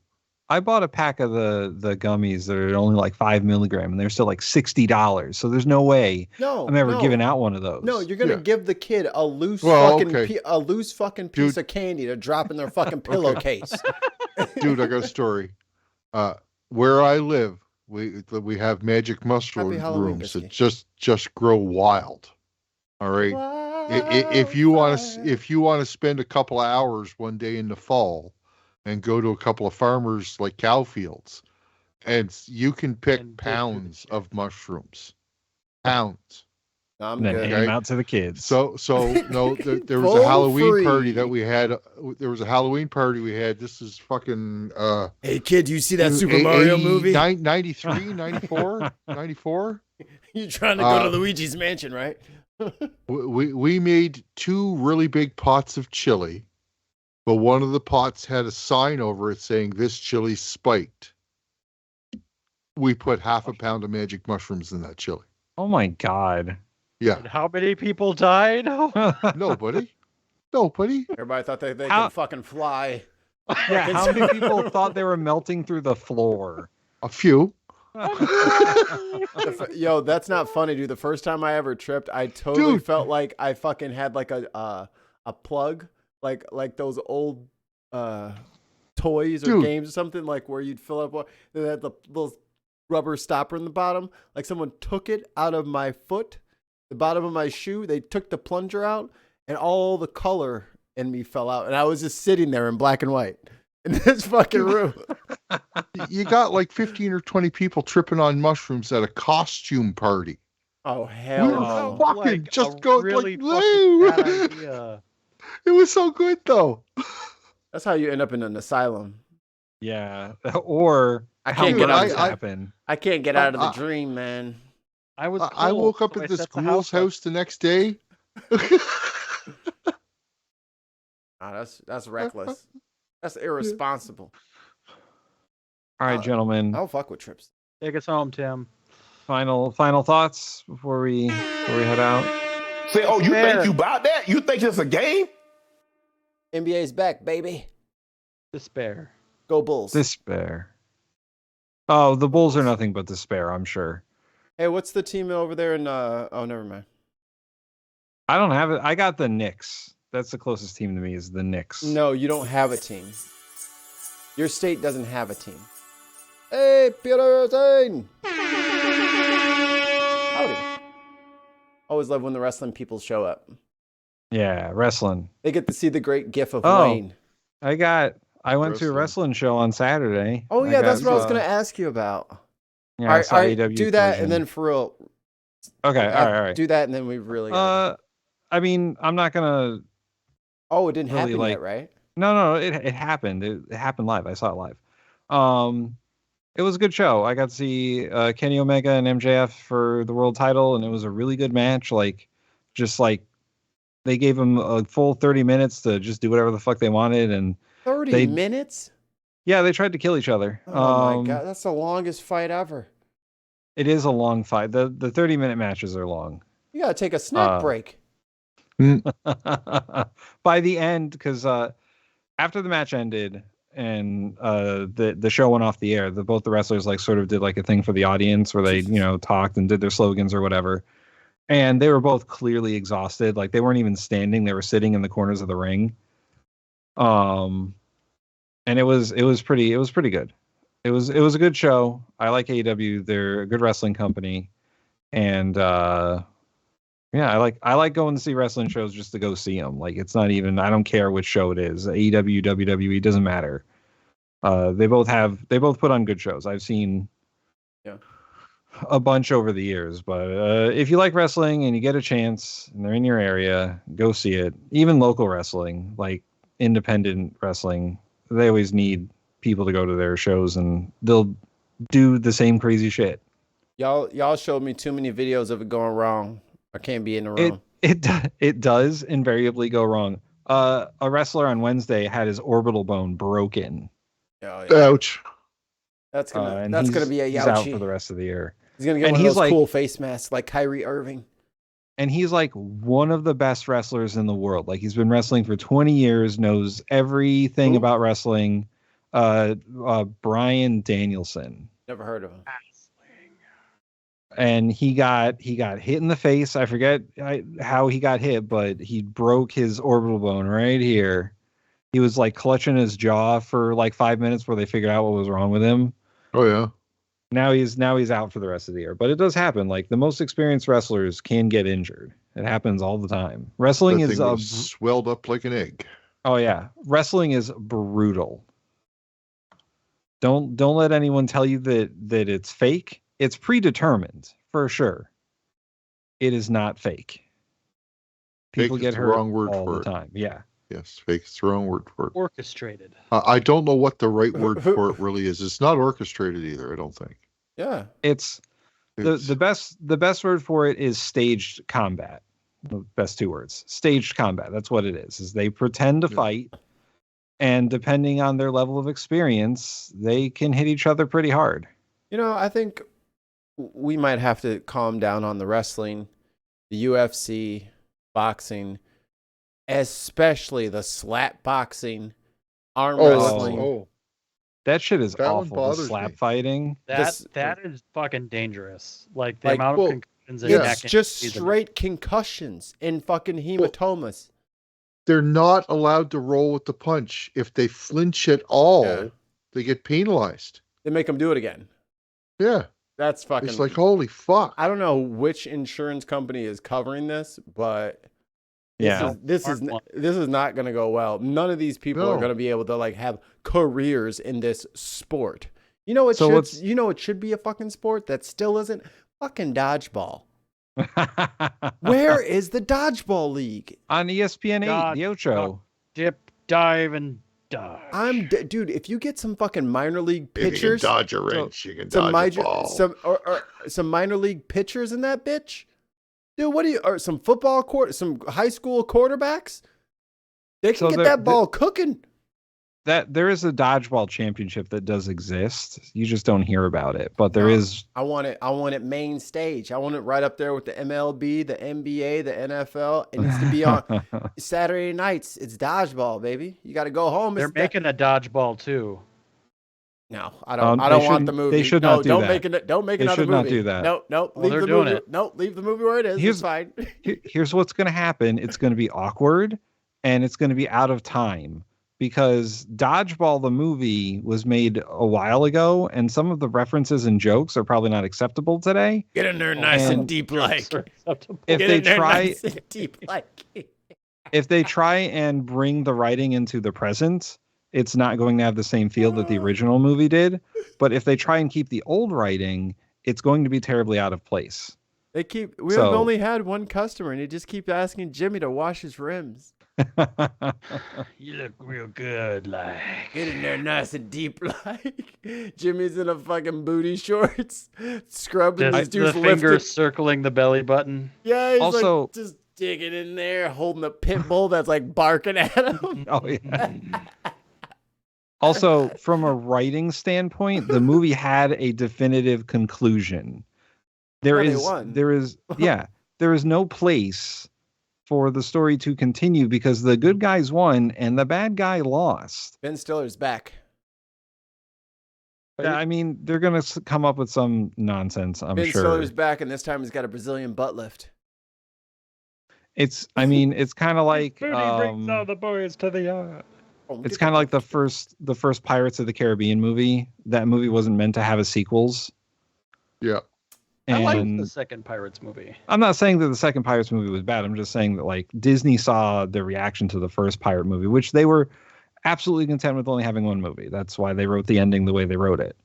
I bought a pack of the gummies that are only like 5 milligram, and they're still like $60. So there's no way No, I'm ever no. giving out one of those. No, you're gonna Yeah. give the kid a loose Well, fucking okay. a loose fucking piece Dude. of candy to drop in their fucking pillowcase. Dude, I got a story. Where I live, we have magic mushroom Halloween, rooms Bisky. that just grow wild. All right. If you want to spend a couple of hours one day in the fall and go to a couple of farmers like cow fields, and you can pick And pounds of mushrooms. Pounds. I'm And then good. hand them out to the kids. So no, there was Full a Halloween free. party that we had. There was a Halloween party we had. This is fucking Hey kid, you see that Super Mario movie? 93, 94, 94. You trying to go to Luigi's Mansion, right? We made 2 really big pots of chili, but one of the pots had a sign over it saying this chili's spiked. We put half a pound of magic mushrooms in that chili. Oh my god. Yeah. And how many people died? Nobody. Everybody thought they How- could fucking fly. Yeah, how many people thought they were melting through the floor? A few. Yo, that's not funny, dude. The first time I ever tripped, I totally Dude. felt like I fucking had like a plug, like those old toys or Dude. games or something, like where you'd fill up. They had the little rubber stopper in the bottom. Like someone took it out of my foot, the bottom of my shoe. They took the plunger out, and all the color in me fell out, and I was just sitting there in black and white in this fucking room. You got like 15 or 20 people tripping on mushrooms at a costume party. Oh We hell were no! fucking just a going really like, fucking woo! bad idea. It was so good though. That's how you end up in an asylum. Yeah. Or I how can't get murders out. happen. I can't get out of the dream, man. I was. I cold, woke up so at I this set the ghoul's up. house the next day. That's reckless. That's irresponsible. All right, gentlemen. I don't fuck with trips. Take us home, Tim. Final thoughts before we head out. Say, oh, you Fair. think you bought that? You think it's a game? NBA's back, baby. Despair. Go Bulls. Despair. Oh, the Bulls are nothing but despair, I'm sure. Hey, what's the team over there in oh never mind. I don't have it. I got the Knicks. That's the closest team to me is the Knicks. No, you don't have a team. Your state doesn't have a team. Hey, Peterson! Howdy. Always love when the wrestling people show up. Yeah, wrestling. They get to see the great gif of Oh. Wayne. I went to a Wrestling. wrestling show on Saturday. Oh yeah, that's what I was going gonna ask you about. Yeah, all I right, saw all right, AEW do that, version. and then for real. Okay, all right. Do that, and then we really. Gotta I mean, I'm not gonna. oh, it didn't really, happen like- yet, right? No, it happened. It happened live. I saw it live. It was a good show. I got to see Kenny Omega and MJF for the world title, and it was a really good match. Like, just like they gave them a full 30 minutes to just do whatever the fuck they wanted, and 30 they- minutes? yeah, they tried to kill each other. Oh my god, that's the longest fight ever. It is a long fight. The 30-minute matches are long. You gotta take a snack break. By the end, because after the match ended and the show went off the air, both the wrestlers like sort of did like a thing for the audience where they talked and did their slogans or whatever, and they were both clearly exhausted. Like they weren't even standing; they were sitting in the corners of the ring. And it was pretty good. It was a good show. I like AEW. They're a good wrestling company, and yeah, I like going to see wrestling shows just to go see them. Like it's not even, I don't care which show it is. AEW, WWE, doesn't matter. They both put on good shows. I've seen a bunch over the years, but if you like wrestling and you get a chance and they're in your area, go see it. Even local wrestling, like independent wrestling, they always need people to go to their shows, and they'll do the same crazy shit. Y'all showed me too many videos of it going wrong. I can't be in the room. It does invariably go wrong. A wrestler on Wednesday had his orbital bone broken. Oh, yeah. Ouch. That's gonna be a he's out Yauchi. for the rest of the year. He's gonna get one of those cool face masks like Kyrie Irving. And he's like one of the best wrestlers in the world. Like he's been wrestling for 20 years, knows everything about wrestling. Brian Danielson. Never heard of him. And he got hit in the face. I forget how he got hit, but he broke his orbital bone right here. He was like clutching his jaw for like 5 minutes before they figured out what was wrong with him. Oh yeah. Now he's out for the rest of the year. But it does happen. Like the most experienced wrestlers can get injured. It happens all the time. Wrestling That is thing was swelled up like an egg. Oh yeah, wrestling is brutal. Don't let anyone tell you that it's fake. It's predetermined for sure. It is not fake. People Fake get is the hurt wrong word all for the it. time. Yeah. Yes, fake is the wrong word for it. Orchestrated. I don't know what the right word for it really is. It's not orchestrated either, I don't think. Yeah. It's the best word for it is staged combat. The best two words. Staged combat. That's what it is. Is they pretend to fight, and depending on their level of experience, they can hit each other pretty hard. You know, I think we might have to calm down on the wrestling, the UFC, boxing, especially the slap boxing, arm wrestling. That shit is That one awful. The bothers slap me. fighting. That is fucking dangerous. Like the Like, amount well, of concussions and neck It's just injuries and- straight concussions and fucking hematomas. They're not allowed to roll with the punch. If they flinch at all, Yeah. they get penalized. They make them do it again. Yeah. That's fucking. It's like, holy fuck. I don't know which insurance company is covering this, but Yeah. this is not going to go well. None of these people are No. going to be able to like have careers in this sport. You know, it should be a fucking sport that still isn't fucking dodgeball. Where is the dodgeball league? On ESPN 8, Dodge, the Ocho. Dip, dive, and dodge. Dude, if you get some fucking minor league If you can pitchers, dodge a wrench, you can some dodge a ball. some minor league pitchers in that bitch, dude. Or some some high school quarterbacks? They can get that ball cooking. That there is a dodgeball championship that does exist. You just don't hear about it, but there is. I want it main stage. I want it right up there with the MLB, the NBA, the NFL. It needs to be on Saturday nights. It's dodgeball, baby. You got to go home. They're making a dodgeball too. No, I don't. I don't want the movie. They should not do don't that. Make it. Don't make They another should movie. not do that. No. Well, Leave they're the doing movie. it. No, leave the movie where it is. It's fine. Here's what's going to happen. It's going to be awkward, and it's going to be out of time. Because Dodgeball, the movie, was made a while ago, and some of the references and jokes are probably not acceptable today. Get in there nice and deep like. If they try, nice and deep like. if they try and bring the writing into the present, it's not going to have the same feel that the original movie did. But if they try and keep the old writing, it's going to be terribly out of place. We've only had one customer, and he just keeps asking Jimmy to wash his rims. You look real good, like. Get in there nice and deep like. Jimmy's in a fucking booty shorts, scrubbing his The dude's fingers circling the belly button. Yeah, he's Also- like just digging in there, holding a pit bull that's like barking at him. Oh yeah. Also, from a writing standpoint, the movie had a definitive conclusion. There is no place for the story to continue because the good guys won and the bad guy lost. Ben Stiller's back. Yeah, I mean, they're going to come up with some nonsense, I'm Ben sure. Stiller's back, and this time he's got a Brazilian butt lift. It's kind of like brings all the boys to the yard. it's kind of like the first Pirates of the Caribbean movie. That movie wasn't meant to have a sequels. Yeah. I like And the second Pirates movie. I'm not saying that the second Pirates movie was bad. I'm just saying that like Disney saw the reaction to the first pirate movie, which they were absolutely content with only having one movie. That's why they wrote the ending the way they wrote it.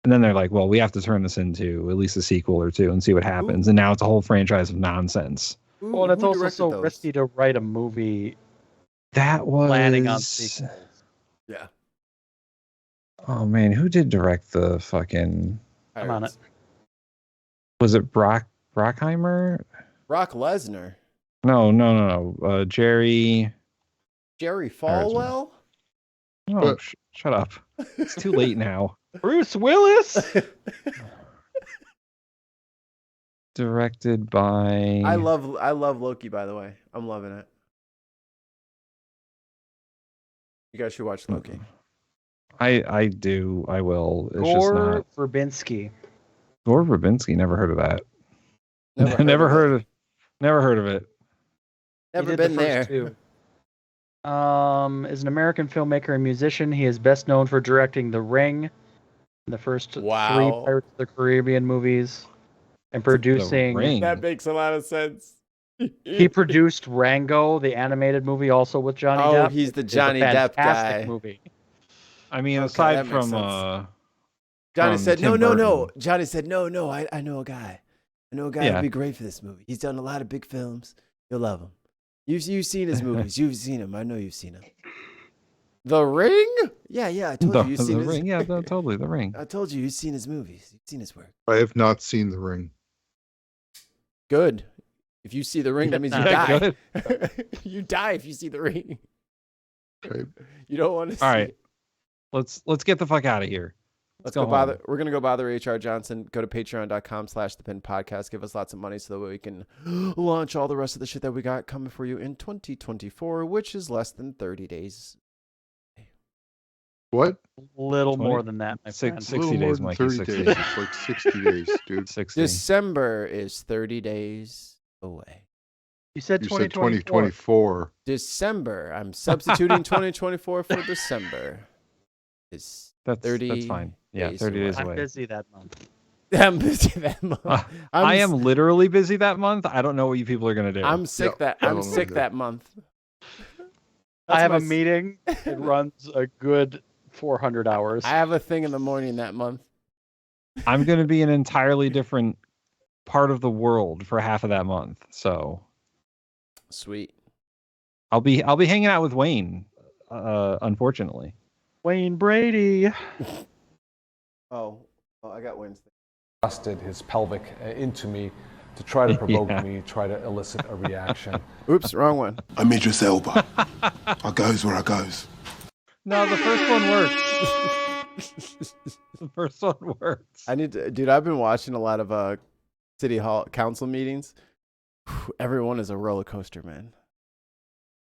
And then they're like, well, we have to turn this into at least a sequel or two and see what happens. And now it's a whole franchise of nonsense. Well, and it's Who also directed so those? risky to write a movie That was planning on sequels. Yeah. Oh man, who did direct the fucking? I'm on it. Was it Brockheimer? Brock Lesnar. No. Jerry. Jerry Falwell. No, shut up. It's too late now. Bruce Willis. Directed by. I love Loki, by the way. I'm loving it. You guys should watch Loki. I do. I will. It's just Gore not. Verbinski. Gore Verbinski. Never heard of that. Never heard of it. Never heard of it. Never He did been the there. first two. Is an American filmmaker and musician. He is best known for directing The Ring, the first three Wow. Pirates of the Caribbean movies, and producing. Ring. That makes a lot of sense. He produced Rango, the animated movie, also with Johnny Oh, Depp. he's the It's a Johnny Depp fantastic guy. movie. I mean, Okay, aside that makes from sense. Johnny from said, Tim no. Burton. Johnny said, no. I know a guy. I know a guy Yeah. who'd be great for this movie. He's done a lot of big films. You'll love him. You've seen his movies. You've seen him. I know you've seen him. The Ring? Yeah. I told you. You've The seen his... Ring. Yeah, totally. The Ring. I told you. You've seen his movies. You've seen his work. I have not seen The Ring. Good. If you see The Ring, that means you Yeah, die. good. You die if you see The Ring. Okay. You don't want to see All right. Let's get the fuck out of here. Let's go go bother. home. We're gonna go bother HR Johnson. Go to patreon.com/thepinpodcast. Give us lots of money so that way we can launch all the rest of the shit that we got coming for you in 2024, which is less than 30 days. What? Little 20? more than that, my friend. 60 A little more days, than Mikey. 30 60. days. It's like 60 days, dude. 60. December is 30 days away. You said You said 2024. 2024. December. I'm substituting 2024 for December. Is That's 30 fine. Yeah, days 30 days I'm away. busy that month. I'm busy that month. I am literally busy that month. I don't know what you people are gonna do. I'm sick Yeah, I I'm don't know sick either. that month. I have my a meeting. It runs a good 400 hours. I have a thing in the morning that month. I'm gonna be in an entirely different part of the world for half of that month. So Sweet. I'll be hanging out with Wayne. Unfortunately. Wayne Brady. Oh, I got Wednesday. Thrusted his pelvic into me to try to provoke Yeah. me, try to elicit a reaction. Oops, wrong one. I'm Idris Elba. I goes where I goes. No, the first one works. The first one works. I need to, dude. I've been watching a lot of city hall council meetings. Whew, everyone is a roller coaster, man.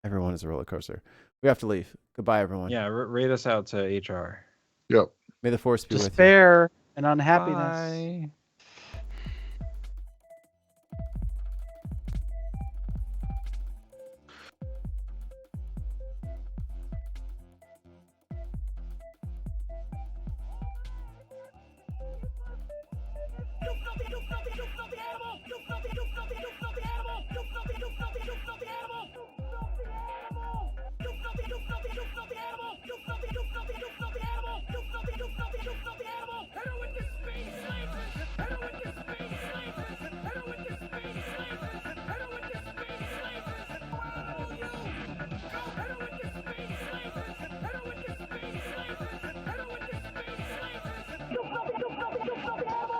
Everyone is a roller coaster. We have to leave. Goodbye, everyone. Yeah, rate us out to HR. Yep. May the force be with you. Despair and unhappiness. Bye. You filthy animal! You filthy animal! You filthy animal! You filthy animal!